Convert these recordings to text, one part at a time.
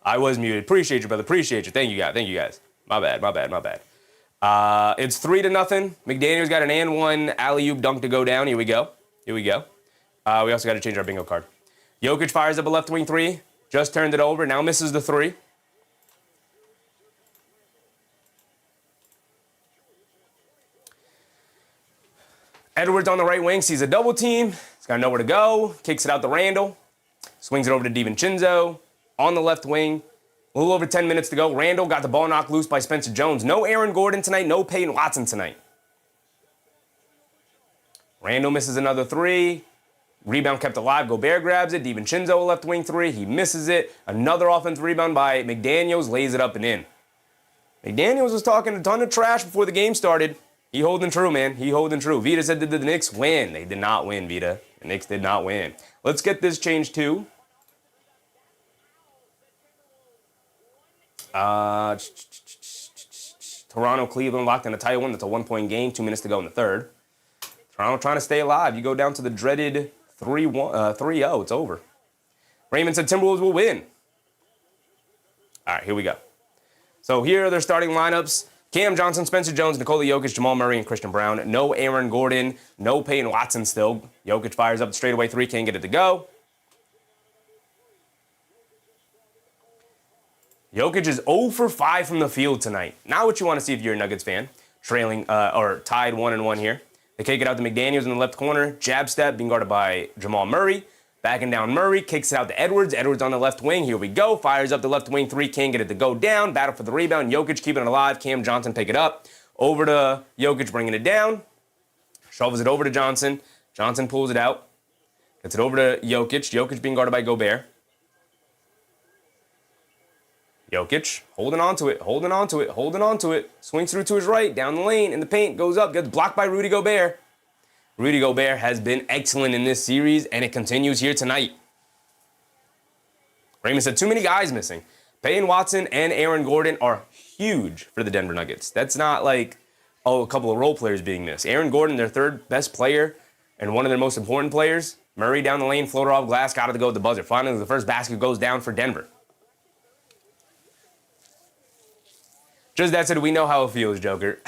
I was muted. Appreciate you, brother. Appreciate you. Thank you, guys. Thank you, guys. My bad. It's 3-0. McDaniel's got an and one alley-oop dunk to go down. Here we go. We also got to change our bingo card. Jokic fires up a left wing three. Just turned it over. Now misses the three. Edwards on the right wing sees a double team. He's got nowhere to go. Kicks it out to Randall. Swings it over to DiVincenzo. On the left wing. A little over 10 minutes to go. Randall got the ball knocked loose by Spencer Jones. No Aaron Gordon tonight. No Peyton Watson tonight. Randall misses another three. Rebound kept alive. Gobert grabs it. DiVincenzo left wing three. He misses it. Another offensive rebound by McDaniels. Lays it up and in. McDaniels was talking a ton of trash before the game started. He holding true, man. He holding true. Vita said, did the Knicks win? They did not win, Vita. The Knicks did not win. Let's get this changed too. Toronto, Cleveland locked in a tight one. That's a 1-point game. 2 minutes to go in the third. Toronto trying to stay alive. You go down to the dreaded 3-0. It's over. Raymond said Timberwolves will win. All right, here we go. So here are their starting lineups. Cam Johnson, Spencer Jones, Nikola Jokic, Jamal Murray, and Christian Brown. No Aaron Gordon. No Peyton Watson still. Jokic fires up the straightaway three. Can't get it to go. Jokic is 0 for 5 from the field tonight. Not what you want to see if you're a Nuggets fan. Trailing, or tied 1-1 here. They kick it out to McDaniels in the left corner. Jab step being guarded by Jamal Murray. Backing down Murray. Kicks it out to Edwards. Edwards on the left wing. Here we go. Fires up the left wing three. Can't get it to go down. Battle for the rebound. Jokic keeping it alive. Cam Johnson pick it up. Over to Jokic bringing it down. Shovels it over to Johnson. Johnson pulls it out. Gets it over to Jokic. Jokic being guarded by Gobert. Jokic holding on to it. Swings through to his right. Down the lane. In the paint. Goes up. Gets blocked by Rudy Gobert. Rudy Gobert has been excellent in this series, and it continues here tonight. Raymond said too many guys missing. Peyton Watson and Aaron Gordon are huge for the Denver Nuggets. That's not like, a couple of role players being missed. Aaron Gordon, their third best player and one of their most important players. Murray down the lane, floater off glass, got it to go at the buzzer. Finally, the first basket goes down for Denver. Just that said, we know how it feels, Joker.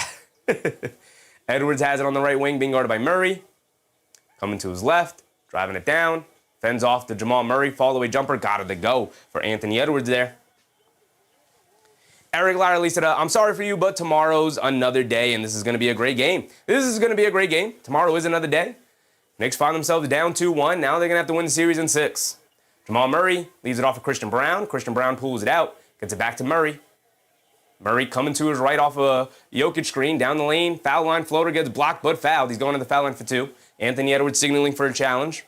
Edwards has it on the right wing, being guarded by Murray. Coming to his left, driving it down. Fends off the Jamal Murray, fall-away jumper. Got it to go for Anthony Edwards there. Eric Larley said, I'm sorry for you, but tomorrow's another day, and this is going to be a great game. Tomorrow is another day. Knicks find themselves down 2-1. Now they're going to have to win the series in 6. Jamal Murray leaves it off of Christian Brown. Christian Brown pulls it out, gets it back to Murray. Murray coming to his right off a Jokic screen, down the lane, foul line, floater gets blocked, but fouled. He's going to the foul line for 2. Anthony Edwards signaling for a challenge.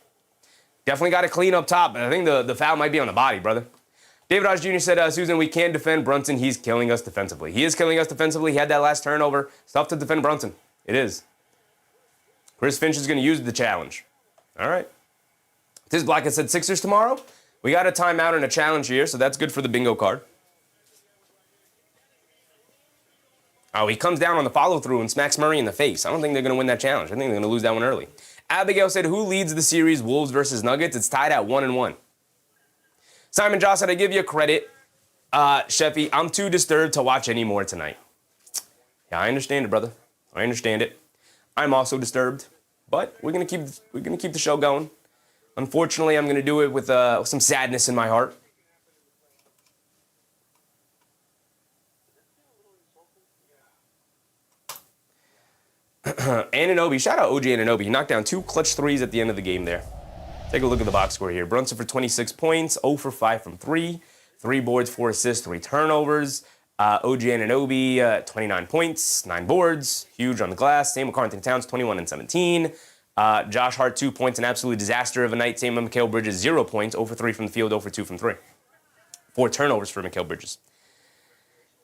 Definitely got to clean up top, but I think the foul might be on the body, brother. David Hodge Jr. said, Susan, we can't defend Brunson. He's killing us defensively. He is killing us defensively. He had that last turnover. It's tough to defend Brunson. It is. Chris Finch is going to use the challenge. All right. This Black has said Sixers tomorrow. We got a timeout and a challenge here, so that's good for the bingo card. Oh, he comes down on the follow-through and smacks Murray in the face. I don't think they're going to win that challenge. I think they're going to lose that one early. Abigail said, who leads the series, Wolves versus Nuggets? It's tied at 1-1. Simon Joss said, I give you credit. Sheffy, I'm too disturbed to watch any more tonight. Yeah, I understand it, brother. I understand it. I'm also disturbed, but we're gonna keep the show going. Unfortunately, I'm gonna do it with some sadness in my heart. Anunoby, shout out OG Anunoby. He knocked down 2 clutch threes at the end of the game there. Take a look at the box score here. Brunson for 26 points, 0 for 5 from 3. 3 boards, 4 assists, 3 turnovers. OG Anunoby, 29 points, 9 boards. Huge on the glass. Same with Karl-Anthony Towns, 21 and 17. Josh Hart, 2 points, an absolute disaster of a night. Same with Mikal Bridges, 0 points, 0 for 3 from the field, 0 for 2 from 3. 4 turnovers for Mikal Bridges.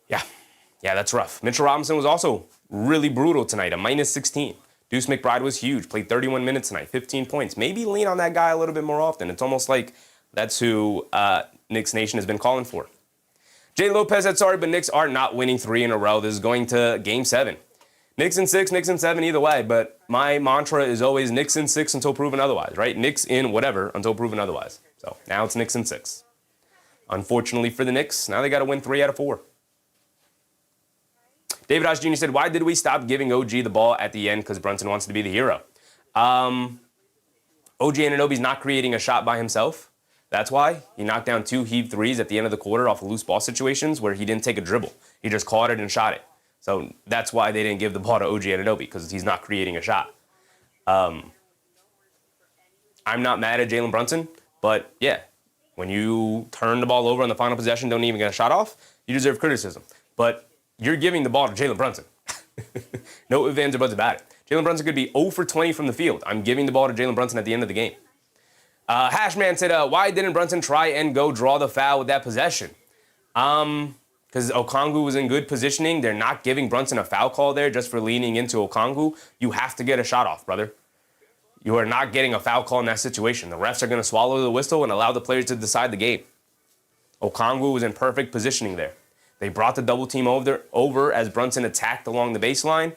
Yeah, that's rough. Mitchell Robinson was also really brutal tonight, a minus 16. Deuce McBride was huge, played 31 minutes tonight, 15 points. Maybe lean on that guy a little bit more often. It's almost like that's who Knicks Nation has been calling for. Jay Lopez said, sorry, but Knicks are not winning 3 in a row. This is going to Game 7. Knicks in 6, Knicks in 7, either way. But my mantra is always Knicks in 6 until proven otherwise, right? Knicks in whatever until proven otherwise. So now it's Knicks in 6. Unfortunately for the Knicks, now they got to win 3 out of 4. David Hosh Jr. said, why did we stop giving OG the ball at the end? Because Brunson wants to be the hero. OG Anunoby's not creating a shot by himself. That's why he knocked down 2 heave threes at the end of the quarter off of loose ball situations where he didn't take a dribble. He just caught it and shot it. So that's why they didn't give the ball to OG Anunoby, because he's not creating a shot. I'm not mad at Jalen Brunson, but yeah, when you turn the ball over on the final possession, don't even get a shot off, you deserve criticism. But you're giving the ball to Jalen Brunson. No ifs, ands, or buts about it. Jalen Brunson could be 0 for 20 from the field. I'm giving the ball to Jalen Brunson at the end of the game. Hashman said, why didn't Brunson try and go draw the foul with that possession? Because Okongwu was in good positioning. They're not giving Brunson a foul call there just for leaning into Okongwu. You have to get a shot off, brother. You are not getting a foul call in that situation. The refs are going to swallow the whistle and allow the players to decide the game. Okongwu was in perfect positioning there. They brought the double team over as Brunson attacked along the baseline.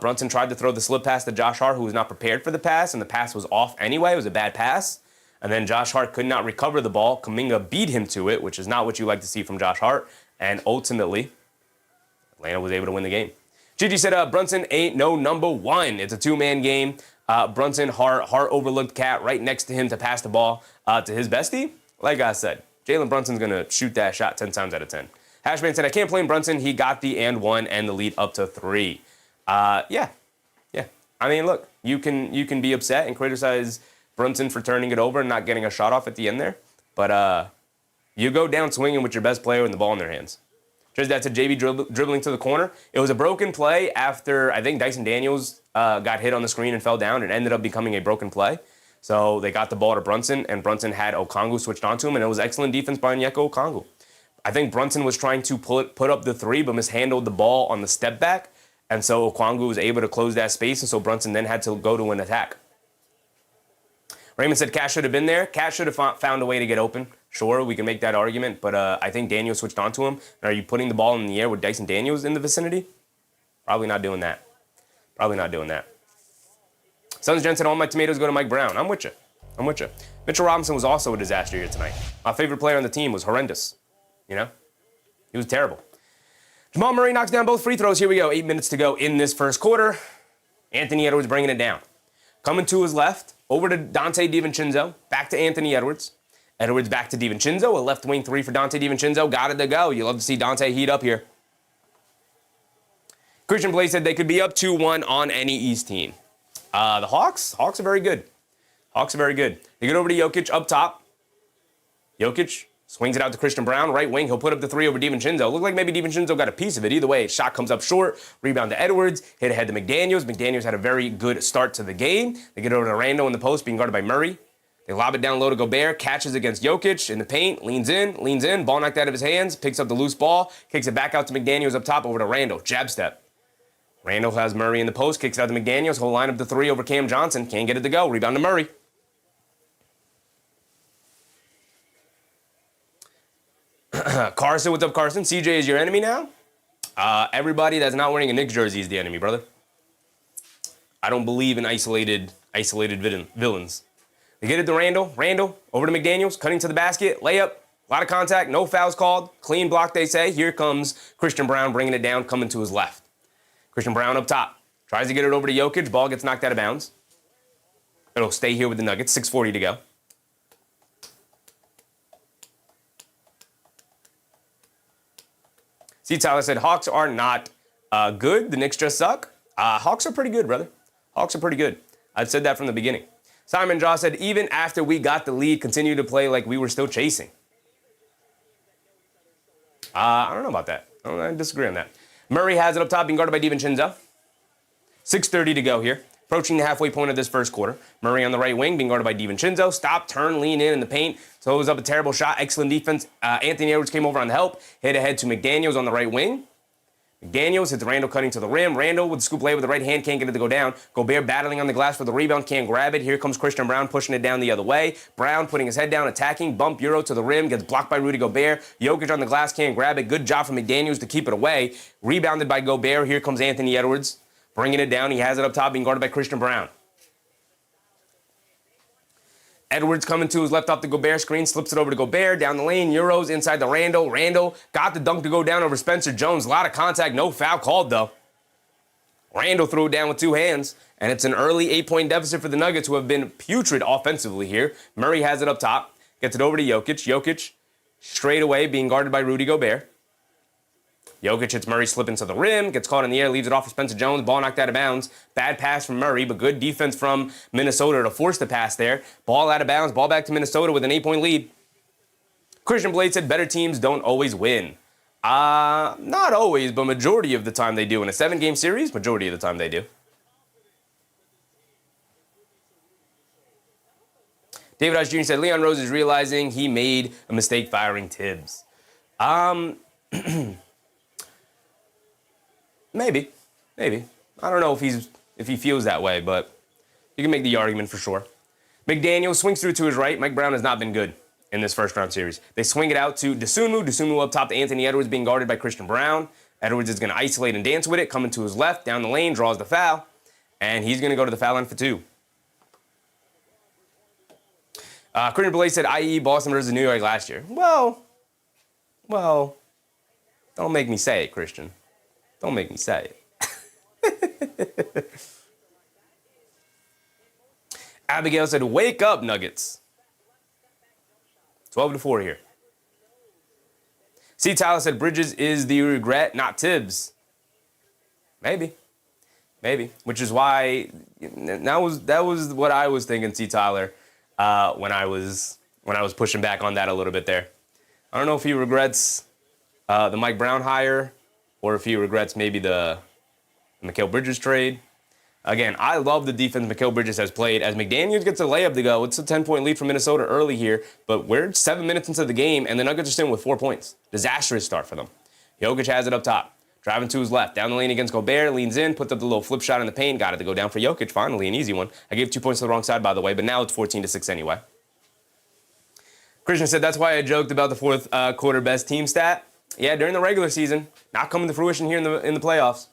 Brunson tried to throw the slip pass to Josh Hart, who was not prepared for the pass, and the pass was off anyway. It was a bad pass. And then Josh Hart could not recover the ball. Kuminga beat him to it, which is not what you like to see from Josh Hart. And ultimately, Atlanta was able to win the game. Gigi said, Brunson ain't no number one. It's a two-man game. Brunson, Hart overlooked Cat right next to him to pass the ball to his bestie. Like I said, Jalen Brunson's going to shoot that shot 10 times out of 10. Hashman said, I can't blame Brunson. He got the and one and the lead up to 3. Yeah. I mean, look, you can be upset and criticize Brunson for turning it over and not getting a shot off at the end there. But you go down swinging with your best player and the ball in their hands. Just that to JB dribbling to the corner. It was a broken play after, I think, Dyson Daniels got hit on the screen and fell down. It ended up becoming a broken play. So they got the ball to Brunson, and Brunson had Okongwu switched onto him, and it was excellent defense by Onyeka Okongwu. I think Brunson was trying to put up the 3, but mishandled the ball on the step back, and so Okongwu was able to close that space, and so Brunson then had to go to an attack. Raymond said Cat should have been there. Cat should have found a way to get open. Sure, we can make that argument, but I think Daniels switched onto him. And are you putting the ball in the air with Dyson Daniels in the vicinity? Probably not doing that. Sons Jen said, all my tomatoes go to Mike Brown. I'm with you. Mitchell Robinson was also a disaster here tonight. My favorite player on the team was horrendous. You know? He was terrible. Jamal Murray knocks down both free throws. Here we go. 8 minutes to go in this first quarter. Anthony Edwards bringing it down. Coming to his left, over to Dante DiVincenzo. Back to Anthony Edwards. Edwards back to DiVincenzo. A left wing 3 for Dante DiVincenzo. Got it to go. You love to see Dante heat up here. Christian Blake said they could be up 2-1 on any East team. The Hawks are very good. They get over to Jokic up top. Jokic swings it out to Christian Brown, right wing. He'll put up the 3 over DiVincenzo. Looked like maybe DiVincenzo got a piece of it. Either way, shot comes up short. Rebound to Edwards. Hit ahead to McDaniels. McDaniels had a very good start to the game. They get over to Rando in the post, being guarded by Murray. They lob it down low to Gobert. Catches against Jokic in the paint. Leans in. Ball knocked out of his hands. Picks up the loose ball. Kicks it back out to McDaniels up top over to Randall. Jab step. Randall has Murray in the post. Kicks it out to McDaniels. He'll line up the 3 over Cam Johnson. Can't get it to go. Rebound to Murray. Carson, what's up, Carson? CJ is your enemy now? Everybody that's not wearing a Knicks jersey is the enemy, brother. I don't believe in isolated villains. They get it to Randall. Randall over to McDaniels, cutting to the basket, layup, a lot of contact, no fouls called, clean block, they say. Here comes Christian Brown bringing it down, coming to his left. Christian Brown up top, tries to get it over to Jokic, ball gets knocked out of bounds. It'll stay here with the Nuggets, 6:40 to go. See, Tyler said, Hawks are not good. The Knicks just suck. Hawks are pretty good, brother. Hawks are pretty good. I've said that from the beginning. Simon Jaw said, even after we got the lead, continue to play like we were still chasing. I don't know about that. I disagree on that. Murray has it up top, being guarded by DiVincenzo. 6:30 to go here. Approaching the halfway point of this first quarter. Murray on the right wing, being guarded by DiVincenzo. Stop, turn, lean in the paint. So it was up a terrible shot. Excellent defense. Anthony Edwards came over on the help. Hit ahead to McDaniels on the right wing. McDaniels hits Randall cutting to the rim. Randall with the scoop lay with the right hand, can't get it to go down. Gobert battling on the glass for the rebound, can't grab it. Here comes Christian Brown pushing it down the other way. Brown putting his head down, attacking, bump Euro to the rim, gets blocked by Rudy Gobert. Jokic on the glass, can't grab it. Good job from McDaniels to keep it away. Rebounded by Gobert. Here comes Anthony Edwards, bringing it down. He has it up top, being guarded by Christian Brown. Edwards coming to his left off the Gobert screen, slips it over to Gobert, down the lane, Euros inside to Randall. Randall got the dunk to go down over Spencer Jones. A lot of contact, no foul called though. Randall threw it down with two hands, and it's an early 8-point deficit for the Nuggets, who have been putrid offensively here. Murray has it up top, gets it over to Jokic. Jokic straight away being guarded by Rudy Gobert. Jokic hits Murray slipping to the rim, gets caught in the air, leaves it off for Spencer Jones, ball knocked out of bounds. Bad pass from Murray, but good defense from Minnesota to force the pass there. Ball out of bounds, ball back to Minnesota with an 8-point lead. Christian Blade said better teams don't always win. Not always, but majority of the time they do. In a 7-game series, majority of the time they do. David Hodge Jr. said Leon Rose is realizing he made a mistake firing Tibbs. Maybe. I don't know if he feels that way, but you can make the argument for sure. McDaniel swings through to his right. Mike Brown has not been good in this first-round series. They swing it out to Dosunmu. Dosunmu up top to Anthony Edwards, being guarded by Christian Brown. Edwards is going to isolate and dance with it, coming to his left, down the lane, draws the foul, and he's going to go to the foul line for 2. Christian Blake said, i.e. Boston versus New York last year. Well, don't make me say it, Christian. Don't make me say it. Abigail said, wake up, Nuggets. 12-4 here. C. Tyler said, Bridges is the regret, not Tibbs. Maybe. Which is why that was what I was thinking, C. Tyler, when I was pushing back on that a little bit there. I don't know if he regrets the Mike Brown hire, or if he regrets maybe the Mikal Bridges trade. Again, I love the defense Mikal Bridges has played. As McDaniels gets a layup to go, it's a 10-point lead for Minnesota early here, but we're 7 minutes into the game, and the Nuggets are sitting with 4 points. Disastrous start for them. Jokic has it up top, driving to his left, down the lane against Gobert, leans in, puts up the little flip shot in the paint, got it to go down for Jokic, finally, an easy one. I gave 2 points to the wrong side, by the way, but now it's 14-6 anyway. Christian said, that's why I joked about the fourth quarter best team stat. Yeah, during the regular season, not coming to fruition here in the playoffs.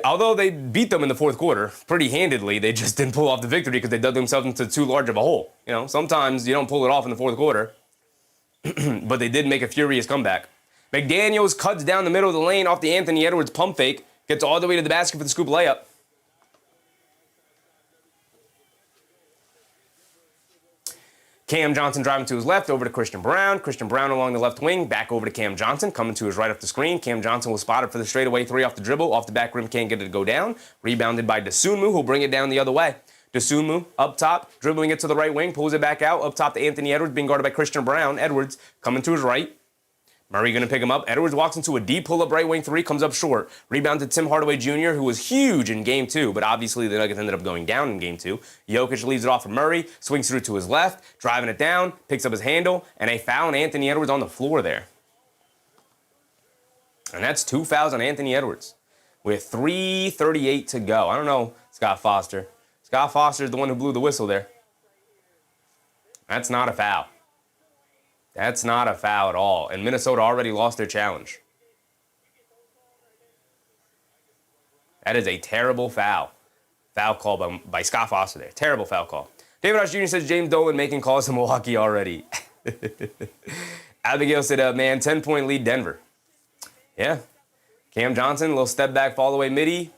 Although they beat them in the fourth quarter pretty handedly, they just didn't pull off the victory because they dug themselves into too large of a hole. You know, sometimes you don't pull it off in the fourth quarter, but they did make a furious comeback. McDaniels cuts down the middle of the lane off the Anthony Edwards pump fake, gets all the way to the basket for the scoop layup. Cam Johnson driving to his left, over to Christian Brown. Christian Brown along the left wing, back over to Cam Johnson, coming to his right off the screen. Cam Johnson was spotted for the straightaway 3 off the dribble. Off the back rim, can't get it to go down. Rebounded by Dosunmu, who'll bring it down the other way. Dosunmu up top, dribbling it to the right wing, pulls it back out. Up top to Anthony Edwards, being guarded by Christian Brown. Edwards coming to his right. Murray going to pick him up. Edwards walks into a deep pull-up right wing 3, comes up short. Rebound to Tim Hardaway Jr., who was huge in Game 2, but obviously the Nuggets ended up going down in Game 2. Jokic leaves it off for Murray, swings through to his left, driving it down, picks up his handle, and a foul on Anthony Edwards on the floor there. And that's 2 fouls on Anthony Edwards with 3:38 to go. I don't know, Scott Foster. Scott Foster is the one who blew the whistle there. That's not a foul. That's not a foul at all. And Minnesota already lost their challenge. That is a terrible foul. Foul call by Scott Foster there. Terrible foul call. David Hodge Jr. says James Dolan making calls to Milwaukee already. Abigail said, man, 10-point lead Denver. Yeah. Cam Johnson, little step back, fall away midi.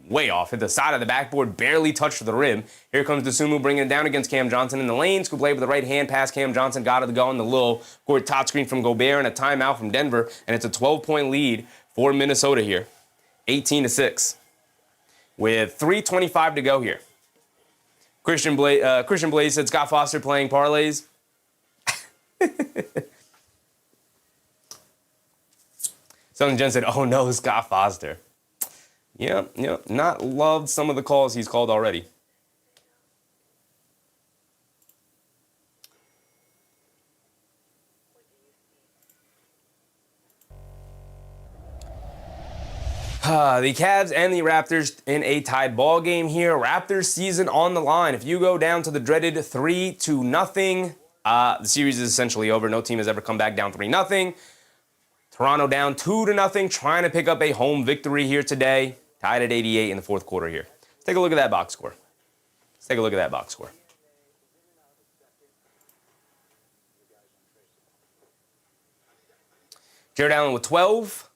Way off. Hit the side of the backboard, barely touched the rim. Here comes Dosunmu bringing it down against Cam Johnson in the lane. Scoop play with the right hand pass. Cam Johnson got it to go on the little court top screen from Gobert and a timeout from Denver. And it's a 12-point lead for Minnesota here. 18-6. With 3:25 to go here. Christian Blaze said Scott Foster playing parlays. Southern Jen said, oh no, Scott Foster. Yeah, not loved some of the calls he's called already. The Cavs and the Raptors in a tied ball game here. Raptors season on the line. If you go down to the dreaded 3-0, the series is essentially over. No team has ever come back down 3-0. Toronto down 2-0, trying to pick up a home victory here today. Tied at 88 in the fourth quarter here. Let's take a look at that box score. Jared Allen with 12.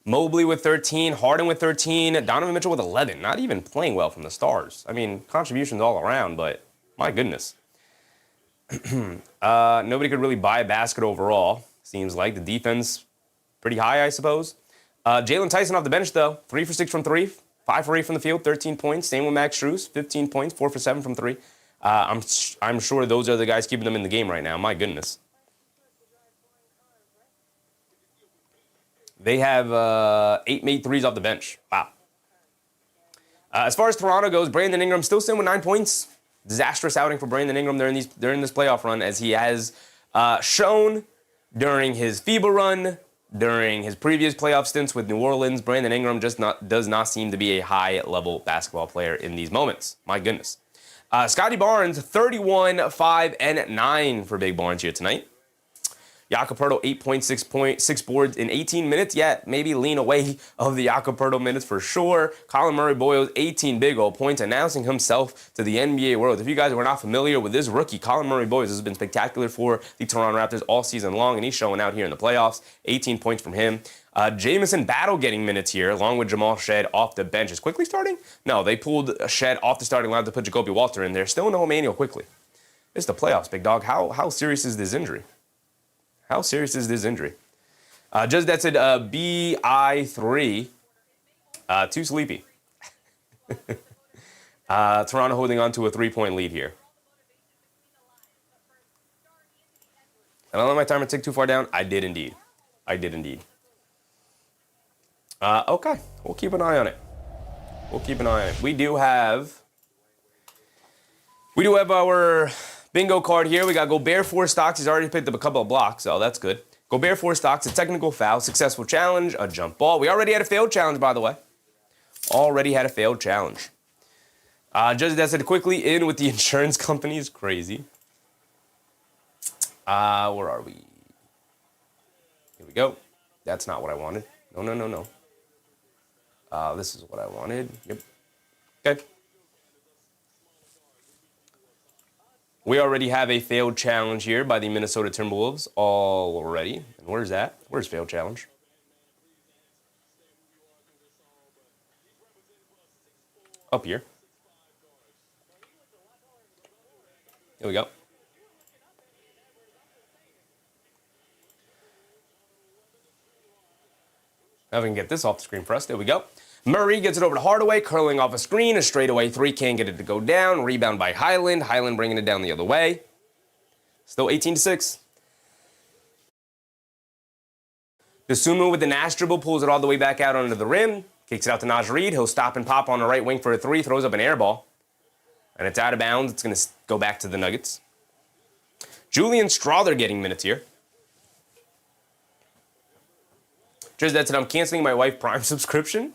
Mobley with 13. Harden with 13. Donovan Mitchell with 11. Not even playing well from the stars. I mean, contributions all around, but my goodness. Nobody could really buy a basket overall. Seems like the defense pretty high, I suppose. Jalen Tyson off the bench, though. 3 for 6 from 3. 5 for 8 from the field. 13 points. Same with Max Strus. 15 points. 4 for 7 from 3. I'm sure those are the guys keeping them in the game right now. My goodness. They have 8 made threes off the bench. Wow. As far as Toronto goes, Brandon Ingram still sitting with 9 points. Disastrous outing for Brandon Ingram during this playoff run, as he has shown during his FIBA run, during his previous playoff stints with New Orleans. Brandon Ingram just does not seem to be a high-level basketball player in these moments. My goodness. Scotty Barnes, 31, 5, and 9 for Big Barnes here tonight. Jakob Poeltl, 8.6 boards in 18 minutes. Yeah, maybe lean away of the Jakob Poeltl minutes for sure. Colin Murray-Boyles, 18 big old points, announcing himself to the NBA world. If you guys were not familiar with this rookie, Colin Murray-Boyles has been spectacular for the Toronto Raptors all season long, and he's showing out here in the playoffs. 18 points from him. Jamison Battle getting minutes here, along with Jamal Shead off the bench. Is Quickly starting? No, they pulled Shead off the starting line to put Jacoby Walter in there. Still no Emmanuel Quickly. It's the playoffs, big dog. How serious is this injury? How serious is this injury? Just that said, BI3. Too sleepy. Toronto holding on to a 3-point lead here. Did I let my timer tick too far down? I did indeed. Okay, we'll keep an eye on it. We do have our bingo card here. We got Gobert 4 stocks. He's already picked up a couple of blocks, so that's good. Gobert 4 stocks, a technical foul, successful challenge, a jump ball. We already had a failed challenge, by the way. Judge that said quickly in with the insurance company is crazy. Where are we? Here we go. That's not what I wanted. No. This is what I wanted. Yep. Okay. We already have a failed challenge here by the Minnesota Timberwolves already. And where's that? Where's failed challenge? Up here. Here we go. Now we can get this off the screen for us. There we go. Murray gets it over to Hardaway, curling off a screen. A straightaway 3, can't get it to go down. Rebound by Highland. Highland bringing it down the other way. Still 18-6. Dosunmu with the Nash dribble, pulls it all the way back out under the rim. Kicks it out to Naj Reid. He'll stop and pop on the right wing for a 3. Throws up an air ball. And it's out of bounds. It's going to go back to the Nuggets. Julian Strawther getting minutes here. Just that's it. I'm canceling my wife Prime subscription.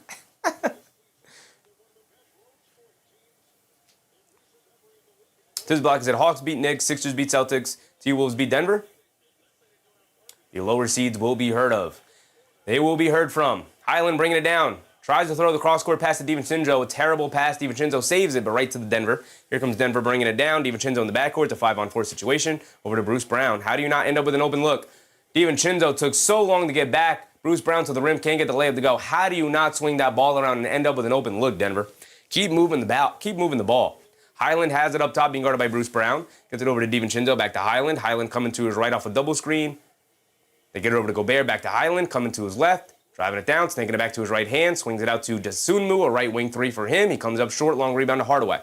This block said Hawks beat Knicks, Sixers beat Celtics, T-Wolves beat Denver. The lower seeds will be heard of. They will be heard from. Highland bringing it down. Tries to throw the cross-court pass to DiVincenzo. A terrible pass. DiVincenzo saves it, but right to the Denver. Here comes Denver bringing it down. DiVincenzo in the backcourt. It's a 5-on-4 situation. Over to Bruce Brown. How do you not end up with an open look? DiVincenzo took so long to get back. Bruce Brown to the rim. Can't get the layup to go. How do you not swing that ball around and end up with an open look, Denver? Keep moving the ball. Highland has it up top, being guarded by Bruce Brown. Gets it over to DiVincenzo, back to Highland. Highland coming to his right off a double screen. They get it over to Gobert, back to Highland, coming to his left. Driving it down, snaking it back to his right hand. Swings it out to Dosunmu, a right wing 3 for him. He comes up short, long rebound to Hardaway.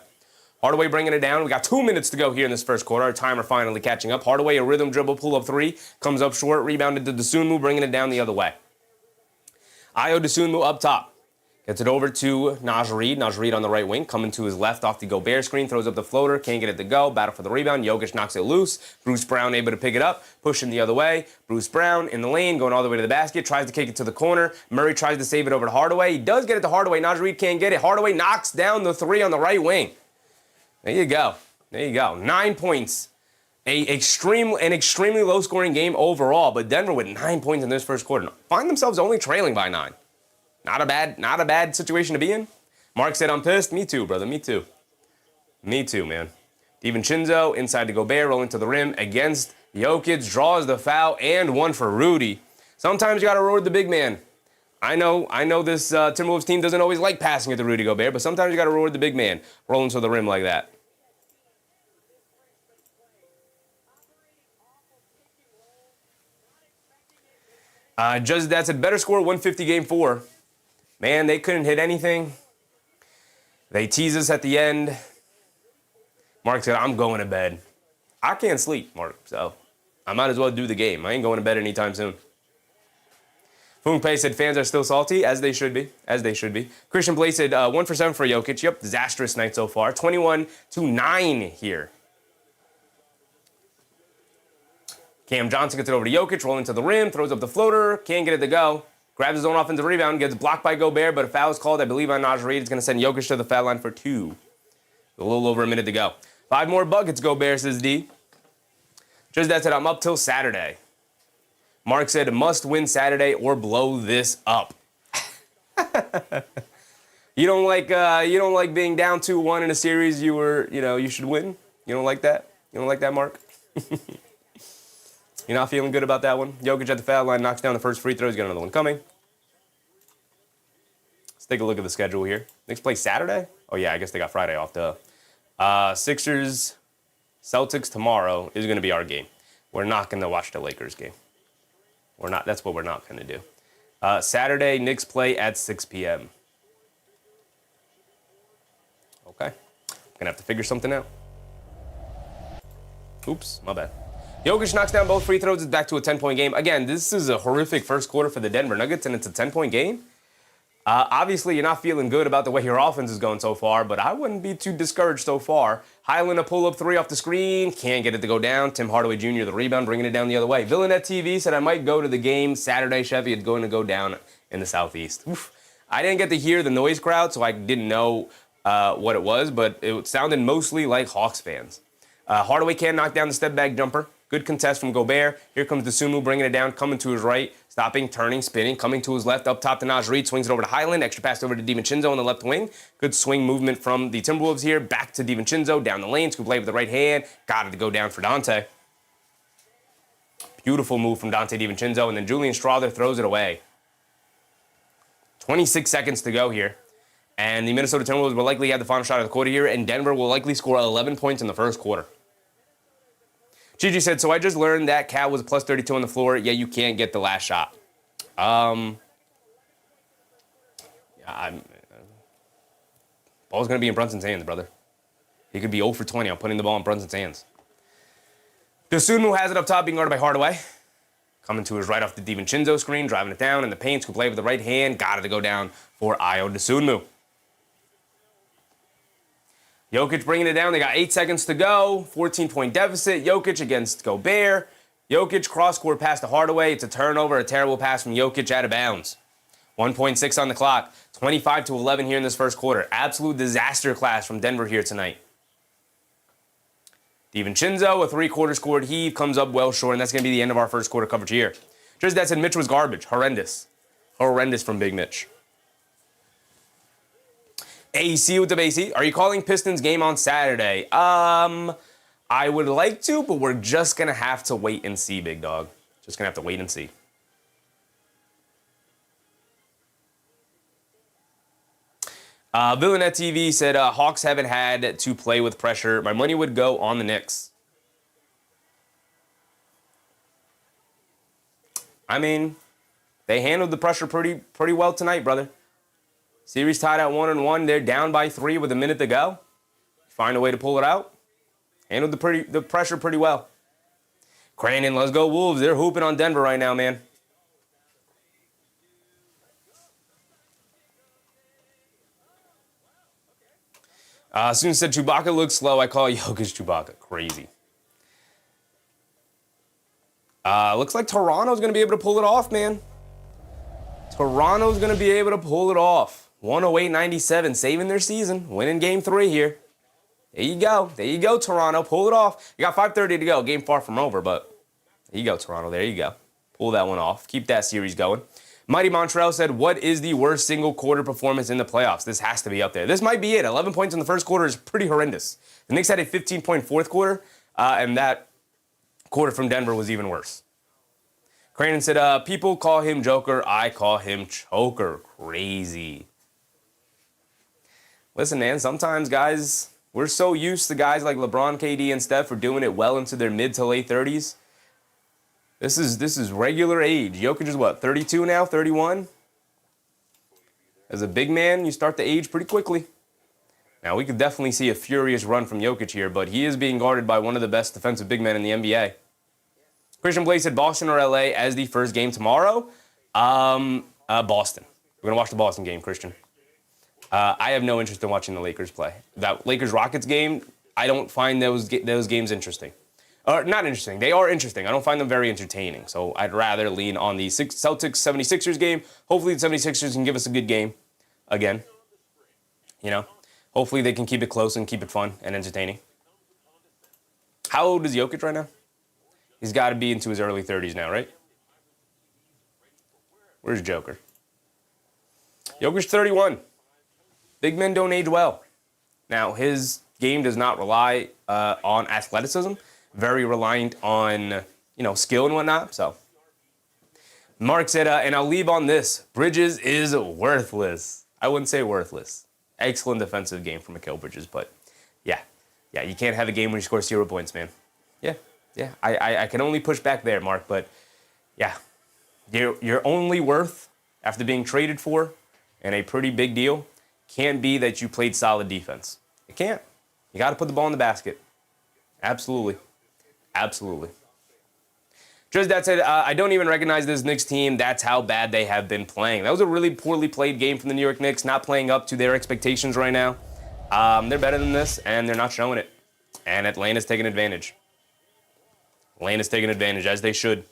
Hardaway bringing it down. We got 2 minutes to go here in this first quarter. Our timer finally catching up. Hardaway, a rhythm dribble, pull up 3. Comes up short, rebounded to Dosunmu, bringing it down the other way. Ayo Dosunmu up top. Gets it over to Naj Reid. Naj Reid on the right wing, coming to his left off the Gobert screen. Throws up the floater, can't get it to go. Battle for the rebound. Jokic knocks it loose. Bruce Brown able to pick it up, pushing the other way. Bruce Brown in the lane, going all the way to the basket. Tries to kick it to the corner. Murray tries to save it over to Hardaway. He does get it to Hardaway. Naj Reid can't get it. Hardaway knocks down the 3 on the right wing. There you go. 9 points. An extremely low-scoring game overall, but Denver with 9 points in this first quarter. Find themselves only trailing by 9. Not a bad situation to be in. Mark said, I'm pissed. Me too, brother. Me too, man. DiVincenzo inside to Gobert, rolling to the rim against Jokic, draws the foul, and 1 for Rudy. Sometimes you got to reward the big man. I know this Timberwolves team doesn't always like passing it to Rudy Gobert, but sometimes you got to reward the big man rolling to the rim like that. Just that's a better score, 150 game 4. Man, they couldn't hit anything. They tease us at the end. Mark said, I'm going to bed. I can't sleep, Mark, so I might as well do the game. I ain't going to bed anytime soon. Foong Pei said fans are still salty, as they should be. As they should be. Christian Blake said 1 for 7 for Jokic. Yep, disastrous night so far. 21-9 here. Cam Johnson gets it over to Jokic, rolling to the rim, throws up the floater, can't get it to go. Grabs his own offensive rebound, gets blocked by Gobert, but a foul is called, I believe, on Naji. It's going to send Jokic to the foul line for 2. A little over a minute to go. 5 more buckets, Gobert, says D. Just that said, I'm up till Saturday. Mark said, must win Saturday or blow this up. You don't like being down 2-1 in a series you should win? You don't like that? You don't like that, Mark? You're not feeling good about that one? Jokic at the foul line, knocks down the first free throw. He's got another one coming. Let's take a look at the schedule here. Knicks play Saturday? Oh, yeah, I guess they got Friday off, duh. Sixers, Celtics tomorrow is going to be our game. We're not going to watch the Lakers game. We're not. That's what we're not going to do. Saturday, Knicks play at 6 p.m. Okay. Going to have to figure something out. Oops, my bad. Jokic knocks down both free throws. It's back to a 10-point game. Again, this is a horrific first quarter for the Denver Nuggets, and it's a 10-point game. Obviously, you're not feeling good about the way your offense is going so far, but I wouldn't be too discouraged so far. Highland, a pull-up 3 off the screen. Can't get it to go down. Tim Hardaway Jr., the rebound, bringing it down the other way. Villanette TV said I might go to the game Saturday. Chevy is going to go down in the southeast. Oof. I didn't get to hear the noise crowd, so I didn't know what it was, but it sounded mostly like Hawks fans. Hardaway can't knock down the step-back jumper. Good contest from Gobert. Here comes Dosunmu bringing it down, coming to his right, stopping, turning, spinning, coming to his left, up top to Naj Reid, swings it over to Highland, extra pass over to DiVincenzo on the left wing. Good swing movement from the Timberwolves here, back to DiVincenzo, down the lane, scoop play with the right hand, got it to go down for Dante. Beautiful move from Dante DiVincenzo, and then Julian Strawther throws it away. 26 seconds to go here, and the Minnesota Timberwolves will likely have the final shot of the quarter here, and Denver will likely score 11 points in the first quarter. Gigi said, so I just learned that Cat was plus 32 on the floor. Yeah, you can't get the last shot. Ball's going to be in Brunson's hands, brother. He could be 0 for 20 on putting the ball in Brunson's hands. Dosunmu has it up top, being guarded by Hardaway. Coming to his right off the DiVincenzo screen, driving it down in the paint. Scoop play with the right hand. Got it to go down for Ayo Dosunmu. Jokic bringing it down. They got 8 seconds to go. 14-point deficit. Jokic against Gobert. Jokic cross-court pass to Hardaway. It's a turnover. A terrible pass from Jokic out of bounds. 1.6 on the clock. 25-11 here in this first quarter. Absolute disaster class from Denver here tonight. DiVincenzo, a three-quarter scored heave, comes up well short, and that's going to be the end of our first quarter coverage here. Just that said, Mitch was garbage. Horrendous. Horrendous from Big Mitch. AC with the AC. Are you calling Pistons game on Saturday? I would like to, but we're just going to have to wait and see, big dog. Just going to have to wait and see. Villanette TV said, Hawks haven't had to play with pressure. My money would go on the Knicks. I mean, they handled the pressure pretty well tonight, brother. Series tied at 1-1. They're down by 3 with a minute to go. Find a way to pull it out. Handled the pressure pretty well. Crandon, let's go Wolves. They're hooping on Denver right now, man. Soon said Chewbacca looks slow. I call Jokic Chewbacca. Crazy. Looks like Toronto's going to be able to pull it off, man. Toronto's going to be able to pull it off. 108-97, saving their season. Winning game 3 here. There you go. There you go, Toronto. Pull it off. You got 5:30 to go. Game far from over, but there you go, Toronto. There you go. Pull that one off. Keep that series going. Mighty Montreal said, what is the worst single quarter performance in the playoffs? This has to be up there. This might be it. 11 points in the first quarter is pretty horrendous. The Knicks had a 15-point fourth quarter, and that quarter from Denver was even worse. Cranen said, people call him Joker. I call him Choker. Crazy. Listen, man, sometimes guys, we're so used to guys like LeBron, KD, and Steph for doing it well into their mid to late 30s. This is regular age. Jokic is what, 32 now, 31? As a big man, you start to age pretty quickly. Now, we could definitely see a furious run from Jokic here, but he is being guarded by one of the best defensive big men in the NBA. Christian Blake said Boston or LA as the first game tomorrow. Boston. We're going to watch the Boston game, Christian. I have no interest in watching the Lakers play. That Lakers-Rockets game, I don't find those games interesting. Not interesting. They are interesting. I don't find them very entertaining. So I'd rather lean on the Celtics-76ers game. Hopefully the 76ers can give us a good game again. You know, hopefully they can keep it close and keep it fun and entertaining. How old is Jokic right now? He's got to be into his early 30s now, right? Where's Joker? Jokic 31. Big men don't age well. Now, his game does not rely on athleticism. Very reliant on, skill and whatnot. So, Mark said, and I'll leave on this. Bridges is worthless. I wouldn't say worthless. Excellent defensive game from Mikal Bridges, but yeah, you can't have a game when you score 0 points, man. Yeah. I can only push back there, Mark, but yeah, your only worth after being traded for and a pretty big deal can't be that you played solid defense. It can't. You got to put the ball in the basket. Absolutely. Just that said, I don't even recognize this Knicks team. That's how bad they have been playing. That was a really poorly played game from the New York Knicks, not playing up to their expectations right now. They're better than this, and they're not showing it. And Atlanta's taking advantage. As they should.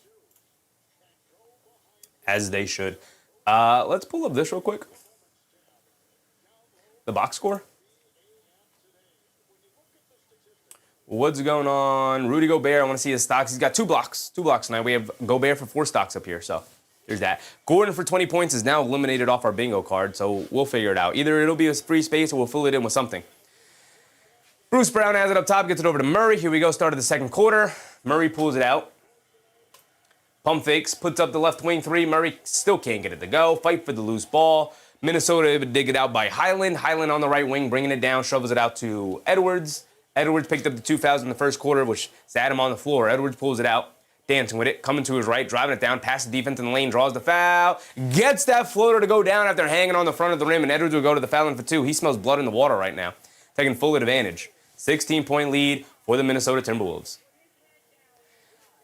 Let's pull up this real quick. The box score. What's going on? Rudy Gobert, I want to see his stocks. He's got 2 blocks. 2 blocks tonight. We have Gobert for 4 stocks up here, so there's that. Gordon for 20 points is now eliminated off our bingo card, so we'll figure it out. Either it'll be a free space or we'll fill it in with something. Bruce Brown has it up top, gets it over to Murray. Here we go, start of the second quarter. Murray pulls it out. Pump fakes, puts up the left wing 3. Murray still can't get it to go. Fight for the loose ball. Minnesota able to dig it out by Highland. Highland on the right wing, bringing it down, shovels it out to Edwards. Edwards picked up the 2 fouls in the first quarter, which sat him on the floor. Edwards pulls it out, dancing with it, coming to his right, driving it down, past the defense in the lane, draws the foul, gets that floater to go down after hanging on the front of the rim, and Edwards will go to the foul line for 2. He smells blood in the water right now, taking full advantage. 16-point lead for the Minnesota Timberwolves.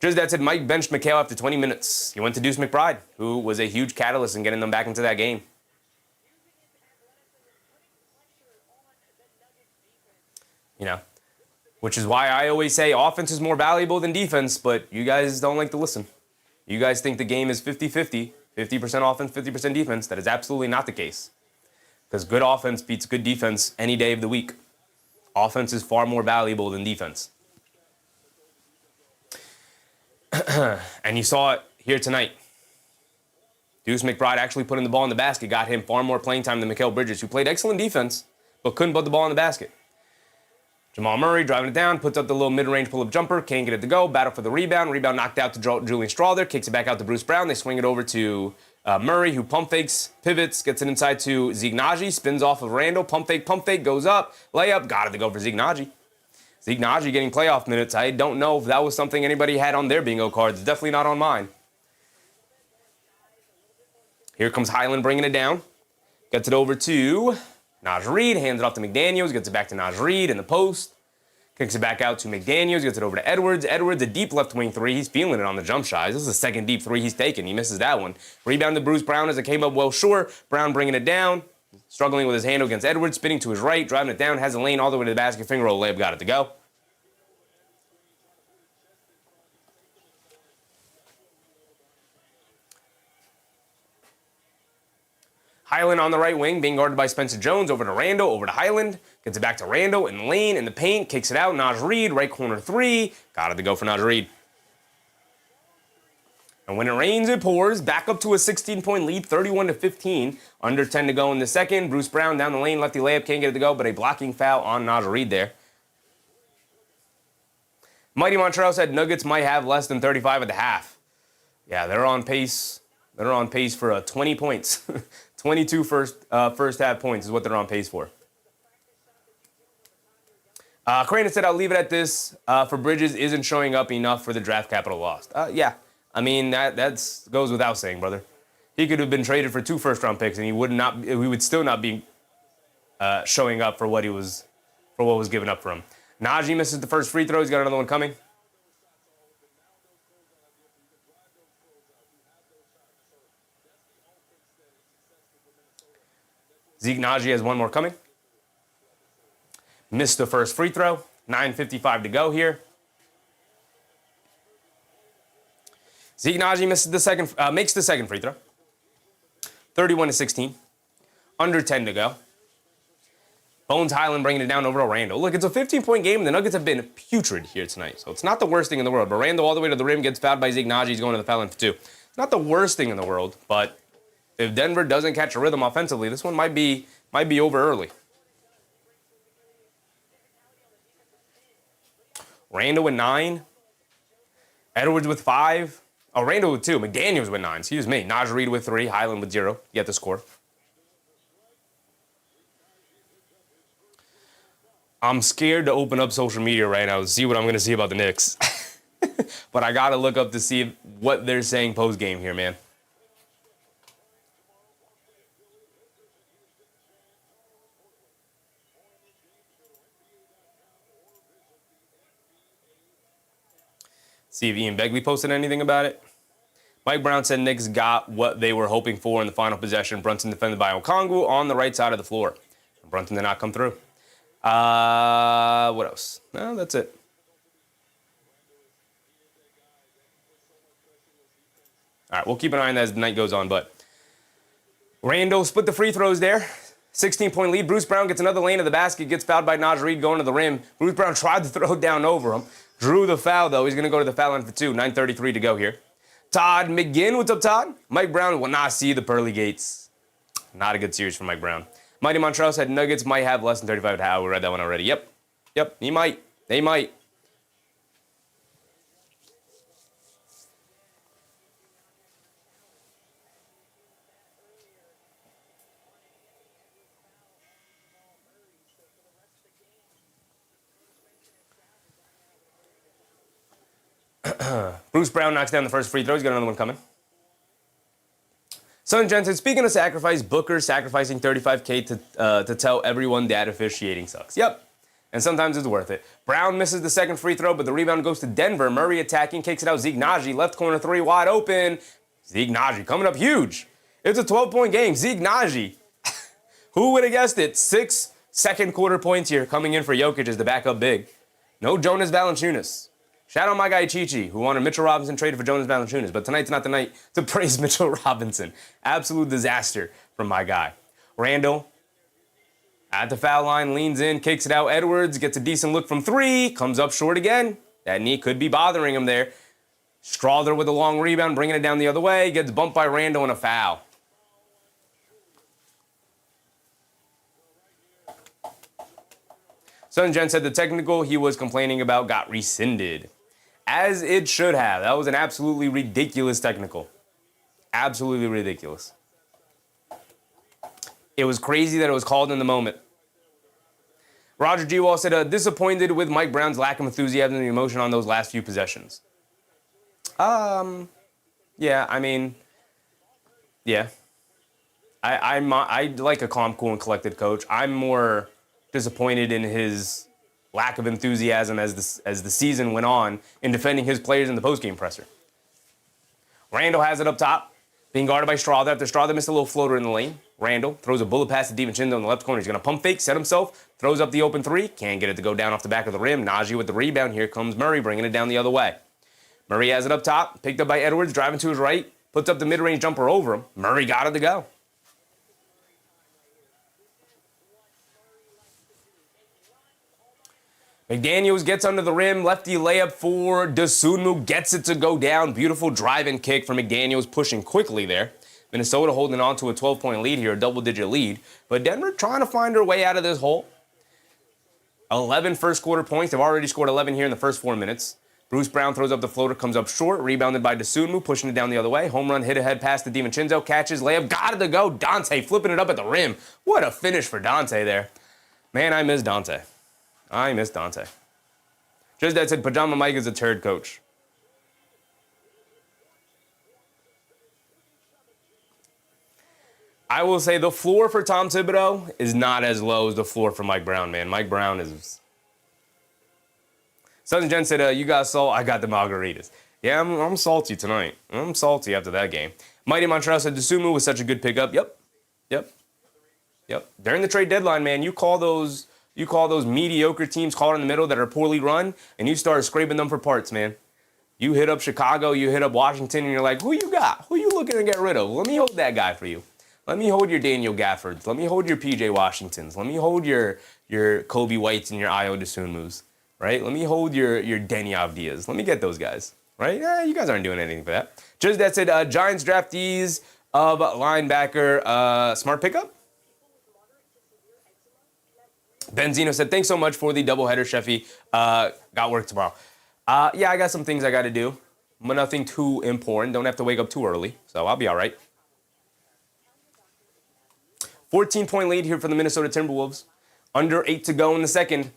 Just that said, Mike benched Mikal after 20 minutes. He went to Deuce McBride, who was a huge catalyst in getting them back into that game. Which is why I always say offense is more valuable than defense, but you guys don't like to listen. You guys think the game is 50-50, 50% offense, 50% defense. That is absolutely not the case. Because good offense beats good defense any day of the week. Offense is far more valuable than defense. And you saw it here tonight. Deuce McBride actually putting the ball in the basket got him far more playing time than Mikal Bridges, who played excellent defense, but couldn't put the ball in the basket. Jamal Murray driving it down, puts up the little mid-range pull-up jumper, can't get it to go, battle for the rebound. Rebound knocked out to Julian Strawther, kicks it back out to Bruce Brown. They swing it over to Murray, who pump fakes, pivots, gets it inside to Zeke Naji, spins off of Randall, pump fake, goes up, layup, got it to go for Zeke Naji. Zeke Naji getting playoff minutes. I don't know if that was something anybody had on their bingo cards. Definitely not on mine. Here comes Highland bringing it down. Gets it over to Naj Reid, hands it off to McDaniels, gets it back to Naj Reid in the post. Kicks it back out to McDaniels, gets it over to Edwards. Edwards, a deep left wing 3. He's feeling it on the jump shots. This is the second deep 3 he's taken. He misses that one. Rebound to Bruce Brown as it came up well short. Brown bringing it down. Struggling with his handle against Edwards. Spinning to his right, driving it down. Has a lane all the way to the basket. Finger roll layup, got it to go. Highland on the right wing, being guarded by Spencer Jones. Over to Randall, over to Highland. Gets it back to Randall in the lane, in the paint. Kicks it out. Naj Reid, right corner 3. Got it to go for Naj Reid. And when it rains, it pours. Back up to a 16-point lead, 31-15. Under 10 to go in the second. Bruce Brown down the lane, lefty layup, can't get it to go, but a blocking foul on Naj Reid there. Mighty Montreal said Nuggets might have less than 35 at the half. Yeah, they're on pace. They're on pace for 20 points. 22 first half points is what they're on pace for. Crane said, I'll leave it at this. For Bridges isn't showing up enough for the draft capital lost. Yeah, I mean, that goes without saying, brother. He could have been traded for 2 first-round picks, and he would still not be showing up for what was given up for him. Naji misses the first free throw. He's got another one coming. Zeke Naji has one more coming. Missed the first free throw. 9:55 to go here. Zeke Naji makes the second free throw. 31-16. Under 10 to go. Bones Highland bringing it down over to Randall. Look, it's a 15-point game, and the Nuggets have been putrid here tonight. So it's not the worst thing in the world. But Randall all the way to the rim, gets fouled by Zeke Naji. He's going to the foul line for 2. It's not the worst thing in the world, but if Denver doesn't catch a rhythm offensively, this one might be over early. Randall with 9. Edwards with 5. Oh, Randall with 2. McDaniels with 9. Excuse me. Naj Reid with 3. Highland with 0. Get the score. I'm scared to open up social media right now to see what I'm going to see about the Knicks. But I got to look up to see what they're saying post-game here, man. See if Ian Begley posted anything about it. Mike Brown said Knicks got what they were hoping for in the final possession. Brunson defended by Okongwu on the right side of the floor. Brunson did not come through. What else? No, that's it. All right, we'll keep an eye on that as the night goes on, but Randall split the free throws there. 16-point lead. Bruce Brown gets another lane of the basket, gets fouled by Naj Reid going to the rim. Bruce Brown tried to throw it down over him. Drew the foul, though. He's going to go to the foul line for 2. 9:33 to go here. Todd McGinn, what's up, Todd? Mike Brown will not see the pearly gates. Not a good series for Mike Brown. Mighty Montreal said Nuggets might have less than 35 to have. We read that one already. Yep, he might. They might. Bruce Brown knocks down the first free throw. He's got another one coming. Son Jensen, speaking of sacrifice, Booker sacrificing $35K to tell everyone that officiating sucks. Yep. And sometimes it's worth it. Brown misses the second free throw, but the rebound goes to Denver. Murray attacking, kicks it out. Zeke Naji, left corner 3, wide open. Zeke Naji coming up huge. It's a 12-point game. Zeke Naji. Who would have guessed it? 6 second quarter points here coming in for Jokic as the backup big. No Jonas Valanciunas. Shout out my guy Chichi, who wanted Mitchell Robinson traded for Jonas Valanciunas. But tonight's not the night to praise Mitchell Robinson. Absolute disaster from my guy. Randall at the foul line, leans in, kicks it out. Edwards gets a decent look from 3, comes up short again. That knee could be bothering him there. Strawther with a long rebound, bringing it down the other way. Gets bumped by Randall and a foul. Son Jen said the technical he was complaining about got rescinded. As it should have. That was an absolutely ridiculous technical. Absolutely ridiculous. It was crazy that it was called in the moment. Roger G. Wall said, disappointed with Mike Brown's lack of enthusiasm and emotion on those last few possessions. Yeah, I mean, yeah. I like a calm, cool, and collected coach. I'm more disappointed in his lack of enthusiasm as the season went on in defending his players in the postgame presser. Randall has it up top, being guarded by Strawther. After Strawther missed a little floater in the lane, Randall throws a bullet pass to DiVincenzo in the left corner. He's going to pump fake, set himself, throws up the open 3. Can't get it to go down off the back of the rim. Naji with the rebound. Here comes Murray bringing it down the other way. Murray has it up top, picked up by Edwards, driving to his right, puts up the mid-range jumper over him. Murray got it to go. McDaniels gets under the rim, lefty layup for Dosunmu, gets it to go down. Beautiful drive and kick for McDaniels, pushing quickly there. Minnesota holding on to a 12-point lead here, a double-digit lead. But Denver trying to find their way out of this hole. 11 first quarter points. They've already scored 11 here in the first 4 minutes. Bruce Brown throws up the floater, comes up short, rebounded by Dosunmu, pushing it down the other way. Home run, hit ahead pass to DiVincenzo, catches, layup, got it to go. Dante flipping it up at the rim. What a finish for Dante there. Man, I miss Dante. I miss Dante. Just that said, Pajama Mike is a turd coach. I will say the floor for Tom Thibodeau is not as low as the floor for Mike Brown, man. Mike Brown is... Sons and Jen said, you got salt, I got the margaritas. Yeah, I'm salty tonight. I'm salty after that game. Mighty Montreal said, Dosunmu was such a good pickup. Yep. During the trade deadline, man, you call those mediocre teams caught in the middle that are poorly run, and you start scraping them for parts, man. You hit up Chicago, you hit up Washington, and you're like, who you got? Who you looking to get rid of? Let me hold that guy for you. Let me hold your Daniel Gaffords. Let me hold your PJ Washingtons. Let me hold your Kobe Whites and your Ayo Dosunmus. Right? Let me hold your Denny Avdias. Let me get those guys. Right? You guys aren't doing anything for that. Just that said, Giants draftees of linebacker, smart pickup. Benzino said, thanks so much for the doubleheader, Sheffy. Got work tomorrow. Yeah, I got some things I got to do, but nothing too important. Don't have to wake up too early, so I'll be all right. 14-point lead here for the Minnesota Timberwolves. Under 8 to go in the second.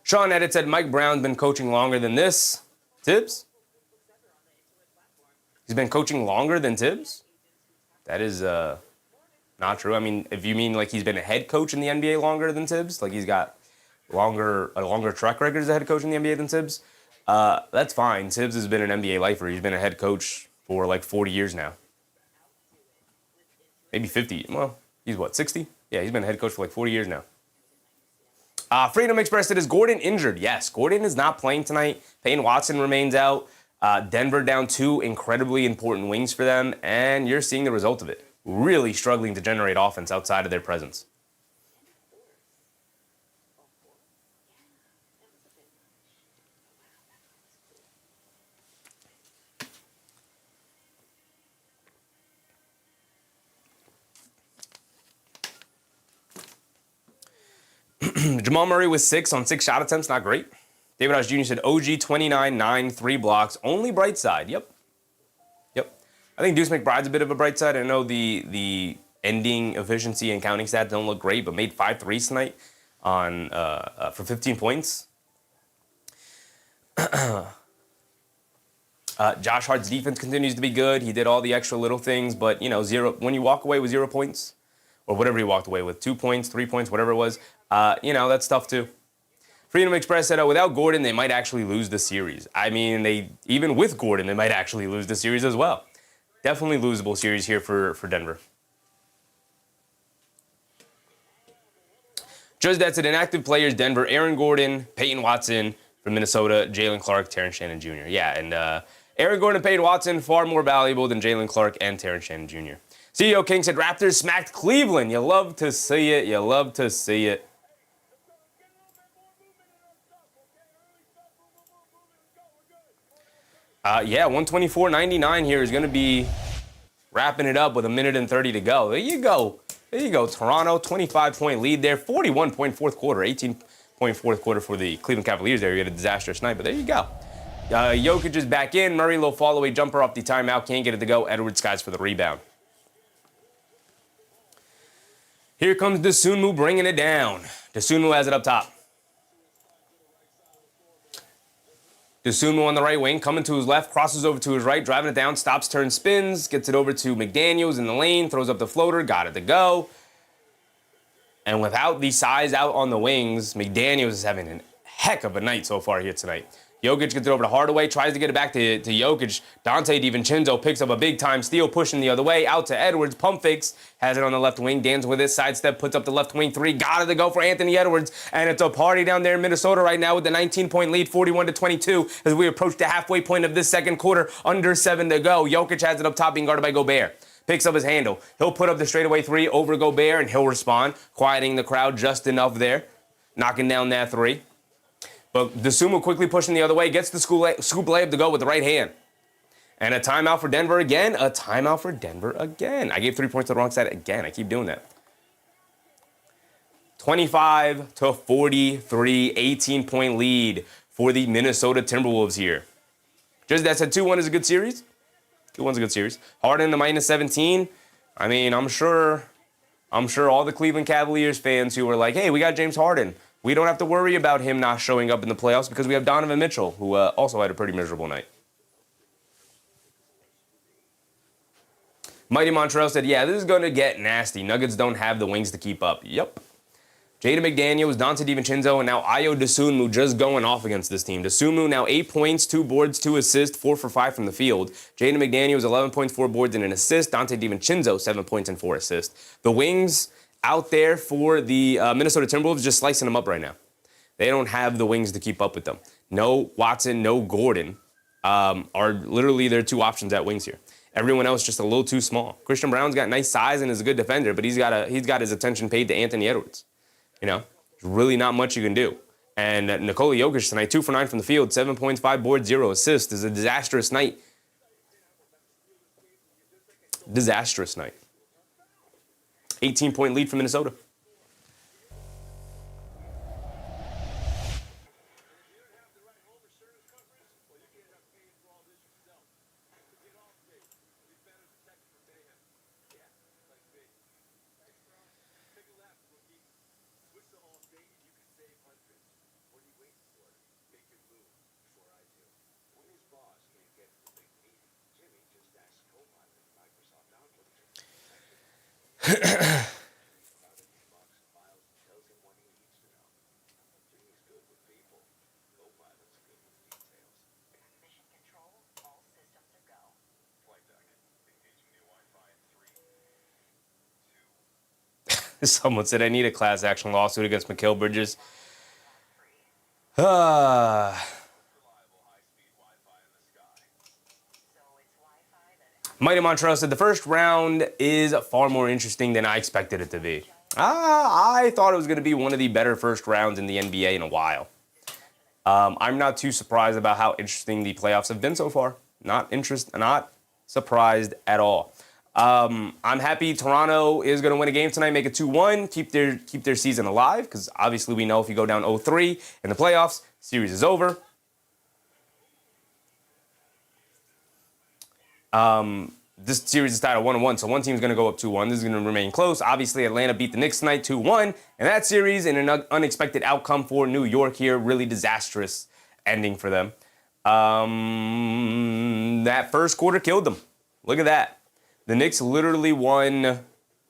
Sean Edit said, Mike Brown's been coaching longer than this. Tibbs? He's been coaching longer than Tibbs? That is not true. I mean, if you mean like he's been a head coach in the NBA longer than Tibbs, like he's got a longer track record as a head coach in the NBA than Tibbs, that's fine. Tibbs has been an NBA lifer. He's been a head coach for like 40 years now. Maybe 50. Well, he's what, 60? Yeah, he's been a head coach for like 40 years now. Freedom Express said, is Gordon injured? Yes, Gordon is not playing tonight. Peyton Watson remains out. Denver down 2 incredibly important wings for them, and you're seeing the result of it. Really struggling to generate offense outside of their presence. Jamal Murray with 6 on 6 shot attempts, not great. David House Jr. said, OG 29, 9, 3 blocks, only bright side. Yep. I think Deuce McBride's a bit of a bright side. I know the ending efficiency and counting stats don't look great, but made 5 threes tonight on for 15 points. Josh Hart's defense continues to be good. He did all the extra little things, but when you walk away with 0 points, or whatever he walked away with, 2 points, 3 points, whatever it was, that's tough too. Freedom Express said, without Gordon, they might actually lose the series. I mean, even with Gordon, they might actually lose the series as well. Definitely losable series here for Denver. Just that's it. Inactive players, Denver, Aaron Gordon, Peyton Watson from Minnesota, Jalen Clark, Terrence Shannon Jr. Yeah, and Aaron Gordon and Peyton Watson, far more valuable than Jalen Clark and Terrence Shannon Jr. CEO King said, Raptors smacked Cleveland. You love to see it. You love to see it. Yeah, 124.99 here is going to be wrapping it up with 1:30 to go. There you go. Toronto, 25-point lead there. 41-point fourth quarter, 18-point fourth quarter for the Cleveland Cavaliers there. You get a disastrous night, but there you go. Jokic is back in. Murray, low fall-away jumper off the timeout. Can't get it to go. Edwards skies for the rebound. Here comes Dosunmu bringing it down. Dosunmu has it up top. Dosunmu on the right wing, coming to his left, crosses over to his right, driving it down, stops, turns, spins, gets it over to McDaniels in the lane, throws up the floater, got it to go. And without the size out on the wings, McDaniels is having a heck of a night so far here tonight. Jokic gets it over to Hardaway, tries to get it back to Jokic. Dante DiVincenzo picks up a big-time steal, pushing the other way, out to Edwards, pump fakes, has it on the left wing, dancing with it, sidestep, puts up the left wing 3, got it to go for Anthony Edwards, and it's a party down there in Minnesota right now with the 19-point lead, 41-22, as we approach the halfway point of this second quarter, under 7 to go. Jokic has it up top, being guarded by Gobert. picks up his handle. He'll put up the straightaway three over Gobert, and he'll respond, quieting the crowd just enough there, knocking down that three. But Dosunmu quickly pushing the other way, gets the scoop layup to go with the right hand. And a timeout for Denver again. A timeout for Denver again. I gave 3 points to the wrong side again. I keep doing that. 25-43, 18-point lead for the Minnesota Timberwolves here. Just that said, 2-1 is a good series. 2-1's a good series. Harden to -17. I mean, I'm sure all the Cleveland Cavaliers fans who were like, hey, we got James Harden. We don't have to worry about him not showing up in the playoffs because we have Donovan Mitchell, who also had a pretty miserable night. Mighty Montreal said, yeah, this is going to get nasty. Nuggets don't have the wings to keep up. Yep. Jaden McDaniels, Dante DiVincenzo, and now Ayo Dosunmu just going off against this team. Dosunmu now 8 points, 2 boards, 2 assists, 4 for 5 from the field. Jaden McDaniels, 11 points, 4 boards, and an assist. Dante DiVincenzo, 7 points and 4 assists. The wings out there for the Minnesota Timberwolves just slicing them up right now. They don't have the wings to keep up with them. No Watson, no Gordon are literally their 2 options at wings here. Everyone else just a little too small. Christian Brown's got nice size and is a good defender, but he's got his attention paid to Anthony Edwards. You know, there's really not much you can do. And Nikola Jokic tonight, 2 for 9 from the field, 7 points, 5 boards, 0 assists. This is a disastrous night. Disastrous night. 18-point lead for Minnesota. Someone said I need a class action lawsuit against Mikal Bridges. Mighty Montreal said the first round is far more interesting than I expected it to be. I thought it was going to be one of the better first rounds in the NBA in a while. I'm not too surprised about how interesting the playoffs have been so far. Not surprised at all. I'm happy Toronto is going to win a game tonight, make it 2-1, keep their season alive, because obviously we know if you go down 0-3 in the playoffs, series is over. This series is tied at 1-1, so one team's going to go up 2-1. This is going to remain close. Obviously, Atlanta beat the Knicks tonight 2-1, and that series, in an unexpected outcome for New York here, really disastrous ending for them. That first quarter killed them. Look at that. The Knicks literally won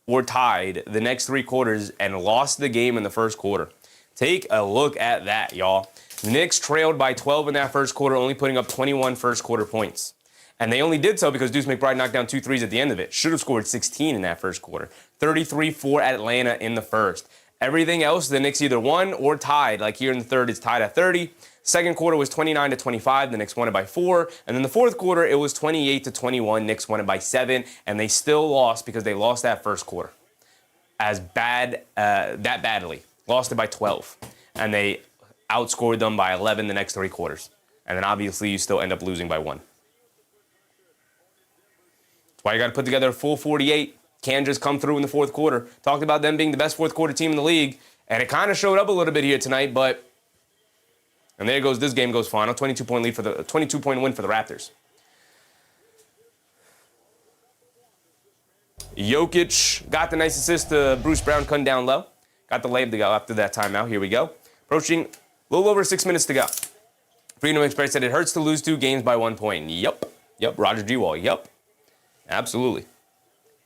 or tied the next 3 quarters and lost the game in the first quarter. Take a look at that, y'all. The Knicks trailed by 12 in that first quarter, only putting up 21 first quarter points. And they only did so because Deuce McBride knocked down 2 threes at the end of it. Should have scored 16 in that first quarter. 33 for Atlanta in the first. Everything else, the Knicks either won or tied. Like here in the third, it's tied at 30. Second quarter was 29-25. The Knicks won it by 4. And then the fourth quarter, it was 28-21. Knicks won it by 7. And they still lost because they lost that first quarter. That badly. Lost it by 12. And they outscored them by 11 the next 3 quarters. And then obviously you still end up losing by 1. That's why you got to put together a full 48. Can't just come through in the fourth quarter. Talked about them being the best fourth quarter team in the league. And it kind of showed up a little bit here tonight, but... And there goes, this game goes final. 22-point win for the Raptors. Jokic got the nice assist to Bruce Brown cutting down low. Got the layup to go after that timeout. Here we go. Approaching a little over 6 minutes to go. Freedom Express said it hurts to lose 2 games by 1 point. Yep. Roger G. Wall. Yep. Absolutely.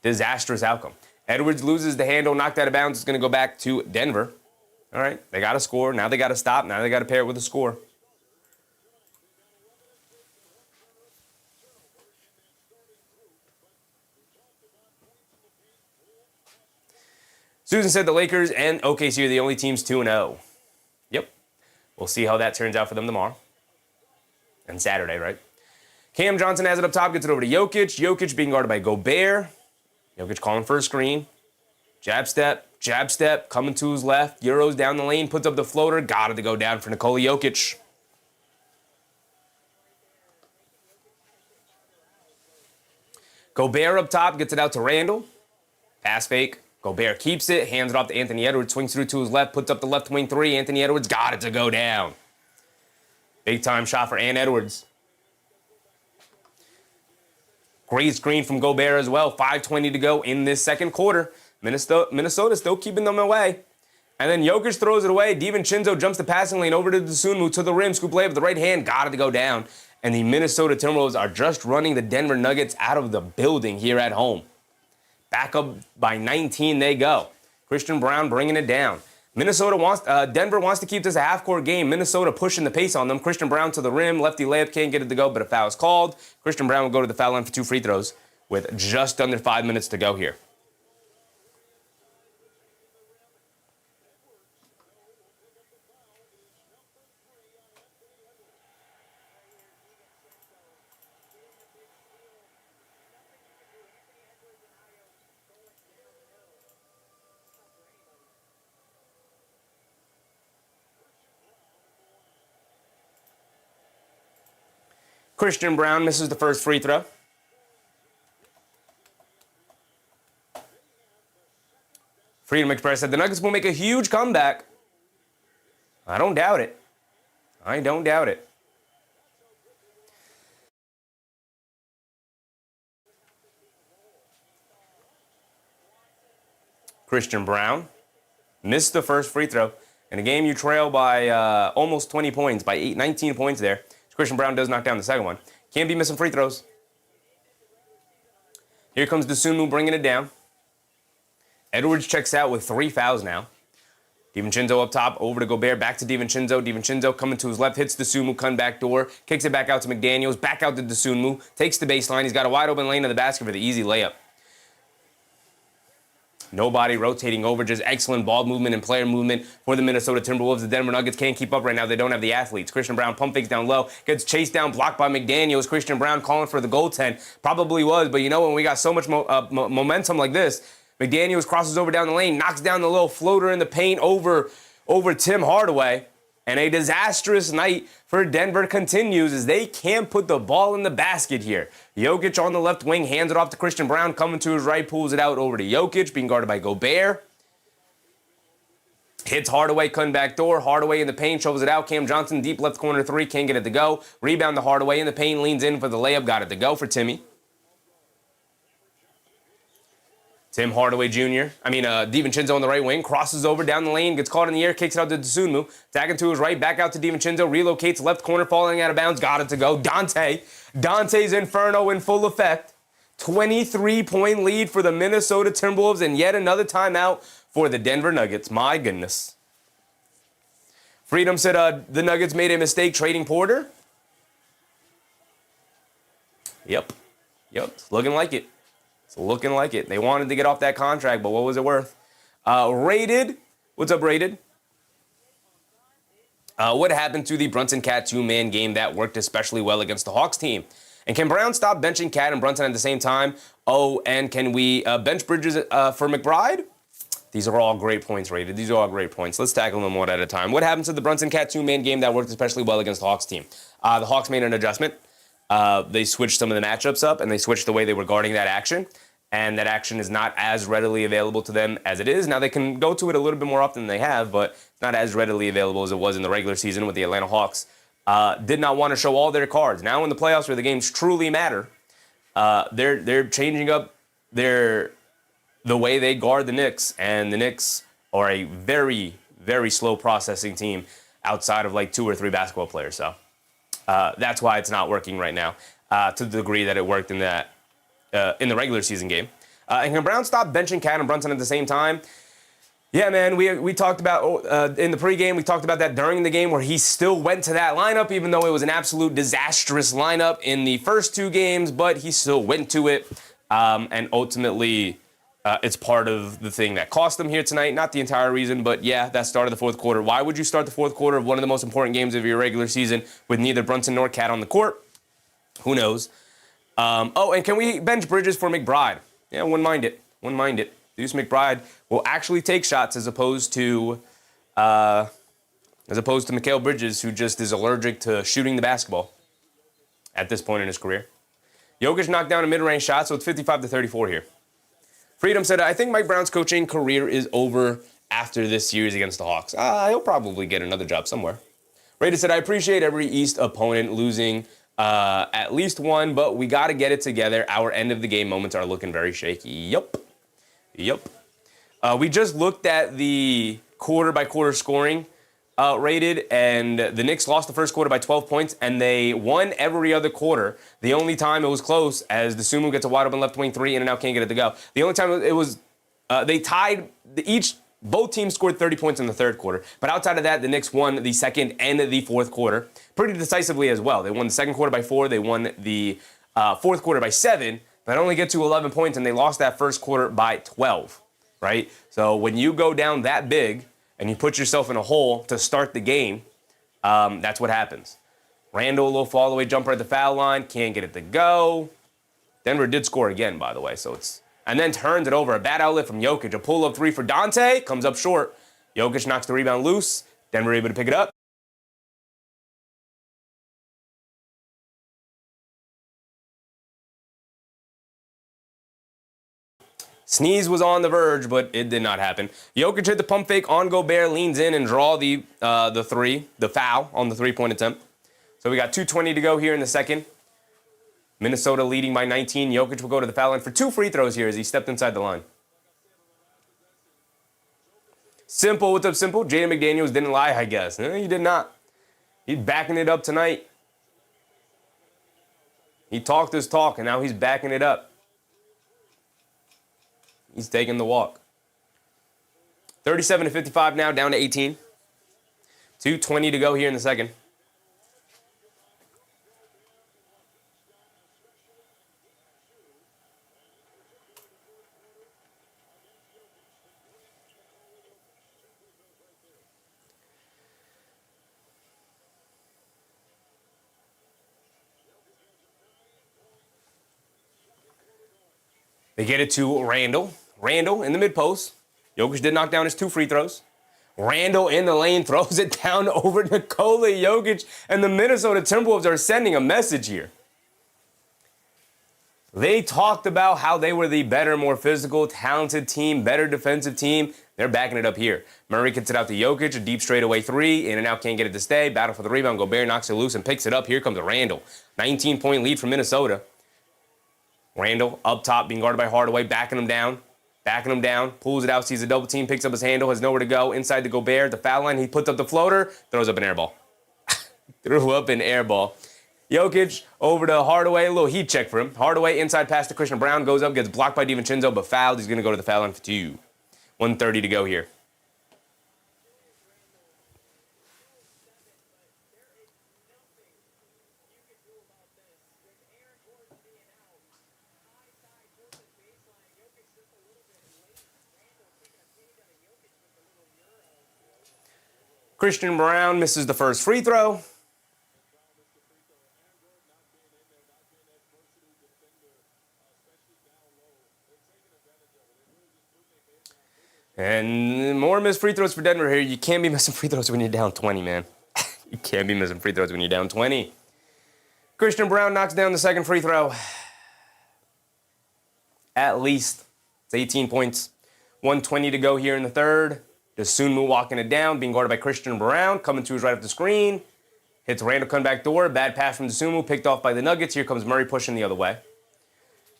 Disastrous outcome. Edwards loses the handle, knocked out of bounds. It's going to go back to Denver. All right, they got to score. Now they got to stop. Now they got to pair it with a score. Susan said the Lakers and OKC are the only teams 2-0. Yep. We'll see how that turns out for them tomorrow. And Saturday, right? Cam Johnson has it up top, gets it over to Jokic. Jokic being guarded by Gobert. Jokic calling for a screen. Jab step, coming to his left. Euros down the lane, puts up the floater. Got it to go down for Nikola Jokic. Gobert up top, gets it out to Randall. Pass fake. Gobert keeps it, hands it off to Anthony Edwards, swings through to his left, puts up the left wing three. Anthony Edwards got it to go down. Big time shot for Ant Edwards. Great screen from Gobert as well. 5:20 to go in this second quarter. Minnesota still keeping them away. And then Jokic throws it away. DiVincenzo jumps the passing lane over to Dosunmu to the rim. Scoop layup with the right hand. Got it to go down. And the Minnesota Timberwolves are just running the Denver Nuggets out of the building here at home. Back up by 19 they go. Christian Braun bringing it down. Denver wants to keep this a half-court game. Minnesota pushing the pace on them. Christian Braun to the rim. Lefty layup, can't get it to go, but a foul is called. Christian Braun will go to the foul line for 2 free throws with just under 5 minutes to go here. Christian Braun misses the first free throw. Freedom Express said the Nuggets will make a huge comeback. I don't doubt it. I don't doubt it. Christian Braun missed the first free throw. In a game you trail by almost 20 points, by 19 points there. Christian Braun does knock down the second one. Can't be missing free throws. Here comes Dosunmu bringing it down. Edwards checks out with 3 fouls now. DiVincenzo up top, over to Gobert, back to DiVincenzo. DiVincenzo coming to his left, hits Dosunmu, come back door, kicks it back out to McDaniels, back out to Dosunmu, takes the baseline. He's got a wide open lane to the basket for the easy layup. Nobody rotating over, just excellent ball movement and player movement for the Minnesota Timberwolves. The Denver Nuggets can't keep up right now. They don't have the athletes. Christian Braun pump fakes down low, gets chased down, blocked by McDaniels. Christian Braun calling for the goaltend. Probably was, but you know when we got so much momentum like this, McDaniels crosses over down the lane, knocks down the little floater in the paint over Tim Hardaway. And a disastrous night for Denver continues as they can't put the ball in the basket here. Jokic on the left wing, hands it off to Christian Braun, coming to his right, pulls it out over to Jokic, being guarded by Gobert. Hits Hardaway, cutting back door. Hardaway in the paint, shoves it out. Cam Johnson, deep left corner three, can't get it to go. Rebound to Hardaway in the paint, leans in for the layup, got it to go for Timmy. DiVincenzo on the right wing, crosses over down the lane, gets caught in the air, kicks it out to Dosunmu, tagging to his right, back out to DiVincenzo, relocates left corner, falling out of bounds, got it to go. Dante's Inferno in full effect. 23-point lead for the Minnesota Timberwolves, and yet another timeout for the Denver Nuggets. My goodness. Freedom said the Nuggets made a mistake trading Porter. Yep, it's looking like it. It's looking like it. They wanted to get off that contract, but what was it worth? Rated. What's up, Rated? What happened to the Brunson Cat two-man game that worked especially well against the Hawks team? And can Brown stop benching Cat and Brunson at the same time? Oh, and can we bench Bridges for McBride? These are all great points, Rated. These are all great points. Let's tackle them one at a time. What happened to the Brunson Cat two-man game that worked especially well against the Hawks team? The Hawks made an adjustment. They switched some of the matchups up, and they switched the way they were guarding that action. And that action is not as readily available to them as it is. Now, they can go to it a little bit more often than they have, but it's not as readily available as it was in the regular season with the Atlanta Hawks. Did not want to show all their cards. Now in the playoffs where the games truly matter, they're changing up the way they guard the Knicks. And the Knicks are a very, very slow processing team outside of like 2 or 3 basketball players. So that's why it's not working right now to the degree that it worked in the regular season game. And can Brown stop benching Cat and Brunson at the same time? Yeah, man, we talked about, in the pregame, we talked about that during the game where he still went to that lineup, even though it was an absolute disastrous lineup in the first 2 games, but he still went to it. And ultimately, it's part of the thing that cost them here tonight. Not the entire reason, but yeah, that started the fourth quarter. Why would you start the fourth quarter of one of the most important games of your regular season with neither Brunson nor Cat on the court? Who knows? And can we bench Bridges for McBride? Yeah, wouldn't mind it. Wouldn't mind it. Deuce McBride will actually take shots as opposed to Mikal Bridges, who just is allergic to shooting the basketball at this point in his career. Jokic knocked down a mid-range shot, so it's 55-34 here. Freedom said, I think Mike Brown's coaching career is over after this series against the Hawks. He'll probably get another job somewhere. Rated said, I appreciate every East opponent losing at least one, but we got to get it together. Our end-of-the-game moments are looking very shaky. Yup. We just looked at the quarter-by-quarter scoring rated, and the Knicks lost the first quarter by 12 points, and they won every other quarter. The only time it was close, as the Sumo gets a wide open left wing three, in and out, can't get it to go. The only time it was, they tied, both teams scored 30 points in the third quarter. But outside of that, the Knicks won the second and the fourth quarter pretty decisively as well. They won the second quarter by 4, they won the fourth quarter by 7, but only get to 11 points, and they lost that first quarter by 12, right? So when you go down that big, and you put yourself in a hole to start the game, that's what happens. Randall, a little fall-away jumper at the foul line, can't get it to go. Denver did score again, by the way, and then turns it over. A bad outlet from Jokic. A pull-up three for Dante, comes up short. Jokic knocks the rebound loose. Denver able to pick it up. Sneeze was on the verge, but it did not happen. Jokic hit the pump fake on Gobert, leans in and draw the foul on the three-point attempt. So we got 2:20 to go here in the second. Minnesota leading by 19. Jokic will go to the foul line for 2 free throws here as he stepped inside the line. Simple, what's up, Simple? Jaden McDaniels didn't lie, I guess. No, he did not. He's backing it up tonight. He talked his talk, and now he's backing it up. He's taking the walk. 37-55 now, down to 18. 2:20 to go here in the second. They get it to Randall. Randall in the mid-post. Jokic did knock down his 2 free throws. Randall in the lane throws it down over Nikola Jokic, and the Minnesota Timberwolves are sending a message here. They talked about how they were the better, more physical, talented team, better defensive team. They're backing it up here. Murray gets it out to Jokic, a deep straightaway 3, in and out, can't get it to stay. Battle for the rebound. Gobert knocks it loose and picks it up. Here comes Randall. 19-point lead for Minnesota. Randall up top, being guarded by Hardaway, backing him down, pulls it out, sees a double team, picks up his handle, has nowhere to go. Inside to Gobert, the foul line, he puts up the floater, throws up an air ball. Threw up an air ball. Jokic over to Hardaway, a little heat check for him. Hardaway inside pass to Christian Brown, goes up, gets blocked by DiVincenzo, but fouled. He's going to go to the foul line for 2. 1:30 to go here. Christian Brown misses the first free throw. And more missed free throws for Denver here. You can't be missing free throws when you're down 20, man. You can't be missing free throws when you're down 20. Christian Brown knocks down the second free throw. At least. It's 18 points. 1:20 to go here in the third. Dosunmu walking it down, being guarded by Christian Brown, coming to his right up the screen. Hits Randall comeback door, bad pass from Dosunmu, picked off by the Nuggets. Here comes Murray pushing the other way.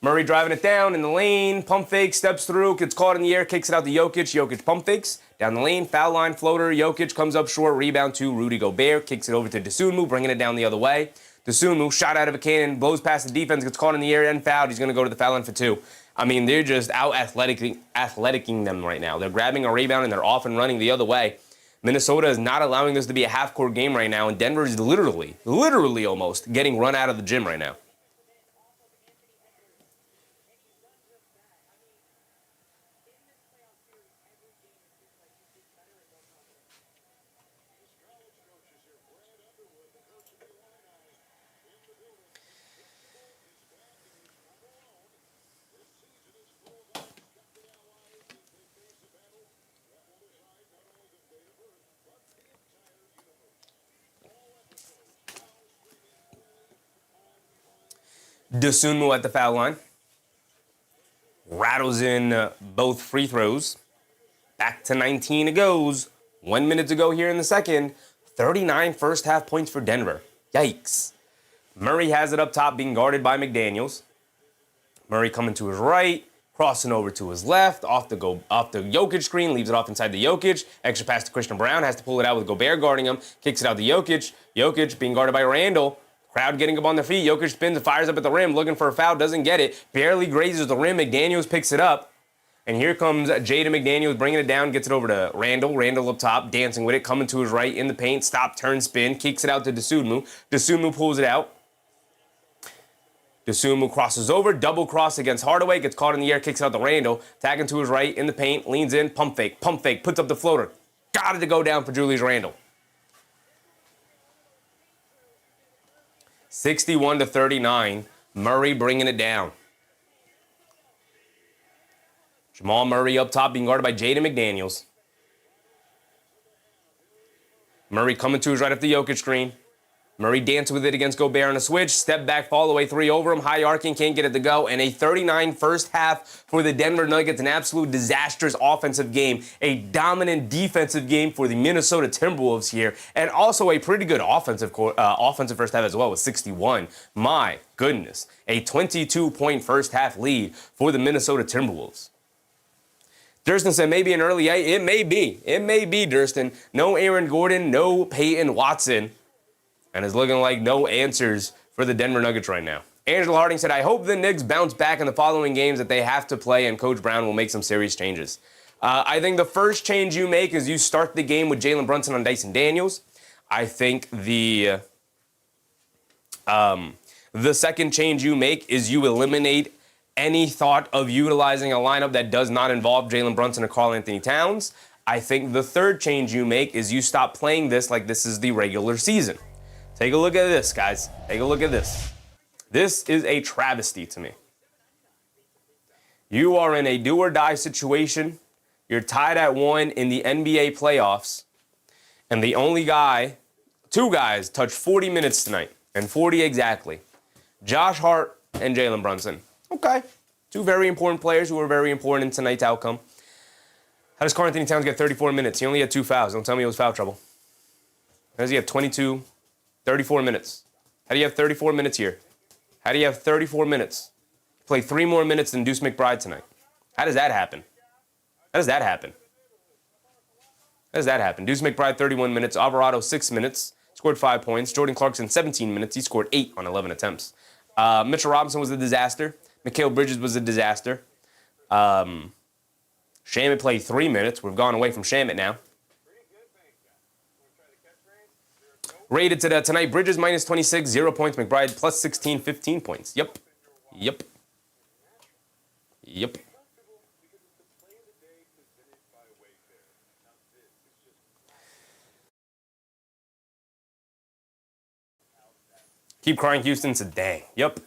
Murray driving it down in the lane, pump fake, steps through, gets caught in the air, kicks it out to Jokic. Jokic pump fakes, down the lane, foul line, floater. Jokic comes up short, rebound to Rudy Gobert, kicks it over to Dosunmu, bringing it down the other way. Dosunmu, shot out of a cannon, blows past the defense, gets caught in the air and fouled. He's going to go to the foul line for 2. I mean, they're just out athleticing them right now. They're grabbing a rebound and they're off and running the other way. Minnesota is not allowing this to be a half-court game right now, and Denver is literally almost getting run out of the gym right now. Dosunmu at the foul line. Rattles in both free throws. Back to 19 it goes. 1 minute to go here in the second. 39 first half points for Denver. Yikes. Murray has it up top, being guarded by McDaniels. Murray coming to his right, crossing over to his left, off the Jokic screen, leaves it off inside the Jokic. Extra pass to Christian Brown, has to pull it out with Gobert guarding him, kicks it out to Jokic. Jokic being guarded by Randall. Crowd getting up on their feet. Jokic spins and fires up at the rim, looking for a foul, doesn't get it. Barely grazes the rim. McDaniels picks it up. And here comes Jaden McDaniels bringing it down, gets it over to Randall. Randall up top, dancing with it, coming to his right in the paint. Stop, turn, spin, kicks it out to Dosunmu. Dosunmu pulls it out. Dosunmu crosses over, double cross against Hardaway, gets caught in the air, kicks it out to Randall. Tagging to his right in the paint, leans in, pump fake, puts up the floater. Got it to go down for Julius Randle. 61-39, Murray bringing it down. Jamal Murray up top being guarded by Jaden McDaniels. Murray coming to his right off the Jokic screen. Murray dancing with it against Gobert on a switch. Step back, fall away, three over him. High arcing, can't get it to go. And a 39 first half for the Denver Nuggets. An absolute disastrous offensive game. A dominant defensive game for the Minnesota Timberwolves here. And also a pretty good offensive first half as well with 61. My goodness. A 22-point first half lead for the Minnesota Timberwolves. Durston said maybe an early 8. It may be. It may be, Durston. No Aaron Gordon, no Peyton Watson. And it's looking like no answers for the Denver Nuggets right now. Angela Harding said, I hope the Knicks bounce back in the following games that they have to play and Coach Brown will make some serious changes. I think the first change you make is you start the game with Jalen Brunson on Dyson Daniels. I think the second change you make is you eliminate any thought of utilizing a lineup that does not involve Jalen Brunson or Karl Anthony Towns. I think the third change you make is you stop playing this like this is the regular season. Take a look at this, guys. Take a look at this. This is a travesty to me. You are in a do-or-die situation. You're tied at 1 in the NBA playoffs. And the only two guys touched 40 minutes tonight. And 40 exactly. Josh Hart and Jalen Brunson. Okay. Two very important players who are very important in tonight's outcome. How does Karl Anthony Towns get 34 minutes? He only had 2 fouls. Don't tell me it was foul trouble. How does he have 34 minutes? How do you have 34 minutes here? How do you have 34 minutes? Play 3 more minutes than Deuce McBride tonight. How does that happen? How does that happen? How does that happen? Deuce McBride, 31 minutes. Alvarado, 6 minutes. Scored 5 points. Jordan Clarkson, 17 minutes. He scored 8 on 11 attempts. Mitchell Robinson was a disaster. Mikal Bridges was a disaster. Shamet played 3 minutes. We've gone away from Shamet now. Rated to tonight, Bridges minus 26, 0 points. McBride plus 16, 15 points. Yep. Keep crying, Houston said, dang. Yep.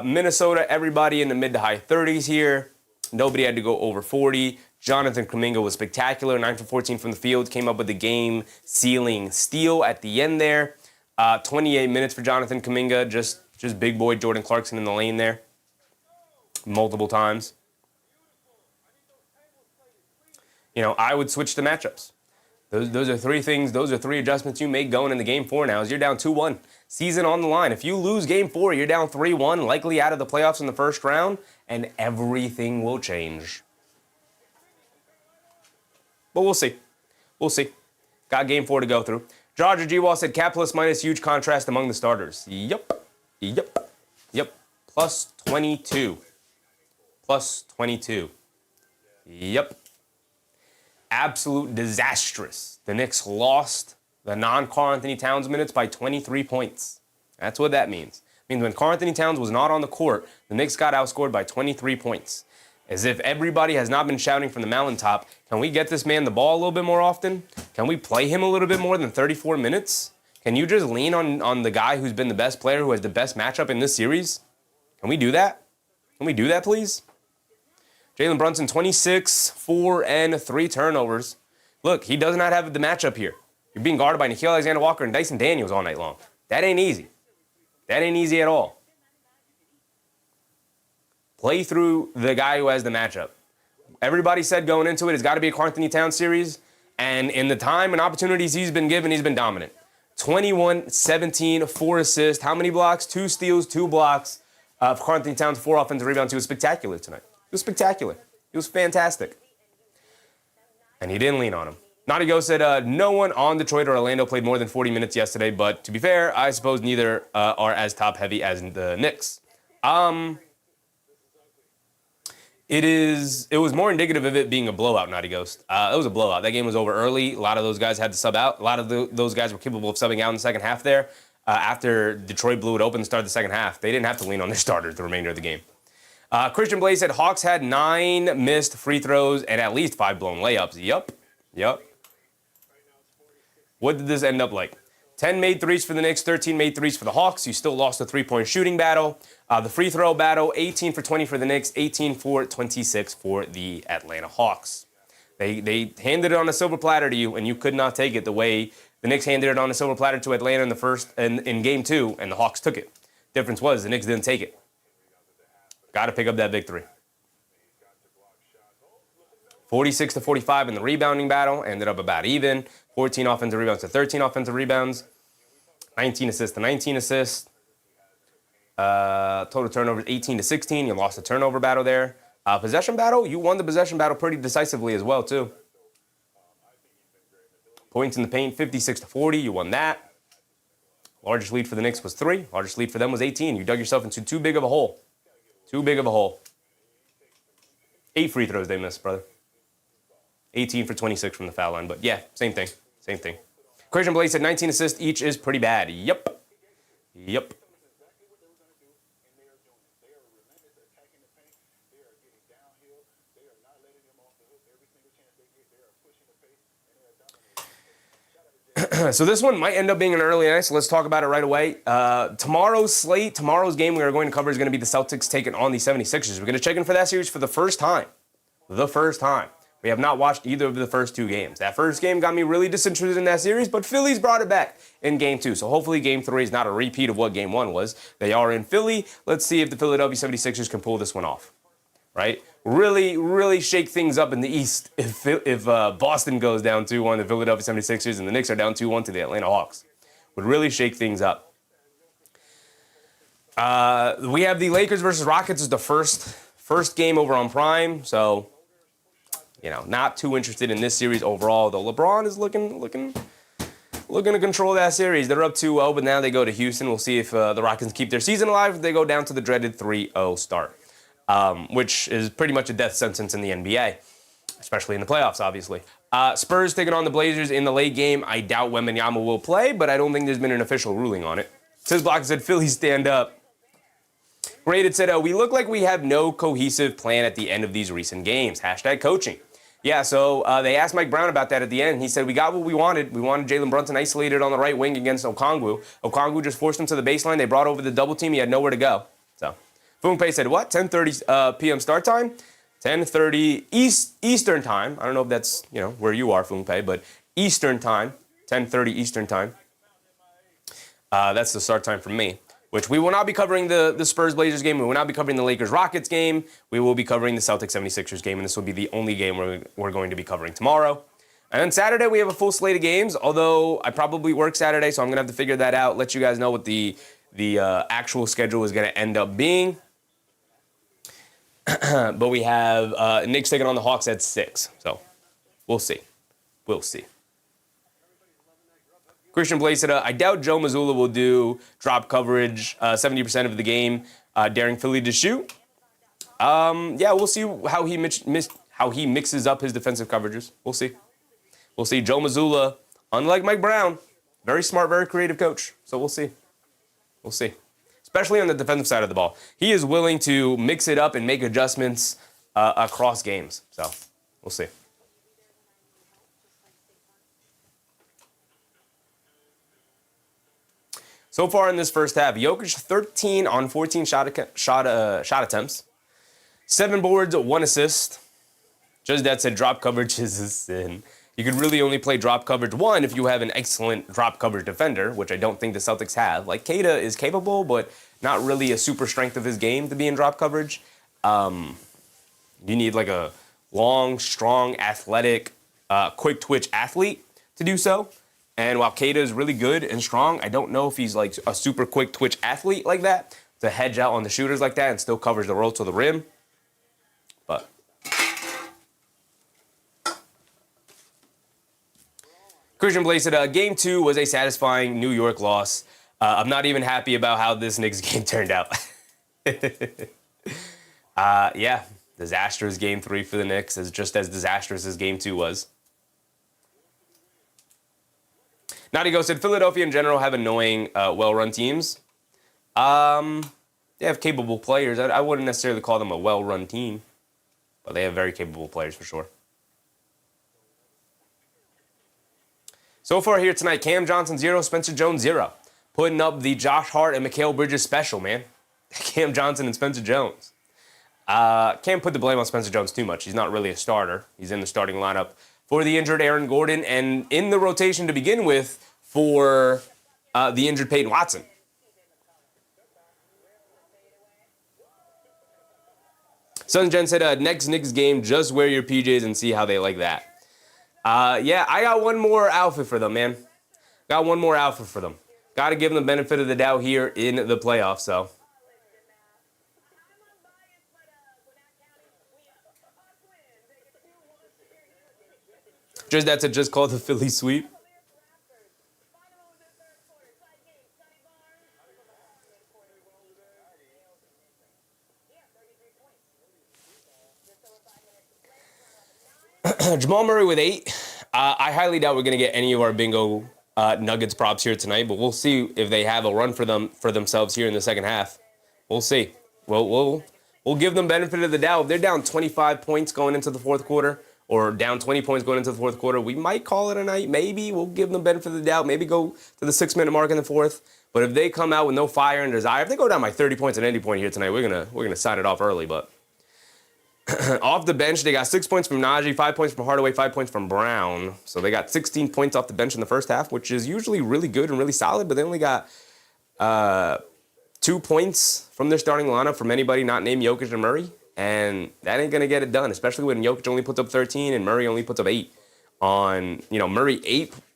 Minnesota, everybody in the mid to high 30s here. Nobody had to go over 40. Jonathan Kuminga was spectacular, 9 for 14 from the field, came up with the game-sealing steal at the end there. 28 minutes for Jonathan Kuminga, just big boy Jordan Clarkson in the lane there multiple times. You know, I would switch to matchups. Those are 3 things, those are 3 adjustments you make going into Game 4 now as you're down 2-1. Season on the line. If you lose Game 4, you're down 3-1, likely out of the playoffs in the first round, and everything will change. But we'll see. Got Game 4 to go through. Roger G. Wall said, cap plus minus, huge contrast among the starters. Yep. Plus 22. Yep. Absolute disastrous. The Knicks lost the non-Karl Anthony Towns minutes by 23 points. That's what that means. It means when Karl Anthony Towns was not on the court, the Knicks got outscored by 23 points. As if everybody has not been shouting from the mountaintop, can we get this man the ball a little bit more often? Can we play him a little bit more than 34 minutes? Can you just lean on the guy who's been the best player, who has the best matchup in this series? Can we do that? Can we do that, please? Jalen Brunson, 26, 4, and 3 turnovers. Look, he does not have the matchup here. You're being guarded by Nickeil Alexander-Walker and Dyson Daniels all night long. That ain't easy. That ain't easy at all. Play through the guy who has the matchup. Everybody said going into it, it's got to be a Karl-Anthony Towns series. And in the time and opportunities he's been given, he's been dominant. 21, 17, 4 assists. How many blocks? 2 steals, 2 blocks. Karl-Anthony Towns, 4 offensive rebounds. He was spectacular tonight. He was spectacular. He was fantastic. And he didn't lean on him. Nadigo said, no one on Detroit or Orlando played more than 40 minutes yesterday, but to be fair, I suppose neither are as top-heavy as the Knicks. It was more indicative of it being a blowout, Naughty Ghost. It was a blowout. That game was over early. A lot of those guys had to sub out. A lot of those guys were capable of subbing out in the second half there. After Detroit blew it open and started the second half, they didn't have to lean on their starters the remainder of the game. Christian Blaze said Hawks had 9 missed free throws and at least 5 blown layups. Yup. What did this end up like? 10 made threes for the Knicks, 13 made threes for the Hawks. You still lost the three-point shooting battle. The free throw battle, 18 for 20 for the Knicks, 18 for 26 for the Atlanta Hawks. They handed it on a silver platter to you, and you could not take it the way the Knicks handed it on a silver platter to Atlanta in Game 2, and the Hawks took it. Difference was the Knicks didn't take it. Got to pick up that victory. 46 to 45 in the rebounding battle, ended up about even. 14 offensive rebounds to 13 offensive rebounds. 19 assists to 19 assists. Total turnovers 18 to 16. You lost the turnover battle there. Possession battle, you won the possession battle pretty decisively as well, too. Points in the paint, 56 to 40. You won that. Largest lead for the Knicks was 3. Largest lead for them was 18. You dug yourself into too big of a hole. 8 free throws they missed, brother. 18 for 26 from the foul line. But yeah, same thing. Christian Blake said 19 assists each is pretty bad. Yep. So this one might end up being an early night, so let's talk about it right away. Tomorrow's game we are going to cover is going to be the Celtics taking on the 76ers. We're going to check in for that series for the first time. We have not watched either of the first 2 games. That first game got me really disinterested in that series, but Philly's brought it back in Game 2. So hopefully Game 3 is not a repeat of what Game 1 was. They are in Philly. Let's see if the Philadelphia 76ers can pull this one off, right? Really shake things up in the East if Boston goes down 2-1 to Philadelphia 76ers and the Knicks are down 2-1 to the Atlanta Hawks. Would really shake things up. We have the Lakers versus Rockets as the first game over on Prime, so not too interested in this series overall, though LeBron is looking to control that series. They're up 2-0, but now they go to Houston. We'll see if the Rockets keep their season alive. If they go down to the dreaded 3-0 start, which is pretty much a death sentence in the NBA, especially in the playoffs, obviously. Spurs taking on the Blazers in the late game. I doubt Wembanyama will play, but I don't think there's been an official ruling on it. Says Block said, Philly stand up. Graded said, we look like we have no cohesive plan at the end of these recent games. #coaching. Yeah, so they asked Mike Brown about that at the end. He said, we got what we wanted. We wanted Jalen Brunson isolated on the right wing against Okongwu. Okongwu just forced him to the baseline. They brought over the double team. He had nowhere to go. So, Foonpei said, what? 10:30 p.m. start time? 10:30 Eastern time. I don't know if that's, where you are, Foonpei, but Eastern time. 10:30 Eastern time. That's the start time for me. Which we will not be covering the Spurs-Blazers game. We will not be covering the Lakers-Rockets game. We will be covering the Celtics-76ers game, and this will be the only game we're going to be covering tomorrow. And then Saturday, we have a full slate of games, although I probably work Saturday, so I'm going to have to figure that out, let you guys know what the actual schedule is going to end up being. But we have Knicks taking on the Hawks at 6, so we'll see. Christian Blake said, I doubt Joe Mazzulla will do drop coverage 70% of the game, daring Philly to shoot. We'll see how he mixes up his defensive coverages. We'll see. Joe Mazzulla, unlike Mike Brown, very smart, very creative coach. So we'll see. Especially on the defensive side of the ball. He is willing to mix it up and make adjustments across games. So we'll see. So far in this first half, Jokic 13 on 14 shot attempts, 7 boards, 1 assist. Just that said, drop coverage is a sin. You could really only play drop coverage one if you have an excellent drop coverage defender, which I don't think the Celtics have. Like, Keita is capable, but not really a super strength of his game to be in drop coverage. You need like a long, strong, athletic, quick twitch athlete to do so. And while Keita is really good and strong, I don't know if he's like a super quick twitch athlete like that to hedge out on the shooters like that and still covers the roll to the rim. But Christian Blake said, Game 2 was a satisfying New York loss. I'm not even happy about how this Knicks game turned out. Yeah, disastrous Game 3 for the Knicks, is just as disastrous as Game 2 was. Nadigo said, Philadelphia in general have annoying, well-run teams. They have capable players. I wouldn't necessarily call them a well-run team, but they have very capable players for sure. So far here tonight, Cam Johnson 0, Spencer Jones 0. Putting up the Josh Hart and Mikal Bridges special, man. Cam Johnson and Spencer Jones. Can't put the blame on Spencer Jones too much. He's not really a starter. He's in the starting lineup for the injured Aaron Gordon and in the rotation to begin with for the injured Peyton Watson. Sun Jen said, next Knicks game, just wear your PJs and see how they like that. Yeah, I got one more outfit for them, man. Got one more outfit for them. Got to give them the benefit of the doubt here in the playoffs, so. That's just called the Philly sweep. Jamal Murray with 8. I highly doubt we're going to get any of our bingo Nuggets props here tonight, but we'll see if they have a run for themselves here in the second half. We'll see. We'll give them benefit of the doubt. If they're down 25 points going into the fourth quarter, or down 20 points going into the fourth quarter, we might call it a night. Maybe we'll give them benefit of the doubt. Maybe go to the 6-minute mark in the fourth. But if they come out with no fire and desire, if they go down by 30 points at any point here tonight, we're gonna sign it off early. But off the bench, they got 6 points from Naji, 5 points from Hardaway, 5 points from Brown. So they got 16 points off the bench in the first half, which is usually really good and really solid. But they only got 2 points from their starting lineup from anybody not named Jokic and Murray. And that ain't going to get it done, especially when Jokic only puts up 13 and Murray only puts up 8 on, Murray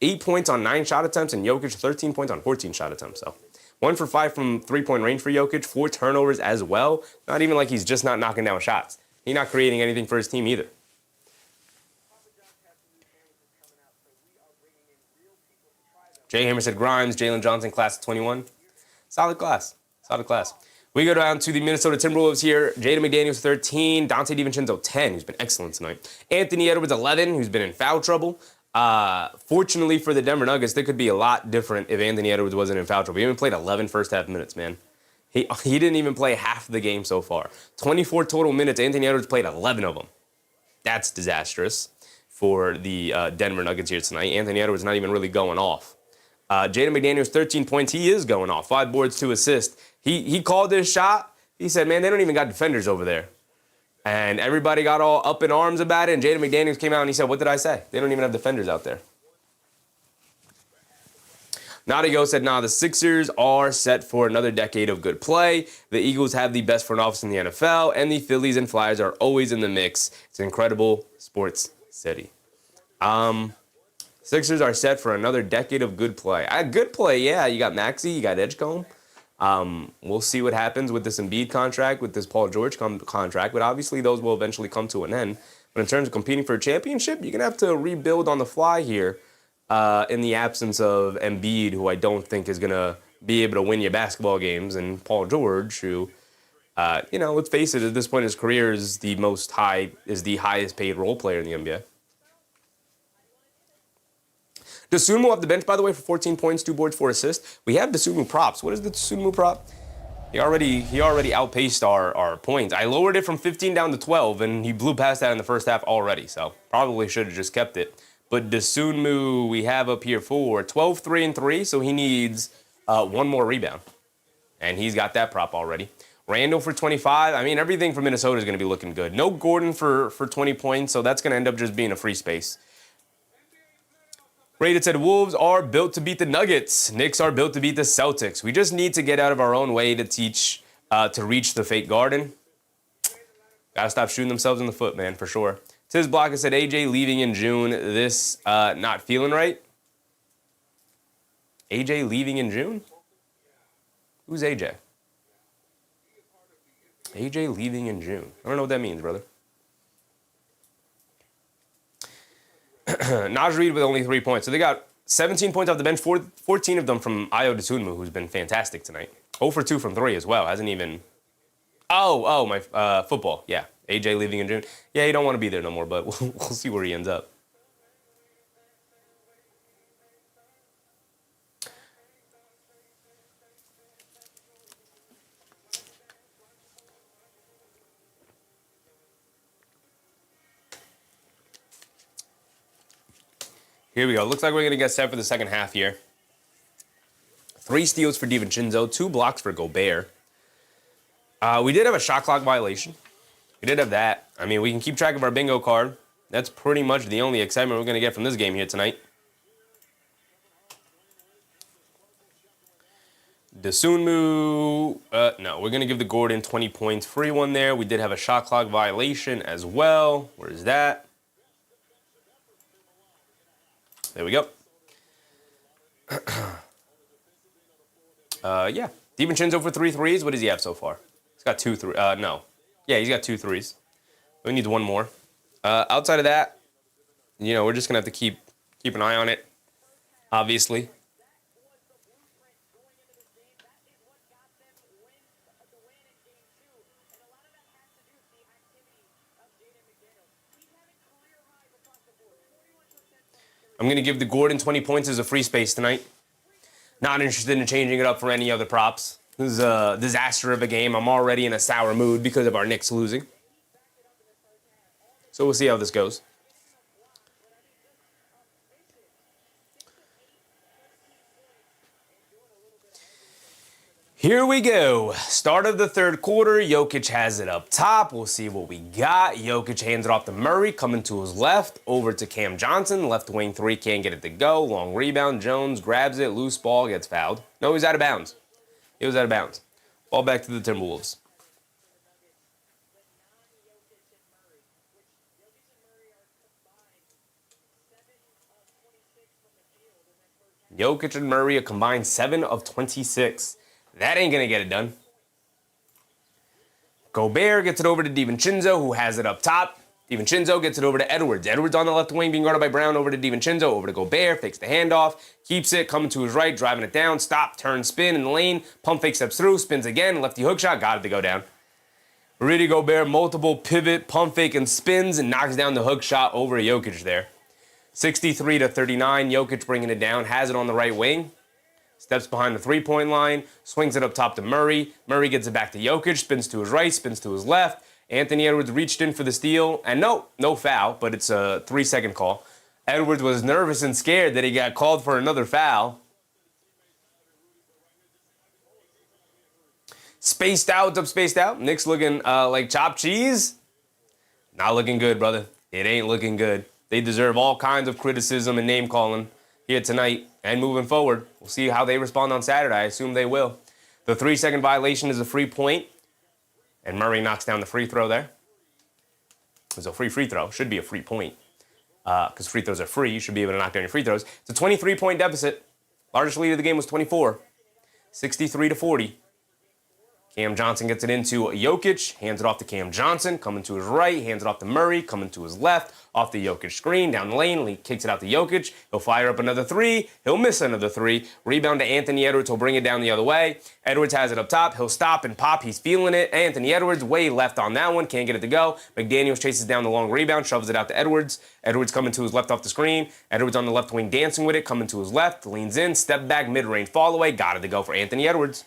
8 points on 9 shot attempts and Jokic 13 points on 14 shot attempts. So 1 for 5 from three-point range for Jokic, 4 turnovers as well. Not even like he's just not knocking down shots. He's not creating anything for his team either. Jay Hammer said Grimes, Jalen Johnson, class of 21. Solid class. We go down to the Minnesota Timberwolves here. Jaden McDaniels, 13. Dante DiVincenzo, 10. Who's been excellent tonight. Anthony Edwards, 11. Who's been in foul trouble. Fortunately for the Denver Nuggets, they could be a lot different if Anthony Edwards wasn't in foul trouble. He even played 11 first half minutes, man. He didn't even play half the game so far. 24 total minutes. Anthony Edwards played 11 of them. That's disastrous for the Denver Nuggets here tonight. Anthony Edwards not even really going off. Jaden McDaniels, 13 points. He is going off. 5 boards, 2 assists. He called this shot. He said, man, they don't even got defenders over there. And everybody got all up in arms about it. And Jaden McDaniels came out and he said, what did I say? They don't even have defenders out there. Nadigo said, the Sixers are set for another decade of good play. The Eagles have the best front office in the NFL. And the Phillies and Flyers are always in the mix. It's an incredible sports city. Sixers are set for another decade of good play. Good play, yeah. You got Maxey, you got Edgecombe. We'll see what happens with this Embiid contract, with this Paul George contract, but obviously those will eventually come to an end. But in terms of competing for a championship, you're going to have to rebuild on the fly here in the absence of Embiid, who I don't think is going to be able to win you basketball games, and Paul George, who, let's face it, at this point in his career is the highest paid role player in the NBA. Dosunmu off the bench, by the way, for 14 points, 2 boards, 4 assists. We have Dosunmu props. What is the Dosunmu prop? He already outpaced our points. I lowered it from 15 down to 12, and he blew past that in the first half already, so probably should have just kept it. But Dosunmu, we have up here for 12, 3, and 3, so he needs 1 more rebound. And he's got that prop already. Randall for 25. I mean, everything for Minnesota is going to be looking good. No Gordon for 20 points, so that's going to end up just being a free space. Rated said, Wolves are built to beat the Nuggets. Knicks are built to beat the Celtics. We just need to get out of our own way to reach the fake garden. Gotta stop shooting themselves in the foot, man, for sure. Tiz Blocker said, AJ leaving in June. This not feeling right. AJ leaving in June? Who's AJ? AJ leaving in June. I don't know what that means, brother. Naji with only 3 points. So they got 17 points off the bench, 14 of them from Ayo Dosunmu, who's been fantastic tonight. 0 for 2 from 3 as well. Hasn't even... Oh, my football. Yeah, AJ leaving in June. Yeah, he don't want to be there no more, but we'll see where he ends up. Here we go. Looks like we're going to get set for the second half here. 3 steals for DiVincenzo, 2 blocks for Gobert. We did have a shot clock violation. We did have that. I mean, we can keep track of our bingo card. That's pretty much the only excitement we're going to get from this game here tonight. Dosunmu, no, we're going to give the Gordon 20 points. Free one there. We did have a shot clock violation as well. Where is that? There we go. Yeah. DiVincenzo for 3 threes. What does he have so far? He's got 2 3. No. Yeah, he's got 2 threes. We need 1 more. Outside of that, you know, we're just gonna have to keep an eye on it. Obviously. I'm going to give the Gordon 20 points as a free space tonight. Not interested in changing it up for any other props. This is a disaster of a game. I'm already in a sour mood because of our Knicks losing. So we'll see how this goes. Here we go. Start of the third quarter. Jokic has it up top. We'll see what we got. Jokic hands it off to Murray, coming to his left, over to Cam Johnson. Left wing 3, can't get it to go. Long rebound. Jones grabs it. Loose ball, gets fouled. No, he's out of bounds. He was out of bounds. Ball back to the Timberwolves. Jokic and Murray a combined 7 of 26. That ain't going to get it done. Gobert gets it over to DiVincenzo, who has it up top. DiVincenzo gets it over to Edwards. Edwards on the left wing, being guarded by Brown, over to DiVincenzo, over to Gobert, fakes the handoff, keeps it, coming to his right, driving it down, stop, turn, spin in the lane, pump fake, steps through, spins again, lefty hook shot, got it to go down. Rudy Gobert, multiple pivot, pump fake, and spins, and knocks down the hook shot over Jokic there. 63-39, Jokic bringing it down, has it on the right wing. Steps behind the three-point line, swings it up top to Murray. Murray gets it back to Jokic, spins to his right, spins to his left. Anthony Edwards reached in for the steal, and no foul, but it's a 3-second call. Edwards was nervous and scared that he got called for another foul. Spaced out. Knicks looking like chopped cheese. Not looking good, brother. It ain't looking good. They deserve all kinds of criticism and name-calling here tonight and moving forward. We'll see how they respond on Saturday. I assume they will. The 3-second violation is a free point, and Murray knocks down the free throw there. It's a free throw. Should be a free point because free throws are free. You should be able to knock down your free throws. It's a 23-point deficit. Largest lead of the game was 24. 63-40. Cam Johnson gets it into Jokic, hands it off to Cam Johnson, coming to his right, hands it off to Murray, coming to his left, off the Jokic screen, down the lane, he kicks it out to Jokic, he'll fire up another 3, he'll miss another 3, rebound to Anthony Edwards, he'll bring it down the other way, Edwards has it up top, he'll stop and pop, he's feeling it, Anthony Edwards, way left on that one, can't get it to go, McDaniels chases down the long rebound, shoves it out to Edwards, Edwards coming to his left off the screen, Edwards on the left wing dancing with it, coming to his left, leans in, step back, mid-range fall away, got it to go for Anthony Edwards.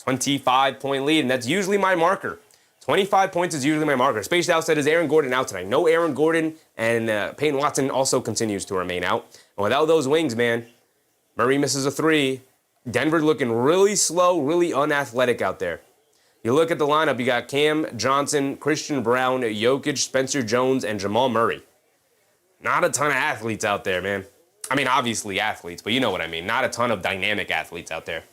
25-point lead, and that's usually my marker. 25 points is usually my marker. Spaced out said, is Aaron Gordon out tonight? No Aaron Gordon, and Peyton Watson also continues to remain out. And without those wings, man, Murray misses a 3. Denver looking really slow, really unathletic out there. You look at the lineup, you got Cam Johnson, Christian Brown, Jokic, Spencer Jones, and Jamal Murray. Not a ton of athletes out there, man. I mean, obviously athletes, but you know what I mean. Not a ton of dynamic athletes out there.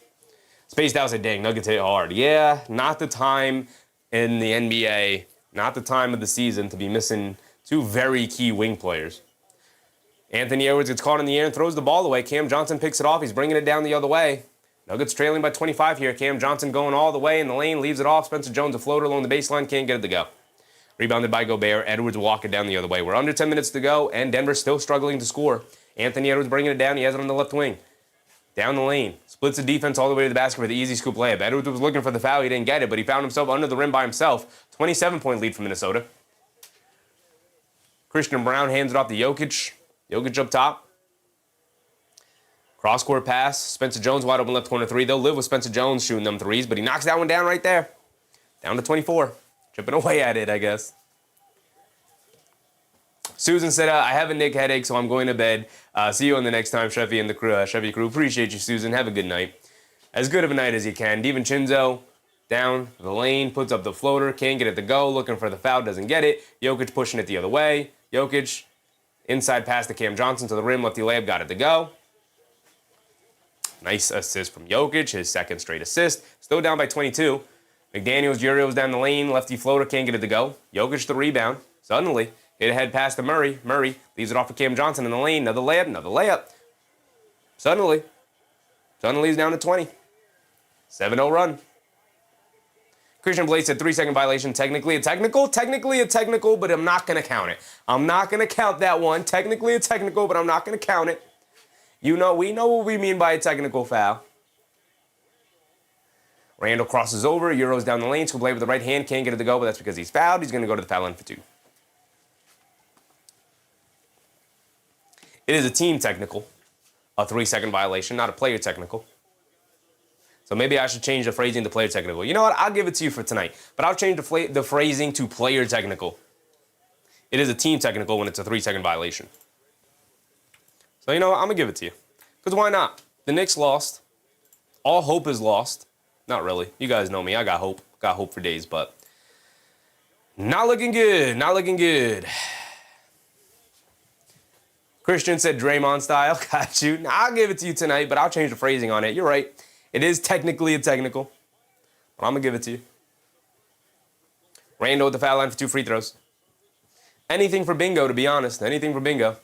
Spaced Out said, dang, Nuggets hit hard. Yeah, not the time in the NBA, not the time of the season to be missing two very key wing players. Anthony Edwards gets caught in the air and throws the ball away. Cam Johnson picks it off. He's bringing it down the other way. Nuggets trailing by 25 here. Cam Johnson going all the way in the lane, leaves it off. Spencer Jones, a floater along the baseline, can't get it to go. Rebounded by Gobert. Edwards will walk it down the other way. We're under 10 minutes to go, and Denver's still struggling to score. Anthony Edwards bringing it down. He has it on the left wing. Down the lane. Splits the defense all the way to the basket for the easy scoop layup. Edwards was looking for the foul. He didn't get it, but he found himself under the rim by himself. 27-point lead for Minnesota. Christian Brown hands it off to Jokic. Jokic up top. Cross-court pass. Spencer Jones wide open left corner three. They'll live with Spencer Jones shooting them threes, but he knocks that one down right there. Down to 24. Chipping away at it, I guess. Susan said, I have a Nick headache, so I'm going to bed. See you on the next time, Sheffy and the crew. Sheffy crew, appreciate you, Susan. Have a good night. As good of a night as you can. DiVincenzo down the lane, puts up the floater, can't get it to go, looking for the foul, doesn't get it. Jokic pushing it the other way. Jokic, inside pass to Cam Johnson to the rim, lefty layup, got it to go. Nice assist from Jokic, his second straight assist. Still down by 22. McDaniels, Urios down the lane, lefty floater, can't get it to go. Jokic the rebound. Suddenly, hit ahead pass to Murray. Murray leaves it off for Cam Johnson in the lane. Another layup, another layup. Suddenly he's down to 20. 7-0 run. Christian Blake said 3-second violation. Technically a technical, but I'm not going to count it. I'm not going to count that one. Technically a technical, but I'm not going to count it. We know what we mean by a technical foul. Randall crosses over, Euros down the lane, Scoop play with the right hand, can't get it to go, but that's because he's fouled. He's going to go to the foul line for two. It is a team technical, a 3-second violation, not a player technical. So maybe I should change the phrasing to player technical. You know what? I'll give it to you for tonight, but I'll change the phrasing to player technical. It is a team technical when it's a 3-second violation. So you know what? I'm going to give it to you. Because why not? The Knicks lost. All hope is lost. Not really. You guys know me. I got hope. Got hope for days, but not looking good. Not looking good. Christian said Draymond style. Got you. I'll give it to you tonight, but I'll change the phrasing on it. You're right. It is technically a technical, but I'm going to give it to you. Randall with the foul line for 2 free throws. Anything for bingo, to be honest. Anything for bingo.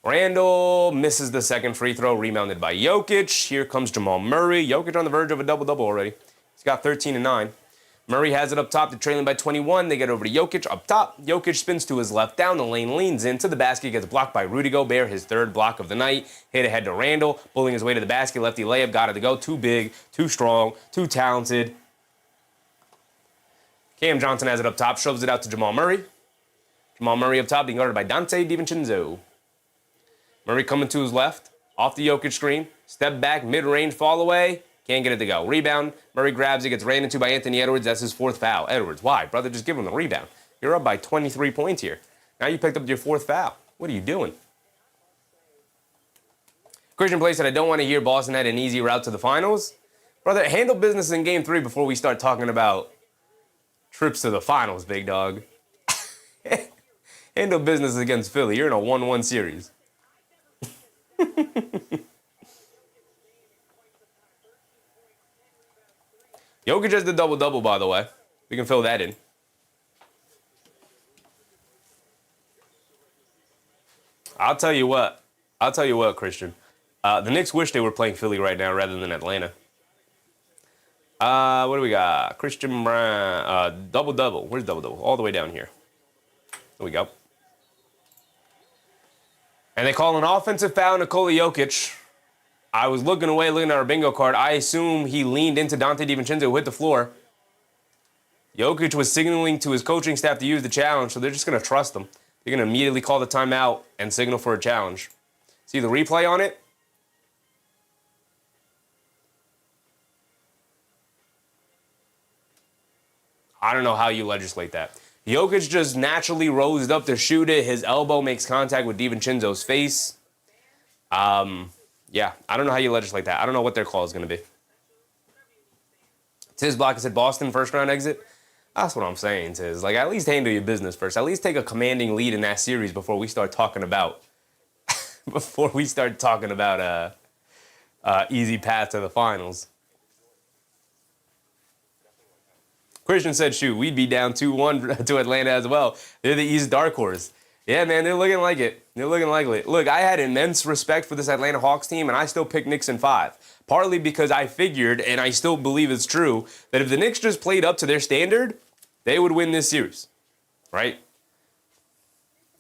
Randall misses the second free throw, rebounded by Jokic. Here comes Jamal Murray. Jokic on the verge of a double-double already. He's got 13 and 9. Murray has it up top. They're trailing by 21. They get over to Jokic up top. Jokic spins to his left, down the lane, leans into the basket, gets blocked by Rudy Gobert, his third block of the night. Hit ahead to Randall, pulling his way to the basket. Lefty layup, got it to go. Too big, too strong, too talented. Cam Johnson has it up top, shoves it out to Jamal Murray. Jamal Murray up top, being guarded by Dante DiVincenzo. Murray coming to his left, off the Jokic screen, step back, mid-range, fall away, can't get it to go. Rebound, Murray grabs it, gets ran into by Anthony Edwards, that's his 4th foul. Edwards, why? Brother, just give him the rebound. You're up by 23 points here. Now you picked up your 4th foul. What are you doing? Christian Blake said, I don't want to hear Boston had an easy route to the finals. Brother, handle business in Game 3 before we start talking about trips to the finals, big dog. Handle business against Philly. You're in a 1-1 series. Jokic has the double-double, by the way. We can fill that in. I'll tell you what, Christian. The Knicks wish they were playing Philly right now rather than Atlanta. What do we got? Christian Brown, double-double. Where's double-double? All the way down here. There we go. And they call an offensive foul, Nikola Jokic. I was looking away, looking at our bingo card. I assume he leaned into Dante DiVincenzo, who hit the floor. Jokic was signaling to his coaching staff to use the challenge, so they're just going to trust him. They're going to immediately call the timeout and signal for a challenge. See the replay on it? I don't know how you legislate that. Jokic just naturally rose up to shoot it. His elbow makes contact with DiVincenzo's face. Yeah, I don't know how you legislate that. I don't know what their call is going to be. Tiz Block said Boston first round exit. That's what I'm saying, Tiz. Like, at least handle your business first. At least take a commanding lead in that series before we start talking about easy path to the finals. Christian said, shoot, we'd be down 2-1 to Atlanta as well. They're the East dark horse. Yeah, man, they're looking like it. They're looking like it. Look, I had immense respect for this Atlanta Hawks team, and I still picked Knicks in 5. Partly because I figured, and I still believe it's true, that if the Knicks just played up to their standard, they would win this series, right?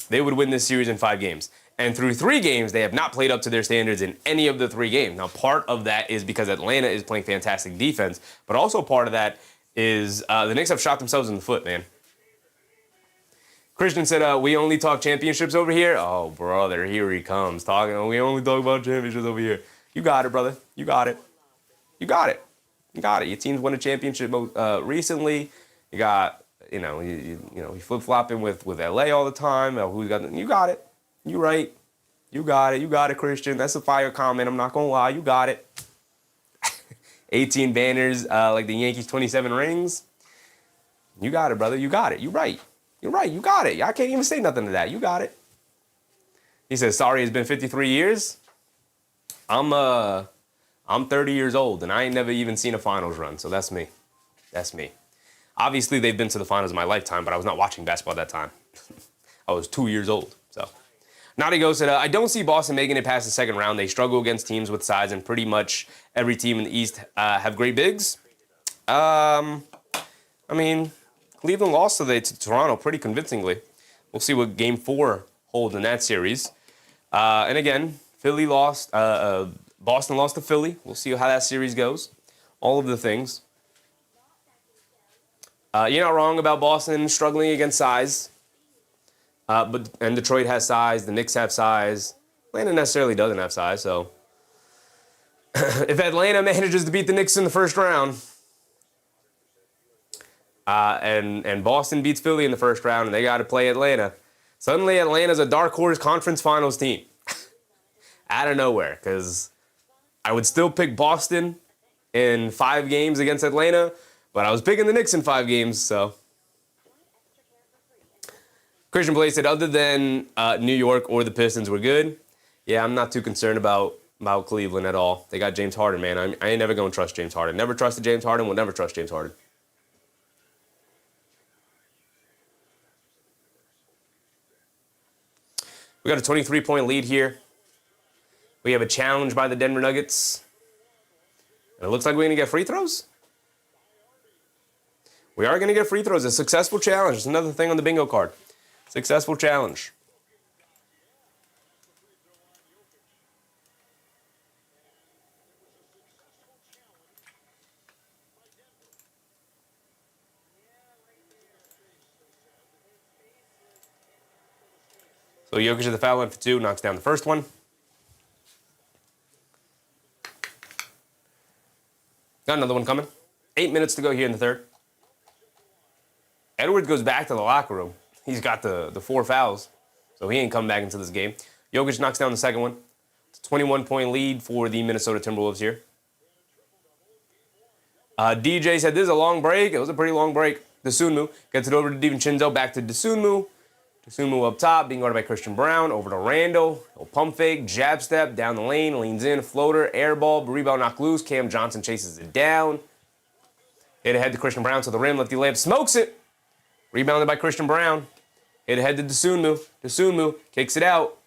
They would win this series in 5 games. And through 3 games, they have not played up to their standards in any of the 3 games. Now, part of that is because Atlanta is playing fantastic defense, but also part of that is the Knicks have shot themselves in the foot, man. Christian said, we only talk championships over here. Oh, brother, here he comes. We only talk about championships over here. You got it, brother. You got it. You got it. You got it. Your team's won a championship recently. You got, you flip-flopping with LA all the time. You got it. You right. You got it. You got it, Christian. That's a fire comment. I'm not going to lie. You got it. 18 banners like the Yankees 27 rings. You got it, brother. You got it. You right. You're right. You got it. I can't even say nothing to that. You got it. He says, sorry, it's been 53 years. I'm 30 years old, and I ain't never even seen a finals run, so that's me. That's me. Obviously, they've been to the finals in my lifetime, but I was not watching basketball at that time. I was 2 years old, so. Nadigo said, I don't see Boston making it past the second round. They struggle against teams with size, and pretty much every team in the East have great bigs. Cleveland lost today to Toronto pretty convincingly. We'll see what Game 4 holds in that series. And again, Philly lost. Boston lost to Philly. We'll see how that series goes. All of the things. You're not wrong about Boston struggling against size. And Detroit has size. The Knicks have size. Atlanta necessarily doesn't have size. So if Atlanta manages to beat the Knicks in the first round, and Boston beats Philly in the first round, and they got to play Atlanta, suddenly Atlanta's a dark horse conference finals team. Out of nowhere, because I would still pick Boston in 5 games against Atlanta, but I was picking the Knicks in 5 games, so. Christian Blaze said, other than New York or the Pistons were good. Yeah, I'm not too concerned about Cleveland at all. They got James Harden, man. I ain't never going to trust James Harden. Never trusted James Harden, will never trust James Harden. We got a 23-point lead here. We have a challenge by the Denver Nuggets. And it looks like we're going to get free throws. We are going to get free throws. A successful challenge. It's another thing on the bingo card. Successful challenge. So Jokic at the foul line for 2, knocks down the first one. Got another one coming. 8 minutes to go here in the third. Edwards goes back to the locker room. He's got the 4 fouls, so he ain't come back into this game. Jokic knocks down the second one. It's a 21-point lead for the Minnesota Timberwolves here. DJ said this is a long break. It was a pretty long break. Dosunmu gets it over to DiVincenzo, back to Dosunmu. Dosunmu up top, being guarded by Christian Brown. Over to Randall. A pump fake, jab step, down the lane, leans in, floater, air ball, rebound knocked loose. Cam Johnson chases it down. Hit ahead to Christian Brown to the rim, lefty layup, smokes it. Rebounded by Christian Brown. Hit ahead to Dosunmu. Dosunmu kicks it out.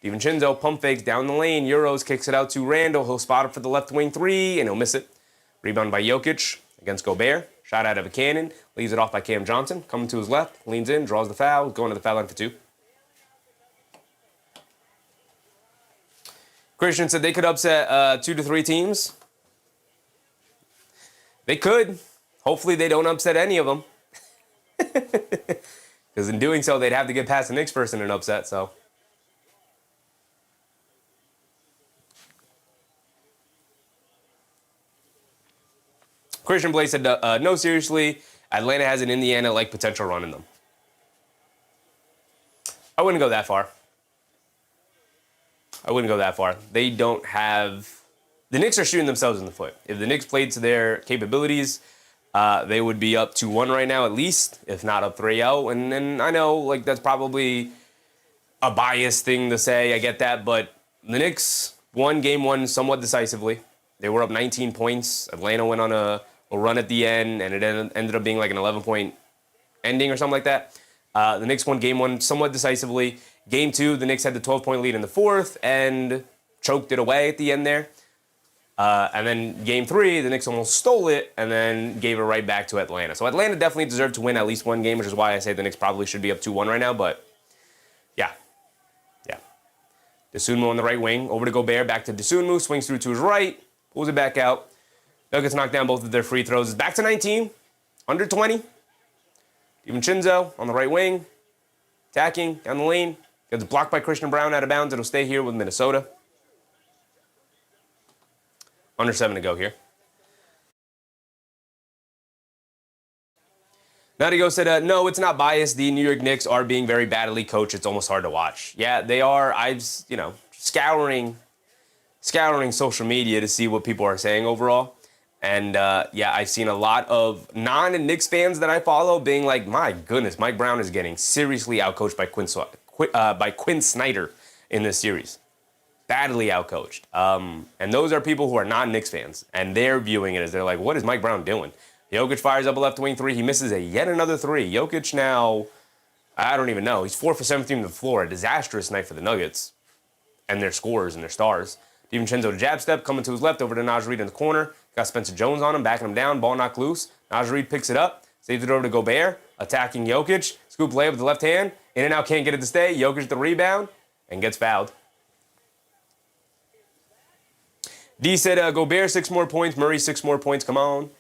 DiVincenzo pump fakes down the lane. Euros kicks it out to Randall. He'll spot it for the left wing 3, and he'll miss it. Rebound by Jokic against Gobert. Shot out of a cannon. Leaves it off by Cam Johnson. Coming to his left. Leans in. Draws the foul. Going to the foul line for 2. Christian said they could upset 2 to 3 teams. They could. Hopefully they don't upset any of them. Because in doing so, they'd have to get past the Knicks first in an upset, so. Christian Blaze said, no, seriously, Atlanta has an Indiana-like potential run in them. I wouldn't go that far. They don't have... The Knicks are shooting themselves in the foot. If the Knicks played to their capabilities, they would be up 2-1 right now at least, if not up 3-0. And I know like that's probably a biased thing to say. I get that, but the Knicks won game one somewhat decisively. They were up 19 points. Atlanta went on a run at the end, and it ended up being like an 11-point ending or something like that. The Knicks won game one somewhat decisively. Game two, the Knicks had the 12-point lead in the fourth and choked it away at the end there. And then game three, the Knicks almost stole it and then gave it right back to Atlanta. So Atlanta definitely deserved to win at least one game, which is why I say the Knicks probably should be up 2-1 right now. But yeah. Dosunmu on the right wing, over to Gobert, back to Dosunmu, swings through to his right, pulls it back out. Nuggets knock down both of their free throws. It's back to 19, under 20. DiVincenzo on the right wing, attacking down the lane. Gets blocked by Christian Brown out of bounds. It'll stay here with Minnesota. Under 7 to go here. Nadigo said, no, it's not biased. The New York Knicks are being very badly coached. It's almost hard to watch. Yeah, they are. I've, scouring social media to see what people are saying overall. And, I've seen a lot of non-Knicks fans that I follow being like, my goodness, Mike Brown is getting seriously outcoached by Quinn Snyder in this series. Badly outcoached. And those are people who are not Knicks fans. And they're viewing it as they're like, what is Mike Brown doing? Jokic fires up a left wing three. He misses yet another three. Jokic now, I don't even know. He's 4 for 17 from the floor. A disastrous night for the Nuggets and their scorers and their stars. DiVincenzo to jab step, coming to his left over to Naj Reid in the corner. Got Spencer Jones on him, backing him down. Ball knocked loose. Naj Reid picks it up, saves it over to Gobert, attacking Jokic. Scoop layup with the left hand. In and out, can't get it to stay. Jokic the rebound and gets fouled. D said, Gobert 6 more points. Murray 6 more points. Come on.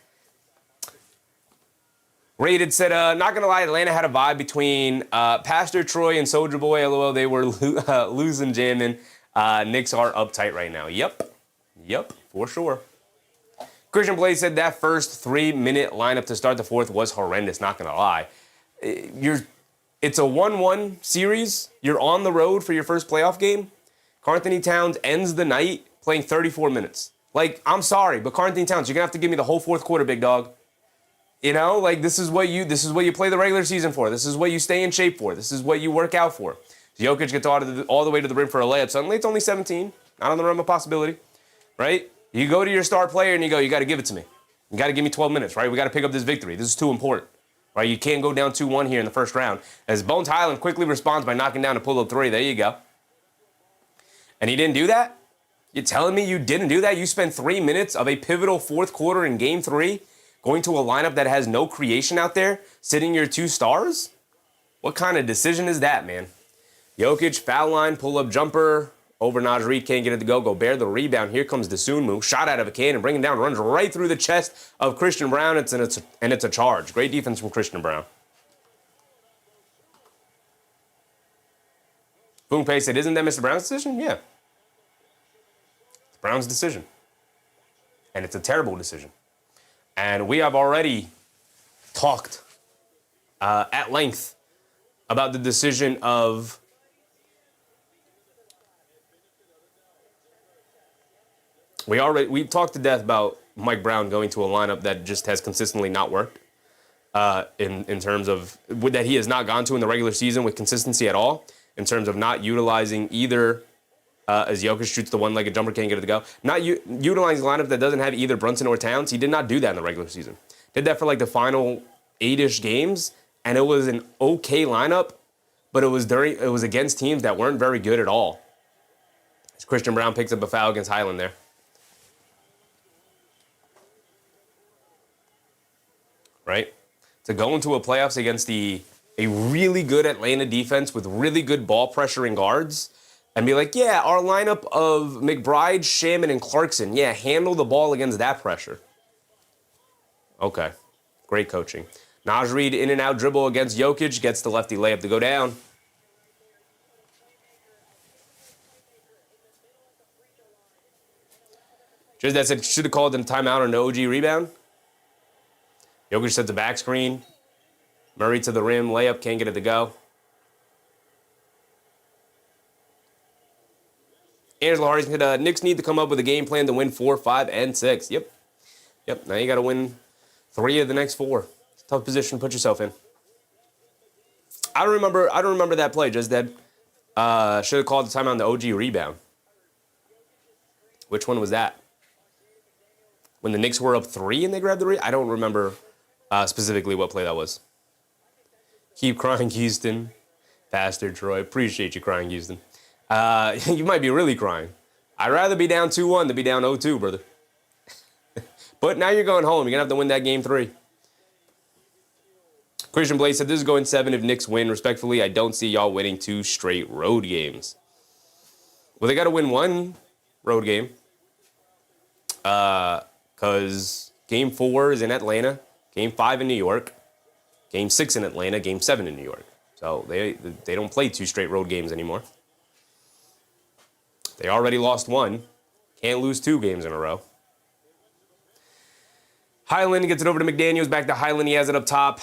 Rated said, not going to lie, Atlanta had a vibe between Pastor Troy and Soulja Boy. LOL, they were losing, jamming. Knicks are uptight right now. Yep, for sure. Christian Blade said that first 3-minute lineup to start the fourth was horrendous, not going to lie. It's a 1-1 series. You're on the road for your first playoff game. Karl-Anthony Towns ends the night playing 34 minutes. Like, I'm sorry, but Karl-Anthony Towns, you're going to have to give me the whole fourth quarter, big dog. This is what you play the regular season for. This is what you stay in shape for. This is what you work out for. Jokic gets all the way to the rim for a layup. Suddenly it's only 17. Not on the realm of possibility, right? You go to your star player and you go, you got to give it to me. You got to give me 12 minutes, right? We got to pick up this victory. This is too important, right? You can't go down 2-1 here in the first round. As Bones Highland quickly responds by knocking down a pull-up three. There you go. And he didn't do that? You're telling me you didn't do that? You spent 3 minutes of a pivotal fourth quarter in game 3 going to a lineup that has no creation out there, sitting your 2 stars? What kind of decision is that, man? Jokic, foul line, pull-up jumper, over Naj Reid, can't get it to go. Gobert the rebound. Here comes Dosunmu, shot out of a cannon, bringing down, runs right through the chest of Christian Brown, and it's a charge. Great defense from Christian Brown. Boompe said, isn't that Mr. Brown's decision? Yeah. It's Brown's decision. And it's a terrible decision. And we have already talked at length about the decision of we talked to death about Mike Brown going to a lineup that just has consistently not worked in terms of that he has not gone to in the regular season with consistency at all, in terms of not utilizing either as Jokic shoots the one-legged jumper, can't get it to go. Not utilizing a lineup that doesn't have either Brunson or Towns. He did not do that in the regular season. Did that for like the final 8-ish games, and it was an okay lineup, but it was against teams that weren't very good at all. As Christian Brown picks up a foul against Highland there. Right? To go into a playoffs against a really good Atlanta defense with really good ball pressuring guards and be like, yeah, our lineup of McBride, Shaman, and Clarkson, yeah, handle the ball against that pressure. Okay. Great coaching. Naj Reid in and out dribble against Jokic, gets the lefty layup to go down. Just that said, should have called in timeout on the OG rebound. Jokic sets a back screen. Murray to the rim, layup, can't get it to go. Angela Hardy said, Knicks need to come up with a game plan to win 4, 5, and 6. Yep. Now you got to win 3 of the next 4. It's a tough position to put yourself in. I don't remember that play. Just that. Should have called the timeout on the OG rebound. Which one was that? When the Knicks were up 3 and they grabbed the rebound? I don't remember specifically what play that was. Keep crying, Houston. Pastor Troy. Appreciate you crying, Houston. You might be really crying. I'd rather be down 2-1 than be down 0-2, brother. But now you're going home. You're going to have to win that game 3. Christian Blake said, this is going 7 if Knicks win. Respectfully, I don't see y'all winning 2 straight road games. Well, they got to win 1 road game. Because Game 4 is in Atlanta. Game 5 in New York. Game 6 in Atlanta. Game 7 in New York. So they don't play 2 straight road games anymore. They already lost 1. Can't lose 2 games in a row. Highland gets it over to McDaniels. Back to Highland. He has it up top.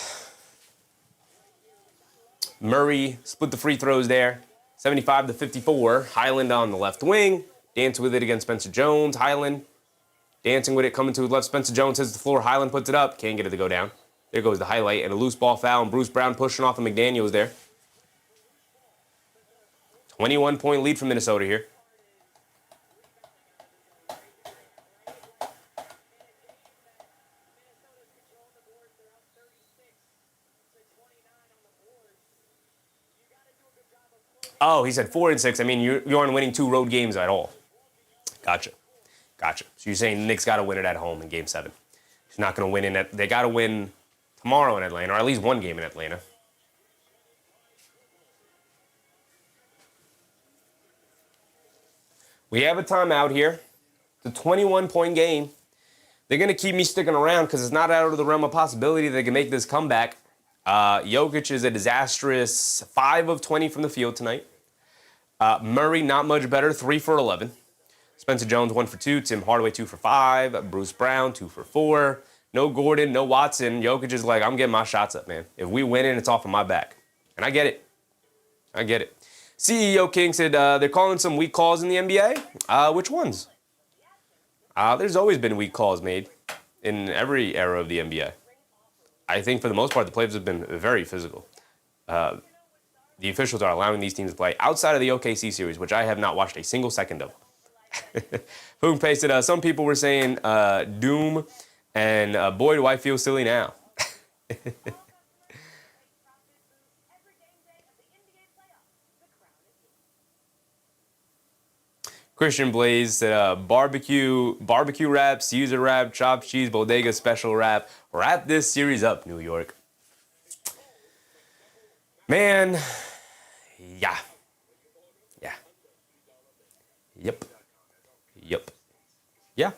Murray split the free throws there. 75-54. Highland on the left wing. Dance with it against Spencer Jones. Highland dancing with it. Coming to his left. Spencer Jones hits the floor. Highland puts it up. Can't get it to go down. There goes the highlight. And a loose ball foul. And Bruce Brown pushing off of McDaniels there. 21-point lead for Minnesota here. Oh, he said 4 and 6. I mean, you aren't winning 2 road games at all. Gotcha. So you're saying the Knicks got to win it at home in Game 7. He's not going to win in it. They got to win tomorrow in Atlanta, or at least 1 game in Atlanta. We have a timeout here. It's a 21-point game. They're going to keep me sticking around because it's not out of the realm of possibility they can make this comeback. Jokic is a disastrous 5 of 20 from the field tonight. Murray, not much better, 3 for 11. Spencer Jones, 1 for 2. Tim Hardaway, 2 for 5. Bruce Brown, 2 for 4. No Gordon, no Watson. Jokic is like, I'm getting my shots up, man. If we win it, it's off of my back. And I get it. CEO King said they're calling some weak calls in the NBA. Which ones? There's always been weak calls made in every era of the NBA. I think for the most part, the players have been very physical. The officials are allowing these teams to play outside of the OKC series, which I have not watched a single second of. Boom pasted, some people were saying Doom, and boy, do I feel silly now. Christian Blaze said, barbecue wrap, Caesar wrap, chopped cheese, bodega special wrap. Wrap this series up, New York. Man, yeah. Yep. Yeah.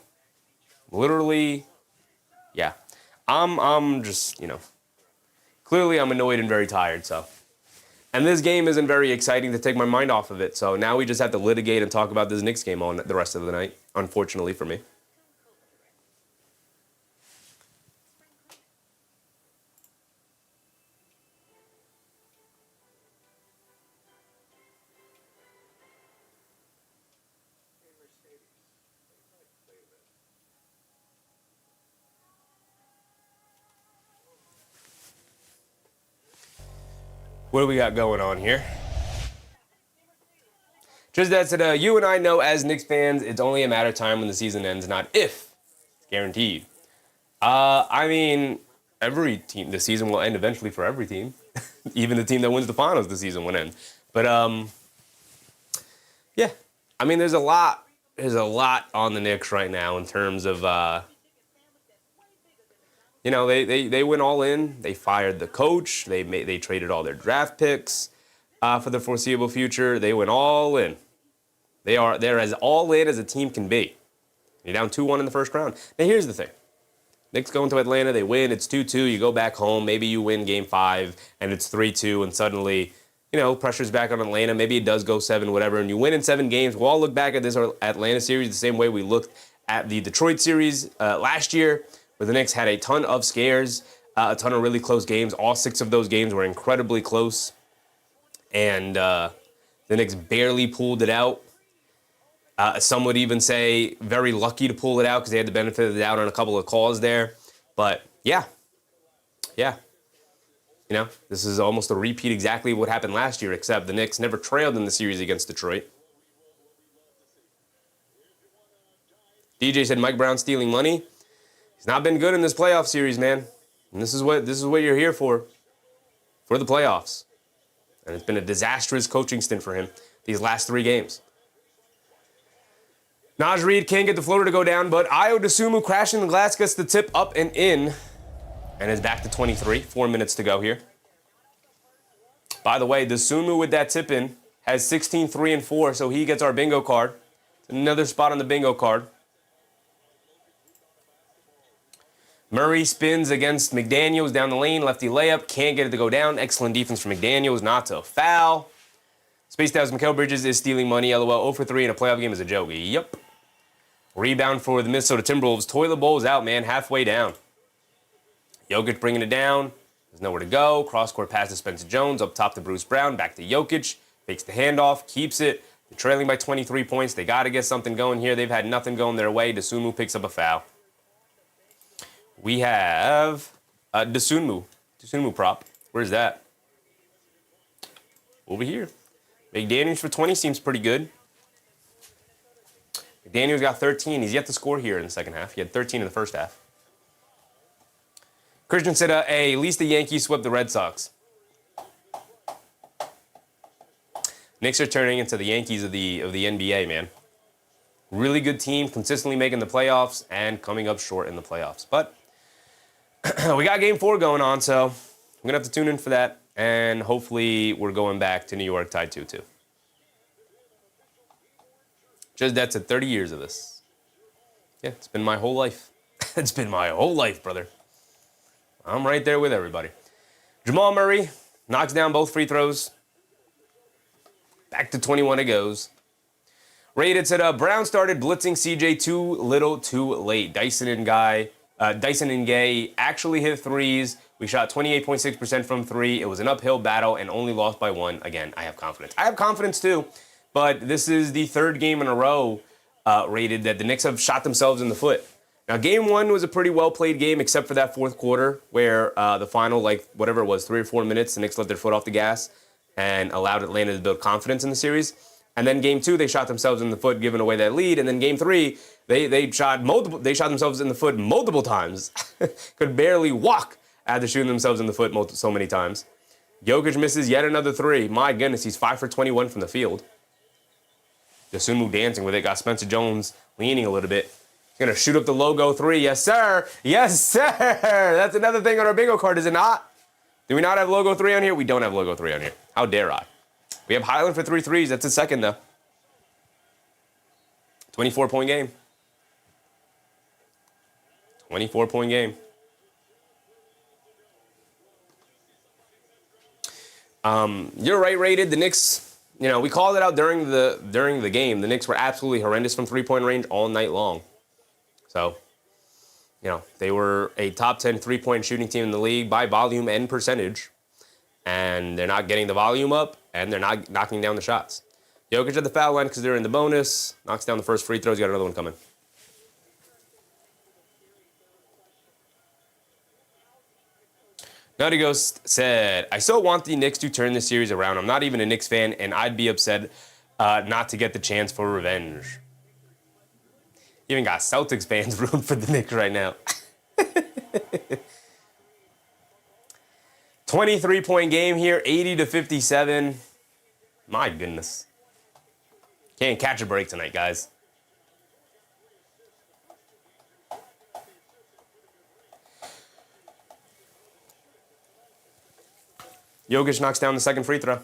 Literally, yeah. I'm just, clearly I'm annoyed and very tired, so. And this game isn't very exciting to take my mind off of it. So now we just have to litigate and talk about this Knicks game on the rest of the night, unfortunately for me. What do we got going on here? Just that said, you and I know as Knicks fans, it's only a matter of time when the season ends, not if. It's guaranteed. I mean, every team, the season will end eventually for every team. Even the team that wins the finals, the season will end. But, yeah. I mean, there's a lot on the Knicks right now in terms of, they went all in. They fired the coach. They traded all their draft picks for the foreseeable future. They went all in. They're as all in as a team can be. You're down 2-1 in the first round. Now here's the thing. Knicks going to Atlanta. They win. It's 2-2. You go back home. Maybe you win Game 5 and it's 3-2, and suddenly, pressure's back on Atlanta. Maybe it does go 7, whatever, and you win in 7 games. We'll all look back at this Atlanta series the same way we looked at the Detroit series last year, where the Knicks had a ton of scares, a ton of really close games. All 6 of those games were incredibly close. And the Knicks barely pulled it out. Some would even say very lucky to pull it out because they had the benefit of the doubt on a couple of calls there. But Yeah. Yeah. You know, this is almost a repeat exactly what happened last year, except the Knicks never trailed in the series against Detroit. DJ said Mike Brown stealing money. He's not been good in this playoff series, man. And this is what you're here for the playoffs. And it's been a disastrous coaching stint for him these last 3 games. Naj Reid can't get the floater to go down, but Ayo Dosunmu crashing the glass gets the tip up and in, and is back to 23. 4 minutes to go here. By the way, Dosunmu with that tip in has 16, 3, and 4, so he gets our bingo card. Another spot on the bingo card. Murray spins against McDaniels down the lane, lefty layup, can't get it to go down. Excellent defense from McDaniels, not to foul. Spaced out Mikal Bridges is stealing money, LOL. 0 for 3 in a playoff game is a joke. Yep. Rebound for the Minnesota Timberwolves. Toilet bowl's out, man, halfway down. Jokic bringing it down. There's nowhere to go. Cross-court pass to Spencer Jones, up top to Bruce Brown, back to Jokic. Fakes the handoff, keeps it. They're trailing by 23 points. They got to get something going here. They've had nothing going their way. Dosunmu picks up a foul. We have Dosunmu prop. Where's that? Over here. McDaniels for 20 seems pretty good. McDaniels got 13. He's yet to score here in the second half. He had 13 in the first half. Christian said, at least the Yankees swept the Red Sox. Knicks are turning into the Yankees of the NBA, man. Really good team, consistently making the playoffs and coming up short in the playoffs. But we got Game 4 going on, so I'm going to have to tune in for that. And hopefully we're going back to New York tied 2-2. Just that's at 30 years of this. Yeah, it's been my whole life. It's been my whole life, brother. I'm right there with everybody. Jamal Murray knocks down both free throws. Back to 21 it goes. Rated said, Brown started blitzing CJ too little too late. Dyson and Gay actually hit threes. We shot 28.6% from 3. It was an uphill battle and only lost by 1. Again, I have confidence. I have confidence too, but this is the 3rd game in a row rated that the Knicks have shot themselves in the foot. Now, Game 1 was a pretty well-played game, except for that 4th quarter where the final, whatever it was, 3 or 4 minutes, the Knicks let their foot off the gas and allowed Atlanta to build confidence in the series. And then Game 2, they shot themselves in the foot, giving away that lead. And then Game 3, they shot themselves in the foot multiple times. Could barely walk after shooting themselves in the foot so many times. Jokic misses yet another 3. My goodness, he's 5 for 21 from the field. Dosunmu dancing with it. Got Spencer Jones leaning a little bit. He's going to shoot up the logo 3. Yes, sir. Yes, sir. That's another thing on our bingo card, is it not? Do we not have logo 3 on here? We don't have logo 3 on here. How dare I? We have Highland for 3 threes. That's his second, though. 24-point game. 24-point game. You're right, Rated. The Knicks, we called it out during the game. The Knicks were absolutely horrendous from three-point range all night long. So, they were a top 10 three-point shooting team in the league by volume and percentage. And they're not getting the volume up, and they're not knocking down the shots. Jokic at the foul line because they're in the bonus. Knocks down the first free throws. Got another one coming. Nutty Ghost said, I so want the Knicks to turn this series around. I'm not even a Knicks fan, and I'd be upset not to get the chance for revenge. Even got Celtics fans rooting for the Knicks right now. 23-point game here, 80-57. My goodness. Can't catch a break tonight, guys. Jokic knocks down the second free throw.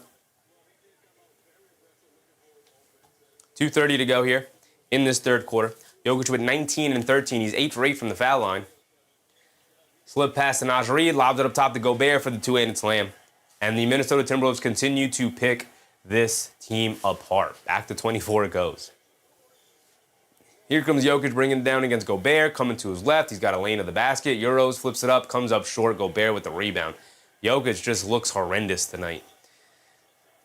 2:30 to go here in this third quarter. Jokic with 19 and 13. He's 8 for 8 from the foul line. Slip pass to Naj Reid, lobs it up top to Gobert for the two-handed slam. And the Minnesota Timberwolves continue to pick this team apart. Back to 24 it goes. Here comes Jokic bringing it down against Gobert, coming to his left. He's got a lane of the basket. Euros flips it up, comes up short. Gobert with the rebound. Jokic just looks horrendous tonight.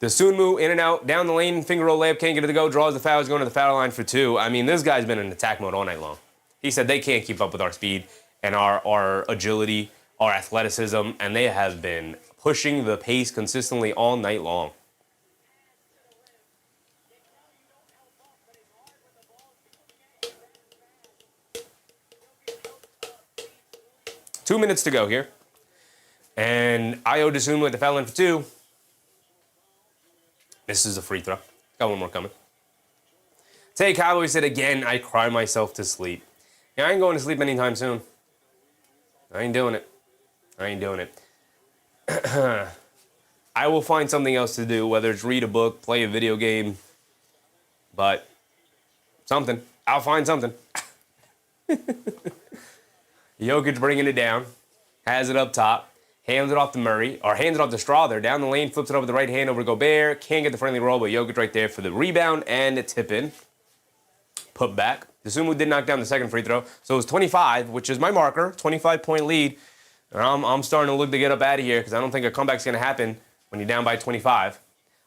Dosunmu in and out, down the lane, finger roll layup, can't get it to go, draws the foul, he's going to the foul line for 2. I mean, this guy's been in attack mode all night long. He said they can't keep up with our speed, and our agility, our athleticism, and they have been pushing the pace consistently all night long. Two minutes to go here. And Ayo Dosunmu with the foul line for two. This is a free throw. Got one more coming. Tay Cowboy said again, I cry myself to sleep. Yeah, I ain't going to sleep anytime soon. I ain't doing it. I ain't doing it. I will find something else to do, whether it's read a book, play a video game, but something. I'll find something. Jokic bringing it down, has it up top, hands it off to Murray, or hands it off to Strother, down the lane, flips it over the right hand over to Gobert, can't get the friendly roll, but Jokic right there for the rebound and a tip in. Put back. Dosunmu did knock down the second free throw, so it was 25, which is my marker, 25-point lead. And I'm starting to look to get up out of here because I don't think a comeback's going to happen when you're down by 25.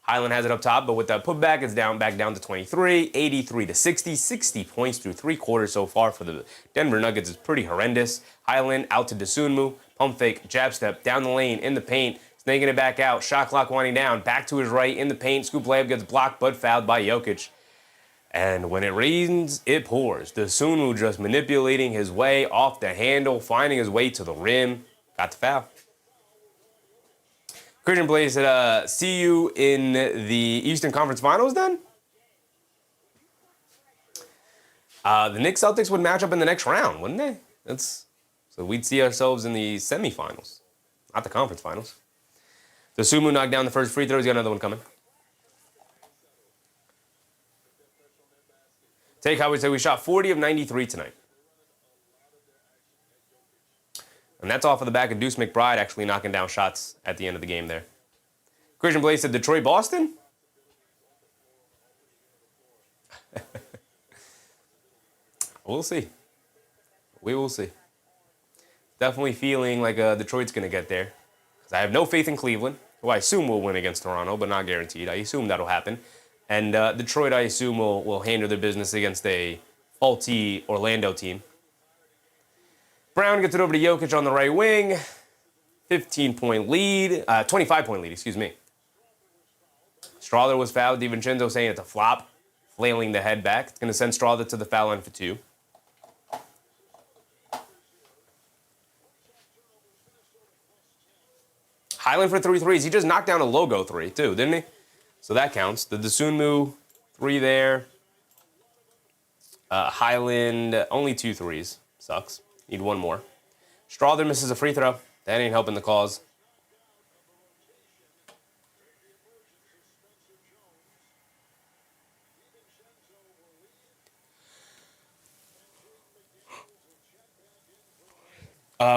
Highland has it up top, but with that putback, it's back down to 23, 83 to 60, 60 points through three quarters so far for the Denver Nuggets is pretty horrendous. Highland out to Dosunmu, pump fake, jab step, down the lane, in the paint, snaking it back out, shot clock winding down, back to his right, in the paint, scoop layup gets blocked, but fouled by Jokic. And when it rains, it pours. Dosunmu just manipulating his way off the handle, finding his way to the rim, got the foul. Christian Blaze said, see you in the Eastern Conference Finals then? The Knicks Celtics would match up in the next round, wouldn't they? So we'd see ourselves in the semifinals, not the conference finals. Dosunmu knocked down the first free throw. He's got another one coming. Take how we say we shot 40 of 93 tonight. And that's off of the back of Deuce McBride actually knocking down shots at the end of the game there. Christian Blaze said, Detroit-Boston? We'll see. We will see. Definitely feeling like Detroit's going to get there. Because I have no faith in Cleveland, who I assume will win against Toronto, but not guaranteed. I assume that'll happen. And Detroit, I assume, will handle their business against a faulty Orlando team. Brown gets it over to Jokic on the right wing. 15-point lead. 25-point lead, excuse me. Strother was fouled. DiVincenzo saying it's a flop. Flailing the head back. It's going to send Strother to the foul line for two. Highland for 3 threes. He just knocked down a logo three, too, didn't he? So that counts. The Dosunmu, 3 there. Highland, only 2 threes. Sucks. Need one more. Strother misses a free throw. That ain't helping the cause.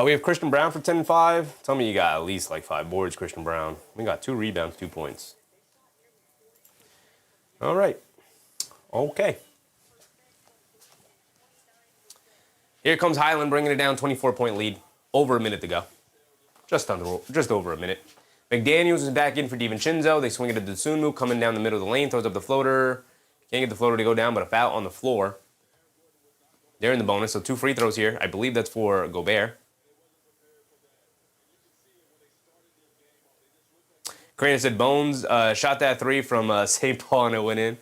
We have Christian Brown for 10 and 5. Tell me you got at least like 5 boards, Christian Brown. We got 2 rebounds, 2 points. All right. Okay. Here comes Highland bringing it down, 24-point lead. Over a minute to go. Just over a minute. McDaniels is back in for DiVincenzo. They swing it to Dosunmu, coming down the middle of the lane, throws up the floater. Can't get the floater to go down, but a foul on the floor. They're in the bonus, so 2 free throws here. I believe that's for Gobert. Crane said Bones shot that 3 from St. Paul and it went in.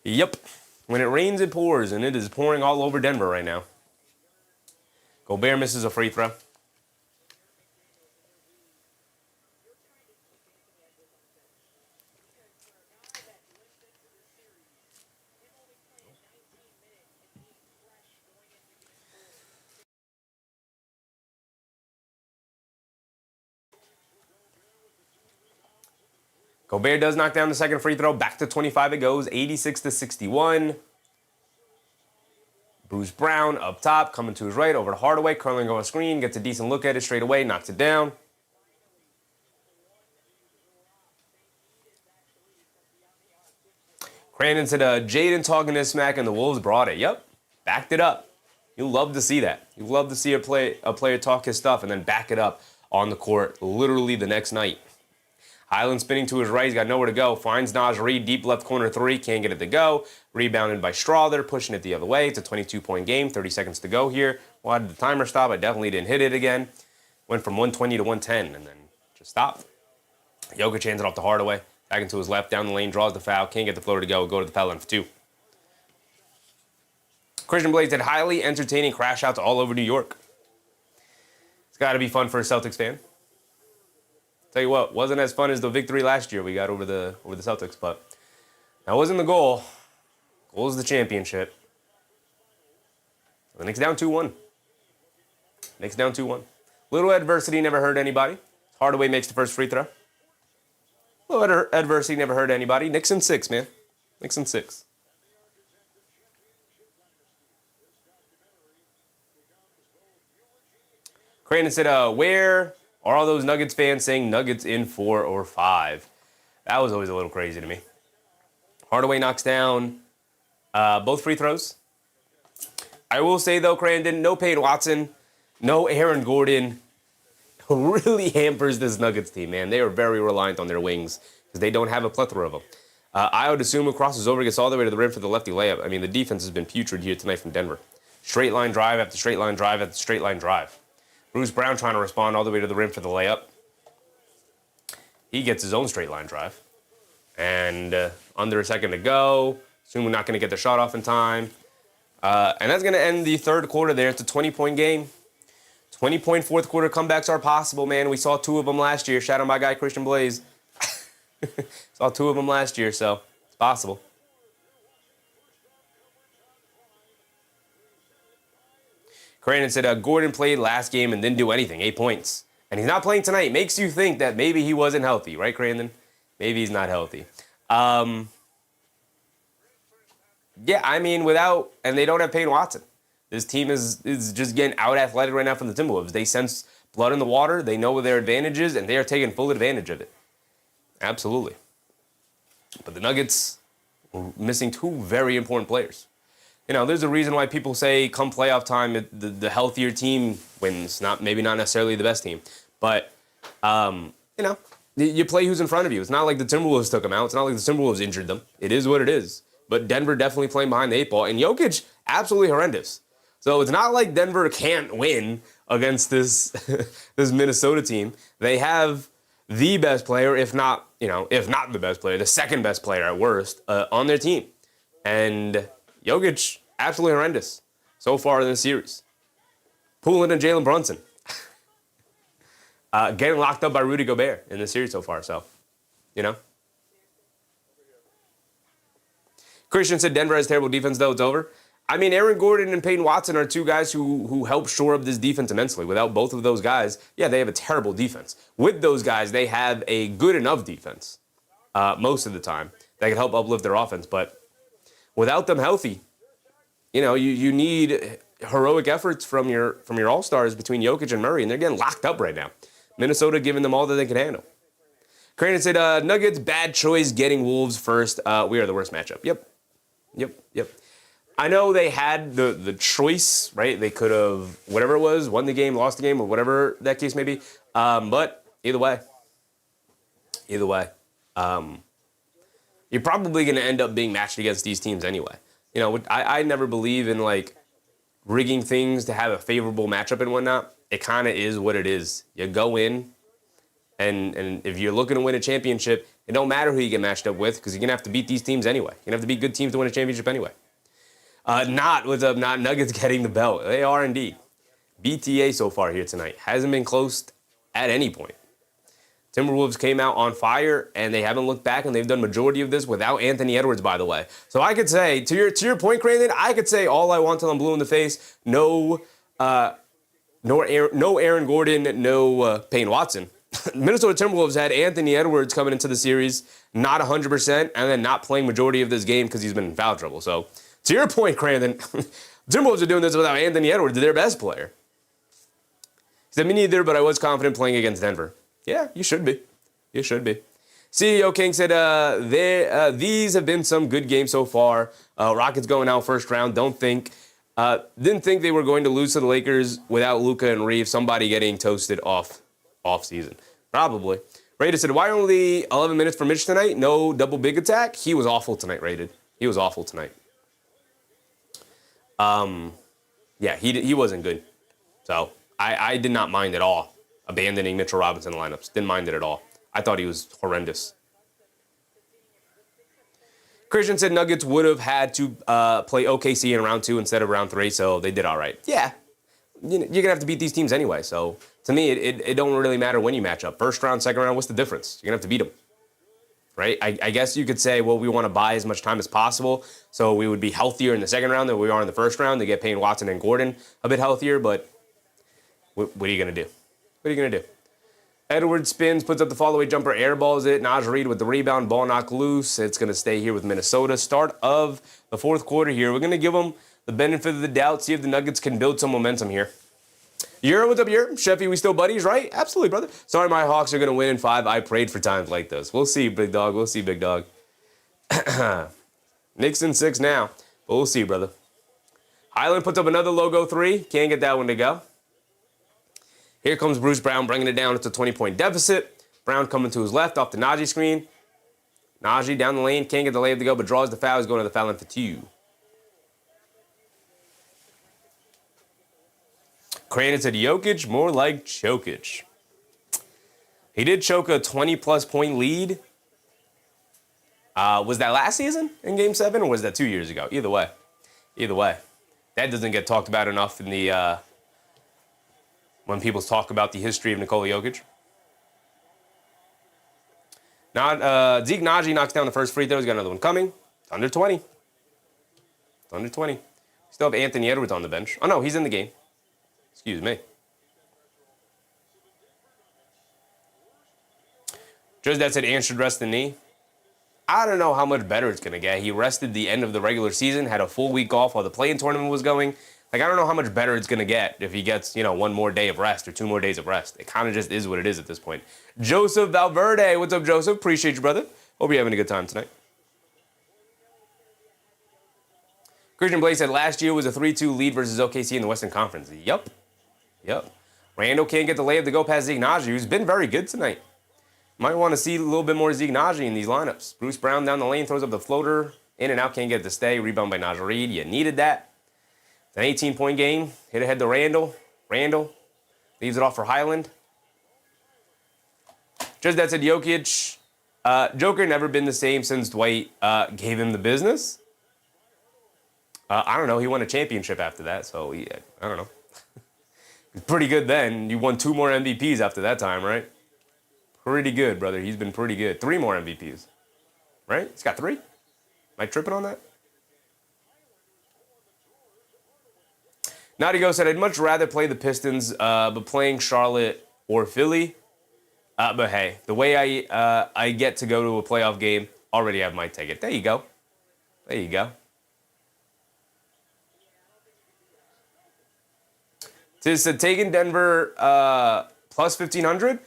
Yep. When it rains, it pours, and it is pouring all over Denver right now. Gobert misses a free throw. Gobert does knock down the second free throw. Back to 25 it goes, 86 to 61. Bruce Brown up top, coming to his right, over to Hardaway, curling on a screen, gets a decent look at it straight away, knocks it down. Crandon said, Jaden talking this smack and the Wolves brought it. Yep, backed it up. You love to see that. You love to see a player talk his stuff and then back it up on the court literally the next night. Highland spinning to his right. He's got nowhere to go. Finds Naj Reid. Deep left corner 3. Can't get it to go. Rebounded by Strother. Pushing it the other way. It's a 22-point game. 30 seconds to go here. Why did the timer stop? I definitely didn't hit it again. Went from 120 to 110 and then just stopped. Jokic hands it off to Hardaway. Back into his left, down the lane, draws the foul. Can't get the floater to go. Go to the foul line for 2. Christian Blades had highly entertaining crash outs all over New York. It's got to be fun for a Celtics fan. Tell you what, wasn't as fun as the victory last year we got over the Celtics, but that wasn't the goal. Goal is the championship. The Knicks down 2-1. Knicks down 2-1. Little adversity never hurt anybody. Hardaway makes the first free throw. Little adversity never hurt anybody. Knicks in 6, man. Knicks in 6. Crandon said, where are all those Nuggets fans saying Nuggets in 4 or 5? That was always a little crazy to me. Hardaway knocks down both free throws. I will say, though, Crandon, no Payne Watson, no Aaron Gordon really hampers this Nuggets team, man. They are very reliant on their wings because they don't have a plethora of them. I would assume crosses over, gets all the way to the rim for the lefty layup. I mean, the defense has been putrid here tonight from Denver. Straight line drive after straight line drive after straight line drive. Bruce Brown trying to respond all the way to the rim for the layup. He gets his own straight line drive. And under a second to go. Assume we're not going to get the shot off in time. And that's going to end the third quarter there. It's a 20-point game. 20-point fourth quarter comebacks are possible, man. We saw 2 of them last year. Shout out my guy, Christian Blaze. Saw 2 of them last year, so it's possible. Crandon said, Gordon played last game and didn't do anything, 8 points. And he's not playing tonight. Makes you think that maybe he wasn't healthy, right, Crandon? Maybe he's not healthy. Yeah, I mean, and they don't have Payne Watson. This team is just getting out-athletic right now from the Timberwolves. They sense blood in the water. They know what their advantage is, and they are taking full advantage of it. Absolutely. But the Nuggets were missing 2 very important players. You know, there's a reason why people say come playoff time, the healthier team wins. Maybe not necessarily the best team. But, you know, you play who's in front of you. It's not like the Timberwolves took them out. It's not like the Timberwolves injured them. It is what it is. But Denver definitely playing behind the 8 ball. And Jokic, absolutely horrendous. So it's not like Denver can't win against this Minnesota team. They have the best player, if not the best player, the second best player at worst, on their team. And Jokic, absolutely horrendous so far in this series. Pulling in Jalen Brunson. Getting locked up by Rudy Gobert in this series so far. So, you know. Christian said Denver has terrible defense, though. It's over. I mean, Aaron Gordon and Payne Watson are 2 guys who help shore up this defense immensely. Without both of those guys, yeah, they have a terrible defense. With those guys, they have a good enough defense most of the time that can help uplift their offense. But without them healthy, you know, you need heroic efforts from your all-stars between Jokic and Murray, and they're getting locked up right now. Minnesota giving them all that they can handle. Crandon said, Nuggets, bad choice getting Wolves first. We are the worst matchup. Yep. I know they had the choice, right? They could have, whatever it was, won the game, lost the game, or whatever that case may be. But either way, you're probably going to end up being matched against these teams anyway. You know, I never believe in, like, rigging things to have a favorable matchup and whatnot. It kind of is what it is. You go in, and if you're looking to win a championship, it don't matter who you get matched up with because you're going to have to beat these teams anyway. You're going to have to beat good teams to win a championship anyway. Not Nuggets getting the belt. They are indeed. BTA so far here tonight. Hasn't been close at any point. Timberwolves came out on fire, and they haven't looked back, and they've done majority of this without Anthony Edwards, by the way. So I could say, to your point, Crandon, I could say all I want till I'm blue in the face. No Aaron Gordon, no Payne Watson. Minnesota Timberwolves had Anthony Edwards coming into the series, not 100%, and then not playing majority of this game because he's been in foul trouble. So, to your point, Crandon, Timberwolves are doing this without Anthony Edwards, their best player. He said, me neither, but I was confident playing against Denver. Yeah, you should be. You should be. CEO King said, these have been some good games so far. Rockets going out first round. Didn't think they were going to lose to the Lakers without Luka and Reeves. Somebody getting toasted off season. Probably. Rated said, why only 11 minutes for Mitch tonight? No double big attack? He was awful tonight, Rated. He was awful tonight. Yeah, he wasn't good. So I did not mind at all abandoning Mitchell Robinson lineups. Didn't mind it at all. I thought he was horrendous. Christian said Nuggets would have had to play OKC in round 2 instead of round 3, so they did all right. Yeah, you're going to have to beat these teams anyway. So to me, it don't really matter when you match up. First round, second round, what's the difference? You're going to have to beat them, right? I guess you could say, well, we want to buy as much time as possible, so we would be healthier in the second round than we are in the first round to get Payne Watson and Gordon a bit healthier, but what are you going to do? What are you going to do? Edwards spins, puts up the fall-away jumper, airballs it. Naj Reid with the rebound, ball knocked loose. It's going to stay here with Minnesota. Start of the fourth quarter here. We're going to give them the benefit of the doubt, see if the Nuggets can build some momentum here. Euro, what's up, Euro? Sheffy, we still buddies, right? Absolutely, brother. Sorry, my Hawks are going to win in 5. I prayed for times like this. We'll see, big dog. We'll see, big dog. Knicks in 6 now. But we'll see, brother. Highland puts up another logo 3. Can't get that one to go. Here comes Bruce Brown bringing it down. It's a 20-point deficit. Brown coming to his left off the Naji screen. Naji down the lane. Can't get the layup to go, but draws the foul. He's going to the foul line for 2. Crandon said Jokic, more like Jokic. He did choke a 20-plus point lead. Was that last season in Game 7, or was that 2 years ago? Either way. Either way. That doesn't get talked about enough in the... when people talk about the history of Nikola Jokic. Zeke Naji knocks down the first free throw. He's got another one coming. It's under 20. It's under 20. Still have Anthony Edwards on the bench. Oh, no, he's in the game. Excuse me. Just that said, Ant should rest the knee. I don't know how much better it's going to get. He rested the end of the regular season, had a full week off while the play-in tournament was going. Like, I don't know how much better it's going to get if he gets, 1 more day of rest or 2 more days of rest. It kind of just is what it is at this point. Joseph Valverde. What's up, Joseph? Appreciate you, brother. Hope you're having a good time tonight. Christian Blake said last year was a 3-2 lead versus OKC in the Western Conference. Yup. Randall can't get the layup to go past Zeke Naji, who's been very good tonight. Might want to see a little bit more Zeke Naji in these lineups. Bruce Brown down the lane, throws up the floater. In and out, can't get it to stay. Rebound by Naj Reid. You needed that. It's an 18-point game. Hit ahead to Randall. Randall leaves it off for Highland. Just that said, Jokic. Joker never been the same since Dwight gave him the business. I don't know. He won a championship after that, so I don't know. He's pretty good then. You won 2 more MVPs after that time, right? Pretty good, brother. He's been pretty good. 3 more MVPs, right? He's got 3. Am I tripping on that? Naughty Go said, I'd much rather play the Pistons, but playing Charlotte or Philly. But hey, the way I get to go to a playoff game, already have my ticket. There you go. There you go. Tis said, taking Denver plus 1,500.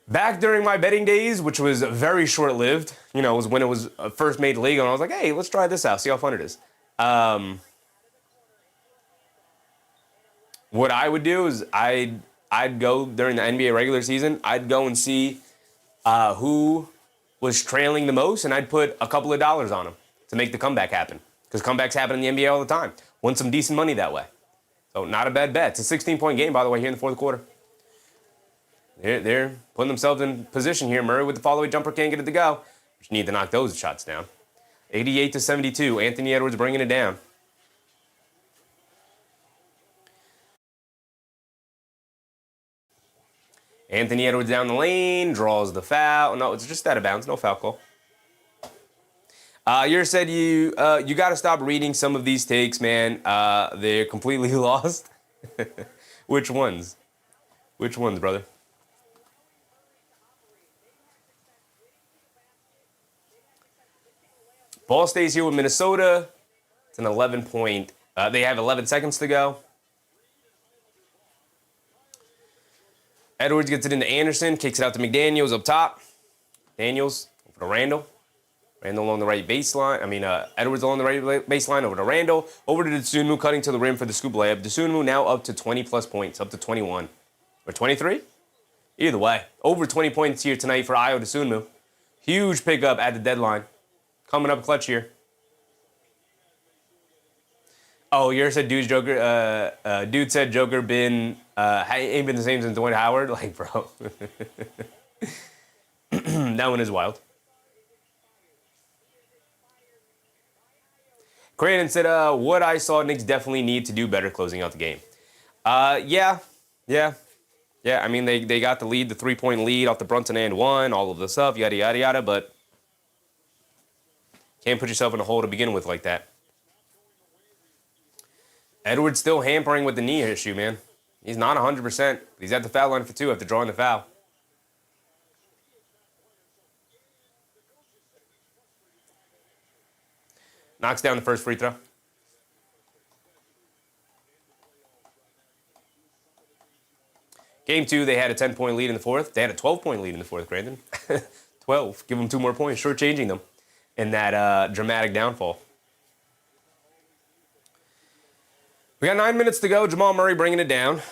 Back during my betting days, which was very short-lived, it was when it was first made legal, and I was like, hey, let's try this out, see how fun it is. What I would do is I'd go during the NBA regular season, I'd go and see who was trailing the most, and I'd put a couple of dollars on them to make the comeback happen. Because comebacks happen in the NBA all the time. Won some decent money that way. So not a bad bet. It's a 16-point game, by the way, here in the fourth quarter. They're putting themselves in position here. Murray with the follow-away jumper can't get it to go. But you need to knock those shots down. 88-72. Anthony Edwards bringing it down. Anthony Edwards down the lane, draws the foul. No, it's just out of bounds. No foul call. You said you got to stop reading some of these takes, man. They're completely lost. Which ones? Which ones, brother? Ball stays here with Minnesota. It's an 11-point. They have 11 seconds to go. Edwards gets it into Anderson, kicks it out to McDaniels up top. Daniels over to Randall. Randall along the right baseline. Edwards along the right baseline over to Randall. Over to Dosunmu, cutting to the rim for the scoop layup. Dosunmu now up to 20-plus points, up to 21. Or 23? Either way. Over 20 points here tonight for Ayo Dosunmu. Huge pickup at the deadline. Coming up clutch here. Oh, yours said dude's Joker. Dude said Joker ain't been the same since Dwight Howard. Like, bro, that one is wild. Crandon said, what I saw Knicks definitely need to do better closing out the game. Yeah. I mean, they got the lead, the 3-point lead off the Brunson and one, all of the stuff, yada, yada, yada, but can't put yourself in a hole to begin with like that. Edwards still hampering with the knee issue, man. He's not 100%. He's at the foul line for 2 after drawing the foul. Knocks down the first free throw. Game 2, they had a 10-point lead in the fourth. They had a 12-point lead in the fourth, Brandon. 12. Give them 2 more points, shortchanging them in that dramatic downfall. We got 9 minutes to go. Jamal Murray bringing it down.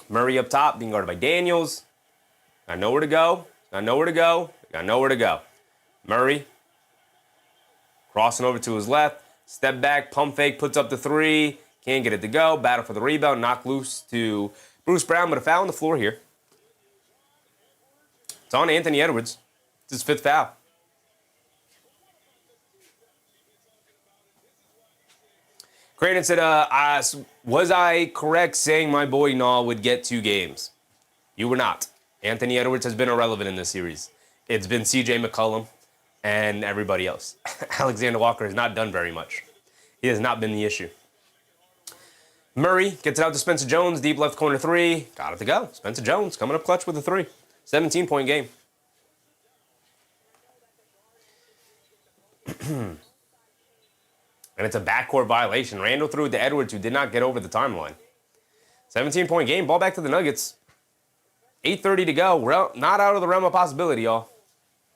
Murray up top, being guarded by Daniels. Got nowhere to go. Got nowhere to go. Got nowhere to go. Murray crossing over to his left. Step back, pump fake, puts up the 3. Can't get it to go. Battle for the rebound. Knock loose to Bruce Brown, but a foul on the floor here. It's on Anthony Edwards. It's his 5th foul. Crandon said, was I correct saying my boy Naw would get 2 games? You were not. Anthony Edwards has been irrelevant in this series. It's been CJ McCollum and everybody else. Alexander Walker has not done very much. He has not been the issue. Murray gets it out to Spencer Jones, deep left corner 3. Got it to go. Spencer Jones coming up clutch with a 3. 17-point game. And it's a backcourt violation. Randall threw it to Edwards, who did not get over the timeline. 17-point game. Ball back to the Nuggets. 8:30 to go. Not out of the realm of possibility, y'all.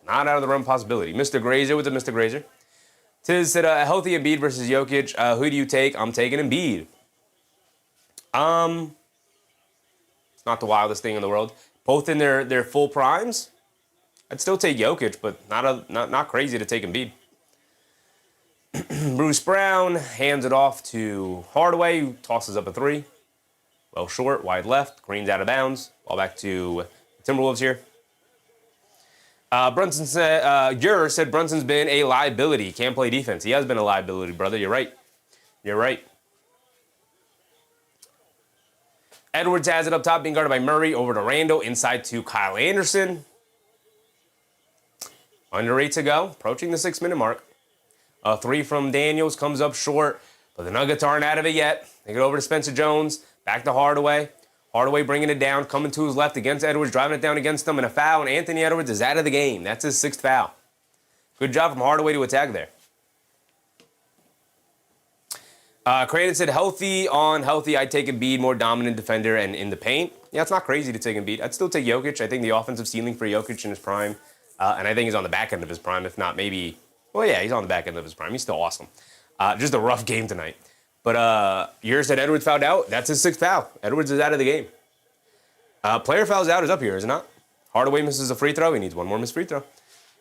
Not out of the realm of possibility. Mr. Grazer with the Mr. Grazer. Tiz said, a healthy Embiid versus Jokic. Who do you take? I'm taking Embiid. It's not the wildest thing in the world. Both in their full primes. I'd still take Jokic, but not crazy to take Embiid. Bruce Brown hands it off to Hardaway, who tosses up a 3. Well short, wide left. Green's out of bounds. Ball back to Timberwolves here. Brunson said, Brunson's been a liability. Can't play defense. He has been a liability, brother. You're right. You're right. Edwards has it up top, being guarded by Murray. Over to Randall. Inside to Kyle Anderson. Under 8 to go. Approaching the 6-minute mark. A 3 from Daniels comes up short, but the Nuggets aren't out of it yet. They get over to Spencer Jones, back to Hardaway. Hardaway bringing it down, coming to his left against Edwards, driving it down against him, and a foul, and Anthony Edwards is out of the game. That's his 6th foul. Good job from Hardaway to attack there. Crandon said, healthy on healthy, I'd take Embiid, more dominant defender and in the paint. Yeah, it's not crazy to take Embiid. I'd still take Jokic. I think the offensive ceiling for Jokic in his prime, and I think he's on the back end of his prime, if not maybe... Well, yeah, he's on the back end of his prime. He's still awesome. Just a rough game tonight. But yours said Edwards fouled out. That's his 6th foul. Edwards is out of the game. Player fouls out is up here, is it not? Hardaway misses a free throw. He needs 1 more missed free throw.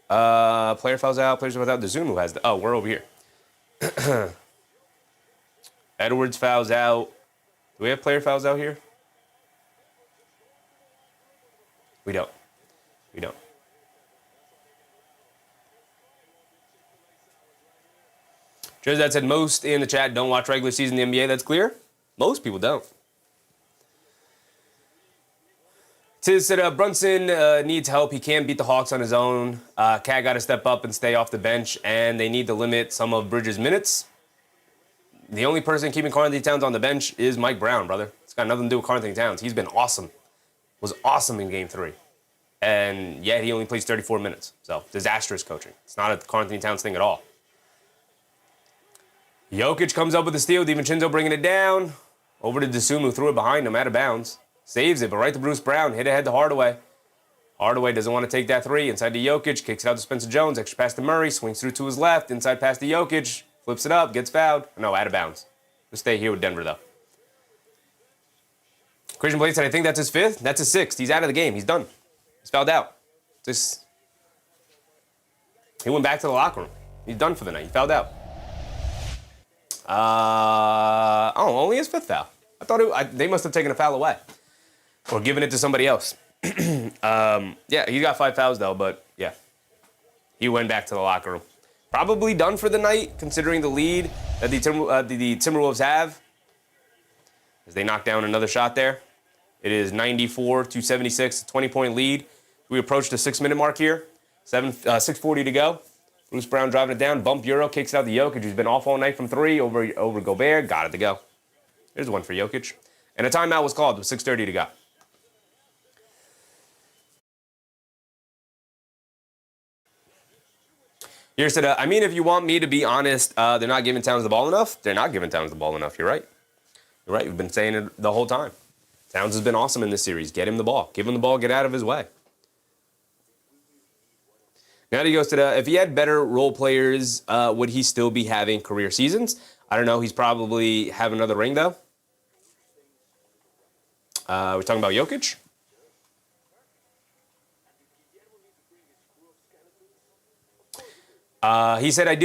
Player fouls out. Players without the Zoom who has the... Oh, we're over here. Edwards fouls out. Do we have player fouls out here? We don't. We don't. That said, most in the chat don't watch regular season in the NBA. That's clear. Most people don't. Tiz said, Brunson needs help. He can't beat the Hawks on his own. Cat got to step up and stay off the bench, and they need to limit some of Bridges' minutes. The only person keeping Karl Anthony Towns on the bench is Mike Brown, brother. It's got nothing to do with Karl Anthony Towns. He's been awesome. Was awesome in Game 3. And yet he only plays 34 minutes. So, disastrous coaching. It's not a Karl Anthony Towns thing at all. Jokic comes up with the steal. DiVincenzo bringing it down. Over to Dosunmu, who threw it behind him out of bounds. Saves it, but right to Bruce Brown. Hit ahead to Hardaway. Hardaway doesn't want to take that 3. Inside to Jokic. Kicks it out to Spencer Jones. Extra pass to Murray. Swings through to his left. Inside pass to Jokic. Flips it up. Gets fouled. No, out of bounds. We'll stay here with Denver, though. Christian Blade said, I think that's his 5th. That's his 6th. He's out of the game. He's done. He's fouled out. He went back to the locker room. He's done for the night. He fouled out. Only his 5th foul. I thought they must have taken a foul away or given it to somebody else. Yeah, he got 5 fouls though, but yeah, he went back to the locker room. Probably done for the night, considering the lead that the Timberwolves have. As they knock down another shot there. It is 94-76, a 20-point lead. We approach the 6-minute mark here. 6:40 to go. Bruce Brown driving it down. Bump Euro, kicks out the Jokic, who's been off all night from 3 over Gobert. Got it to go. There's one for Jokic. And a timeout was called with 6:30 to go. Here said, I mean, if you want me to be honest, they're not giving Towns the ball enough. They're not giving Towns the ball enough. You're right. You're right. We've been saying it the whole time. Towns has been awesome in this series. Get him the ball. Give him the ball. Get out of his way. Now he goes to if he had better role players, would he still be having career seasons? I don't know. He's probably have another ring, though. We're talking about Jokic. He said,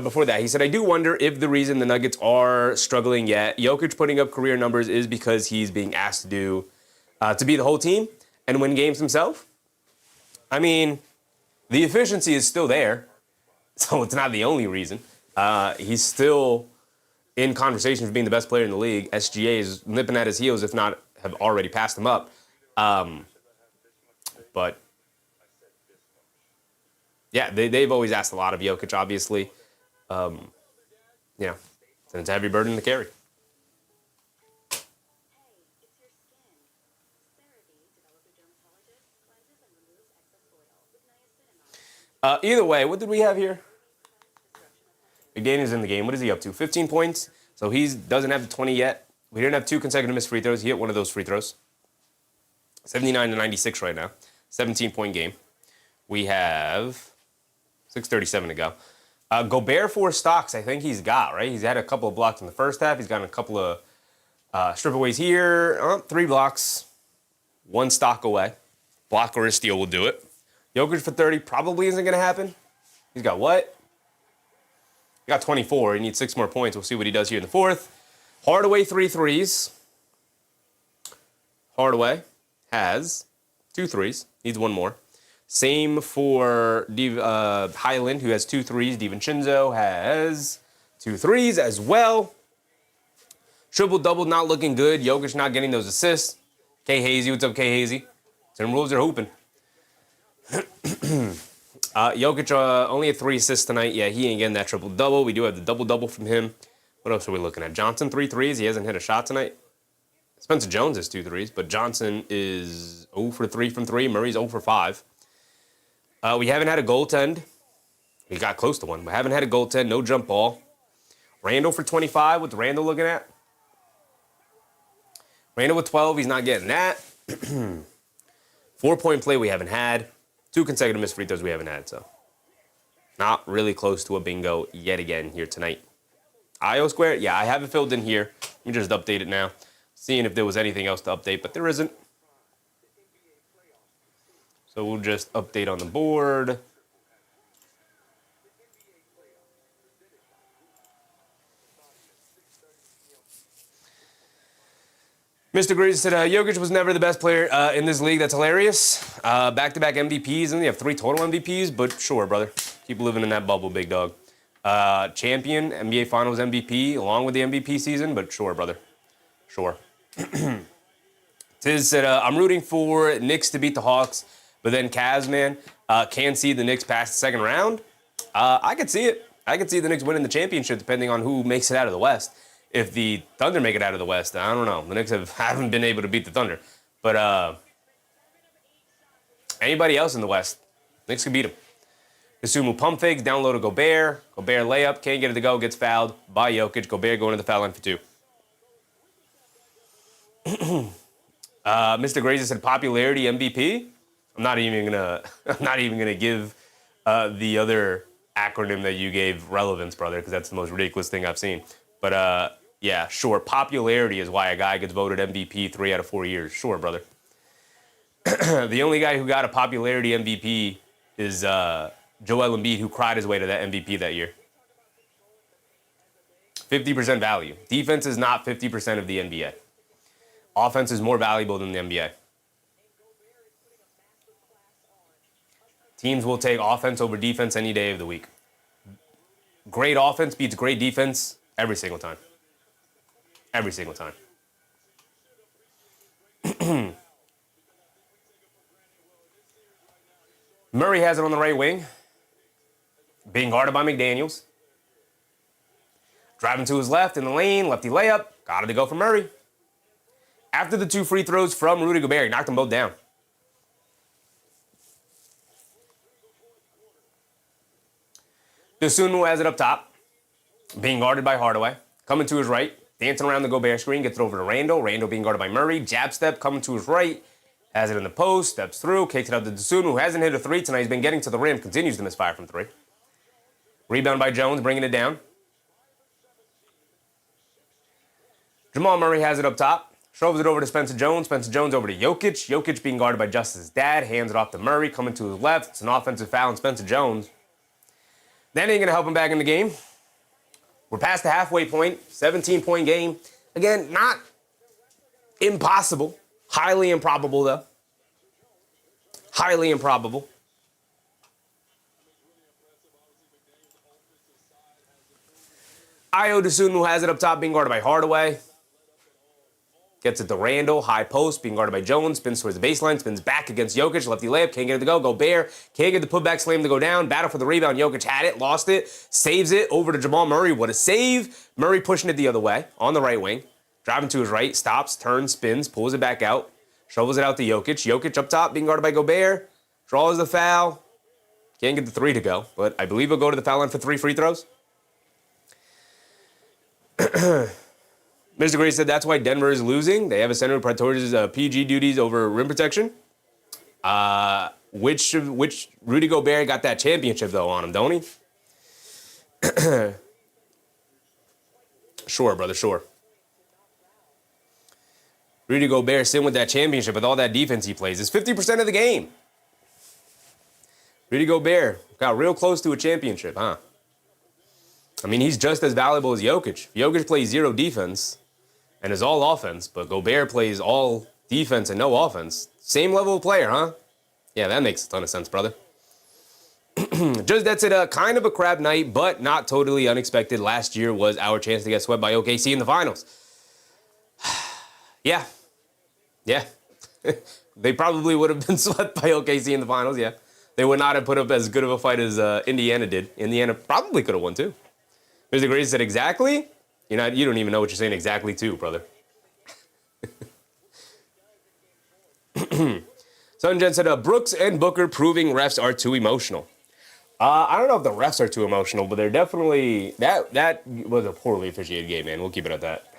before that, he said, I do wonder if the reason the Nuggets are struggling yet, Jokic putting up career numbers is because he's being asked to be the whole team and win games himself. I mean, the efficiency is still there, so it's not the only reason. He's still in conversation for being the best player in the league. SGA is nipping at his heels, if not have already passed him up. But yeah, they've always asked a lot of Jokic, obviously. Yeah, and it's a heavy burden to carry. Either way, what did we have here? McDaniel's in the game. What is he up to? 15 points. So he doesn't have the 20 yet. We didn't have 2 consecutive missed free throws. He hit one of those free throws. 79-96 right now. 17-point game. We have 6:37 to go. Gobert 4 stocks, I think he's got, right? He's had a couple of blocks in the first half. He's got a couple of strip-aways here. 3 blocks. 1 stock away. Block or a steal will do it. Jokic for 30 probably isn't going to happen. He's got what? He got 24. He needs 6 more points. We'll see what he does here in the 4th. Hardaway 3 threes. Hardaway has 2 threes. Needs 1 more. Same for Highland, who has 2 threes. DiVincenzo has 2 threes as well. Triple-double not looking good. Jokic not getting those assists. K. Hazy, what's up, K. Hazy? Timberwolves are hooping. Jokic only had 3 assists tonight. Yeah, he ain't getting that triple-double. We do have the double-double from him. What else are we looking at? Johnson, 3 threes. He hasn't hit a shot tonight. Spencer Jones has 2 threes, but Johnson is 0 for 3 from 3. Murray's 0 for 5. We haven't had a goaltend. We got close to one. We haven't had a goaltend. No jump ball. Randall for 25. What's Randall looking at? Randall with 12. He's not getting that. 4-point play we haven't had. 2 consecutive missed free throws we haven't had. So not really close to a bingo yet again here tonight. IO square. Yeah, I have it filled in here. Let me just update it now. Seeing if there was anything else to update, but there isn't. So we'll just update on the board. Mr. Greasy said, Jokic was never the best player in this league. That's hilarious. Back-to-back MVPs, and they have 3 total MVPs, but sure, brother. Keep living in that bubble, big dog. Champion, NBA Finals MVP, along with the MVP season, but sure, brother. Sure. Tiz said, I'm rooting for Knicks to beat the Hawks, but then Cavs, man, can't see the Knicks past the second round. I could see it. I could see the Knicks winning the championship depending on who makes it out of the West. If the Thunder make it out of the West, I don't know. The Knicks haven't been able to beat the Thunder. But anybody else in the West, Knicks can beat them. Kasumu pump fakes, down low to Gobert. Gobert layup, can't get it to go, gets fouled by Jokic. Gobert going to the foul line for 2. Mr. Grazer said popularity MVP. I'm not even gonna give the other acronym that you gave relevance, brother, because that's the most ridiculous thing I've seen. But yeah, sure. Popularity is why a guy gets voted MVP 3 out of 4 years. Sure, brother. The only guy who got a popularity MVP is Joel Embiid, who cried his way to that MVP that year. 50% value. Defense is not 50% of the NBA. Offense is more valuable than the NBA. Teams will take offense over defense any day of the week. Great offense beats great defense every single time. Every single time. Murray has it on the right wing. Being guarded by McDaniels. Driving to his left in the lane. Lefty layup. Got it to go for Murray. After the 2 free throws from Rudy Gobert, he knocked them both down. Dosunmu has it up top. Being guarded by Hardaway. Coming to his right. Dancing around the Gobert screen. Gets it over to Randle. Randle being guarded by Murray. Jab step. Coming to his right. Has it in the post. Steps through. Kicks it out to Dosunmu, who hasn't hit a 3 tonight. He's been getting to the rim. Continues to miss fire from 3. Rebound by Jones. Bringing it down. Jamal Murray has it up top. Shoves it over to Spencer Jones. Spencer Jones over to Jokic. Jokic being guarded by Justice's dad. Hands it off to Murray. Coming to his left. It's an offensive foul on Spencer Jones. That ain't going to help him back in the game. We're past the halfway point. 17-point game. Again, not impossible. Highly improbable, though. Highly improbable. Ayo Dosunmu has it up top, being guarded by Hardaway. Gets it to Randle, high post, being guarded by Jones. Spins towards the baseline, spins back against Jokic. Lefty layup, can't get it to go. Gobert can't get the putback slam to go down. Battle for the rebound. Jokic had it, lost it, saves it over to Jamal Murray. What a save. Murray pushing it the other way on the right wing. Driving to his right, stops, turns, spins, pulls it back out. Shovels it out to Jokic. Jokic up top, being guarded by Gobert. Draws the foul. Can't get the 3 to go, but I believe he'll go to the foul line for 3 free throws. Mr. Gray said that's why Denver is losing. They have a center who prioritizes PG duties over rim protection. Which Rudy Gobert got that championship, though, on him, don't he? Sure, brother, sure. Rudy Gobert sitting with that championship with all that defense he plays. It's 50% of the game. Rudy Gobert got real close to a championship, huh? I mean, he's just as valuable as Jokic. Jokic plays 0 defense and is all offense, but Gobert plays all defense and no offense. Same level of player, huh? Yeah, that makes a ton of sense, brother. Just that's it. Kind of a crap night, but not totally unexpected. Last year was our chance to get swept by OKC in the finals. Yeah. Yeah. They probably would have been swept by OKC in the finals, yeah. They would not have put up as good of a fight as Indiana did. Indiana probably could have won, too. Mr. Gray said, exactly? You don't even know what you're saying exactly to, brother. Sunjen said, Brooks and Booker proving refs are too emotional. I don't know if the refs are too emotional, but they're definitely... That was a poorly officiated game, man. We'll keep it at that.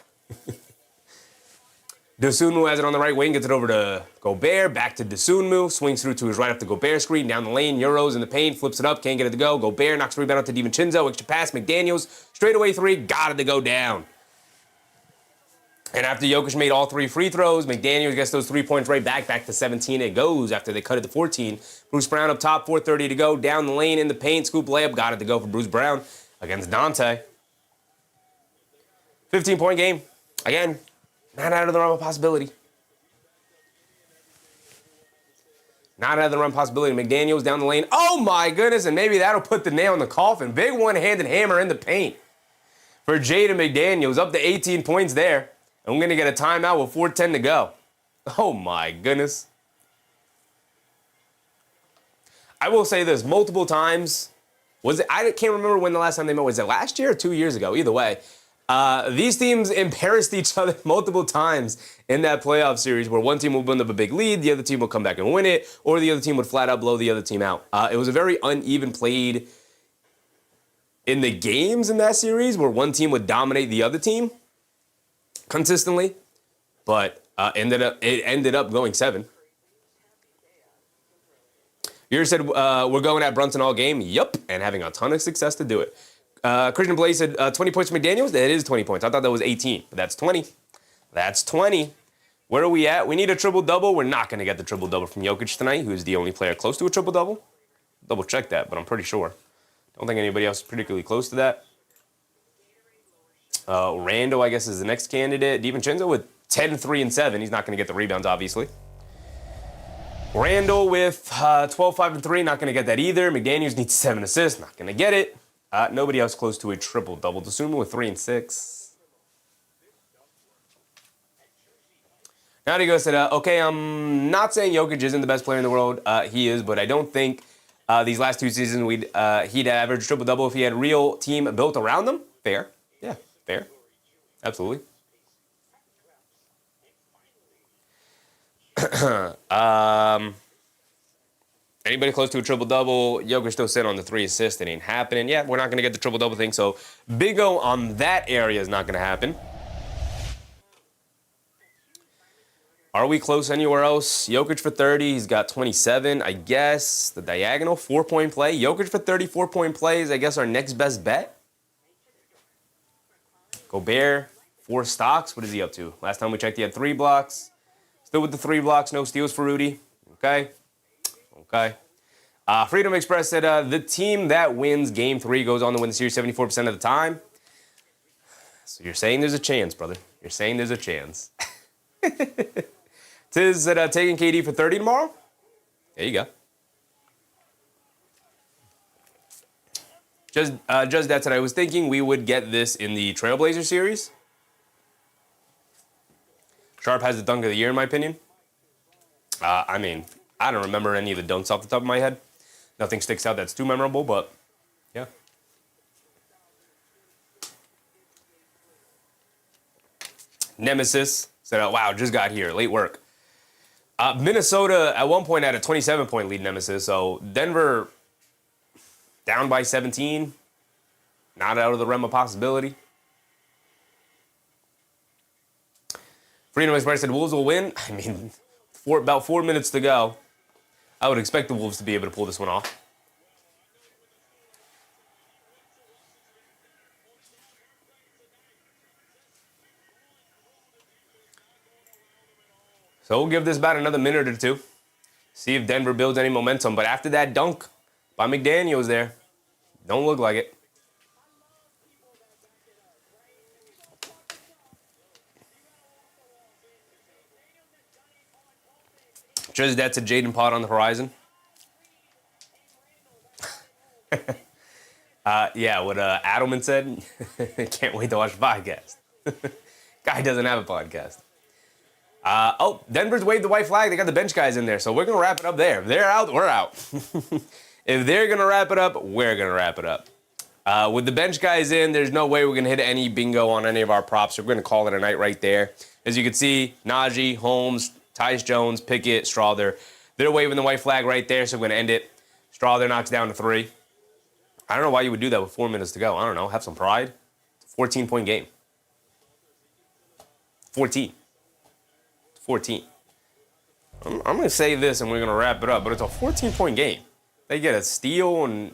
Dosunmu has it on the right wing, gets it over to Gobert, back to Dosunmu, swings through to his right up the Gobert screen, down the lane, Euros in the paint, flips it up, can't get it to go. Gobert knocks the rebound out to DiVincenzo, extra pass, McDaniels, straightaway 3, got it to go down. And after Jokic made all 3 free throws, McDaniels gets those 3 points right back to 17 it goes after they cut it to 14. Bruce Brown up top, 4:30 to go, down the lane in the paint, scoop layup, got it to go for Bruce Brown against Dante. 15-point game, again. Not out of the realm of possibility. Not out of the realm of possibility. McDaniels down the lane. Oh, my goodness. And maybe that'll put the nail in the coffin. Big one-handed hammer in the paint for Jaden McDaniels. Up to 18 points there. And we're going to get a timeout with 4:10 to go. Oh, my goodness. I will say this. Multiple times. I can't remember when the last time they met. Was it last year or 2 years ago? Either way. These teams embarrassed each other multiple times in that playoff series where one team will build up a big lead, the other team will come back and win it, or the other team would flat out blow the other team out. It was a very uneven played in the games in that series where one team would dominate the other team consistently, but it ended up going 7. You said we're going at Brunson all game. Yup, and having a ton of success to do it. Christian Blaze said 20 points for McDaniels. That is 20 points. I thought that was 18, but that's 20. That's 20. Where are we at? We need a triple-double. We're not going to get the triple-double from Jokic tonight, who's the only player close to a triple-double. double check that, but I'm pretty sure. Don't think anybody else is particularly close to that. Randall, I guess, is the next candidate. DiVincenzo with 10, 3, and 7. He's not going to get the rebounds, obviously. Randall with 12, 5, and 3. Not going to get that either. McDaniels needs 7 assists. Not going to get it. Nobody else close to a triple-double. Dosunmu with 3 and 6. Now he goes to, okay, I'm not saying Jokic isn't the best player in the world. He is, but I don't think these last 2 seasons he'd average triple-double if he had a real team built around him. Fair. Yeah, fair. Absolutely. Anybody close to a triple-double? Jokic still sitting on the 3 assists. It ain't happening. Yeah, we're not going to get the triple-double thing, so Big O on that area is not going to happen. Are we close anywhere else? Jokic for 30. He's got 27, I guess. The diagonal, 4-point play. Jokic for 30, 4-point play is, I guess, our next best bet. Gobert, 4 stocks. What is he up to? Last time we checked, he had 3 blocks. Still with the 3 blocks, no steals for Rudy. Okay. Freedom Express said the team that wins Game 3 goes on to win the series 74% of the time. So you're saying there's a chance, brother. You're saying there's a chance. Tiz said taking KD for 30 tomorrow. There you go. Just that said, I was thinking we would get this in the Trailblazer series. Sharp has the dunk of the year, in my opinion. I mean, I don't remember any of the dunks off the top of my head. Nothing sticks out that's too memorable, but yeah. Nemesis said, wow, just got here. Late work. Minnesota at one point had a 27-point lead, Nemesis. So Denver down by 17. Not out of the realm of possibility. Freedom Express said Wolves will win. I mean, about 4 minutes to go. I would expect the Wolves to be able to pull this one off. So we'll give this about another minute or two. See if Denver builds any momentum. But after that dunk by McDaniels there, don't look like it. Just that's a Jaden Pod on the horizon. Yeah, what Adelman said. Can't wait to watch the podcast. Guy doesn't have a podcast. Denver's waved the white flag. They got the bench guys in there, so we're going to wrap it up there. If they're out, we're out. If they're going to wrap it up, we're going to wrap it up. With the bench guys in, there's no way we're going to hit any bingo on any of our props, so we're going to call it a night right there. As you can see, Naji, Holmes, Tyus Jones, Pickett, Strawther, they're waving the white flag right there, so we're going to end it. Strawther knocks down to 3. I don't know why you would do that with 4 minutes to go. I don't know. Have some pride. It's a 14-point game. 14. I'm going to say this, and we're going to wrap it up, but it's a 14-point game. They get a steal, and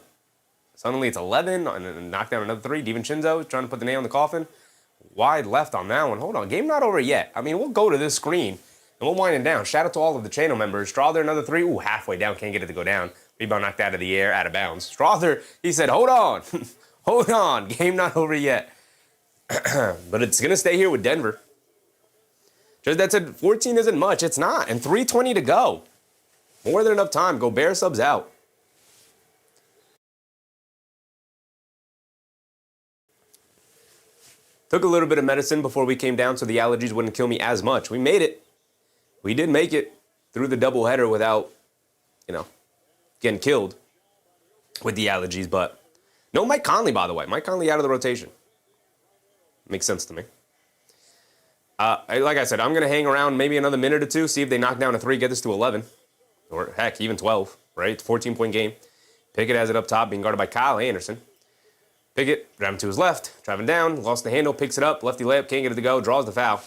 suddenly it's 11, and knock down another 3. DiVincenzo is trying to put the nail in the coffin. Wide left on that one. Hold on. Game not over yet. I mean, we'll go to this screen, and we'll wind it down. Shout out to all of the channel members. Strawther, another 3. Ooh, halfway down. Can't get it to go down. Rebound knocked out of the air, out of bounds. Strawther, he said, hold on. Hold on. Game not over yet. But it's going to stay here with Denver. Just that said, 14 isn't much. It's not. And 3:20 to go. More than enough time. Gobert subs out. Took a little bit of medicine before we came down so the allergies wouldn't kill me as much. We made it. We did make it through the doubleheader without, getting killed with the allergies. But no Mike Conley, by the way. Mike Conley out of the rotation. Makes sense to me. Like I said, I'm going to hang around maybe another minute or two, see if they knock down a 3, get this to 11. Or, heck, even 12, right? It's a 14-point game. Pickett has it up top, being guarded by Kyle Anderson. Pickett, driving to his left, driving down, lost the handle, picks it up, lefty layup, can't get it to go, draws the foul.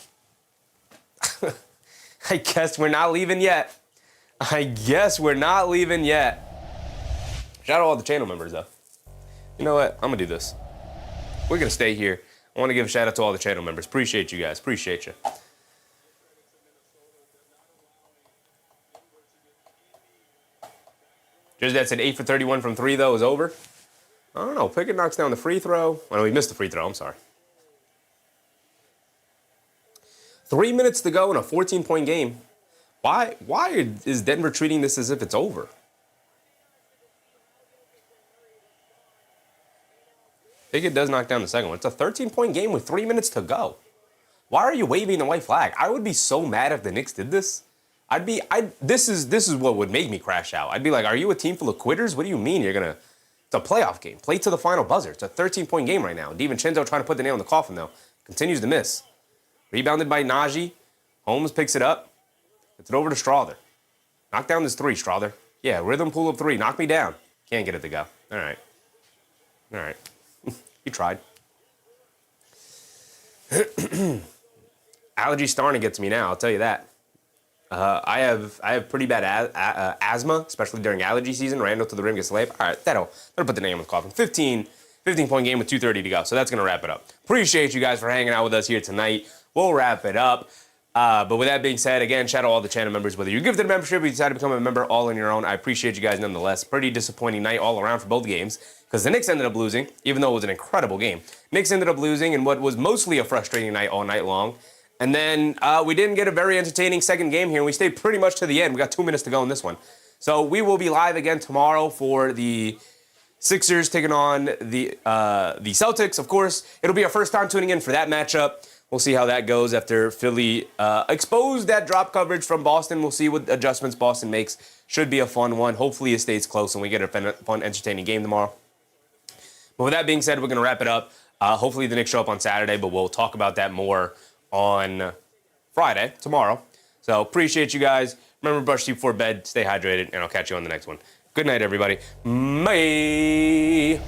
I guess we're not leaving yet. Shout out all the channel members, though. You know what? I'm going to do this. We're going to stay here. I want to give a shout out to all the channel members. Appreciate you guys. Appreciate you. Just that said 8 for 31 from 3, though, is over. I don't know. Pickett knocks down the free throw. Oh, no, he missed the free throw. I'm sorry. 3 minutes to go in a 14-point game. Why is Denver treating this as if it's over? Pickett does knock down the second one. It's a 13-point game with 3 minutes to go. Why are you waving the white flag? I would be so mad if the Knicks did this. This is what would make me crash out. I'd be like, are you a team full of quitters? What do you mean you're gonna? It's a playoff game. Play to the final buzzer. It's a 13-point game right now. DiVincenzo trying to put the nail in the coffin though. Continues to miss. Rebounded by Naji. Holmes picks it up. Gets it over to Strother. Knock down this 3, Strother. Yeah, rhythm pull up 3. Knock me down. Can't get it to go. All right. You tried. Allergy starting to get to me now, I'll tell you that. I have pretty bad asthma, especially during allergy season. Randall to the rim gets layup. All right, that'll put the name on the coffin. 15-point game with 2:30 to go. So that's going to wrap it up. Appreciate you guys for hanging out with us here tonight. We'll wrap it up. But with that being said, again, shout out all the channel members. Whether you give the membership or you decide to become a member all on your own, I appreciate you guys nonetheless. Pretty disappointing night all around for both games because the Knicks ended up losing, even though it was an incredible game. Knicks ended up losing in what was mostly a frustrating night all night long. And then we didn't get a very entertaining second game here, and we stayed pretty much to the end. We got 2 minutes to go in this one. So we will be live again tomorrow for the Sixers taking on the Celtics, of course. It'll be our first time tuning in for that matchup. We'll see how that goes after Philly exposed that drop coverage from Boston. We'll see what adjustments Boston makes. Should be a fun one. Hopefully it stays close and we get a fun, entertaining game tomorrow. But with that being said, we're going to wrap it up. Hopefully the Knicks show up on Saturday, but we'll talk about that more on Friday, tomorrow. So appreciate you guys. Remember, brush teeth before bed, stay hydrated, and I'll catch you on the next one. Good night, everybody. Bye.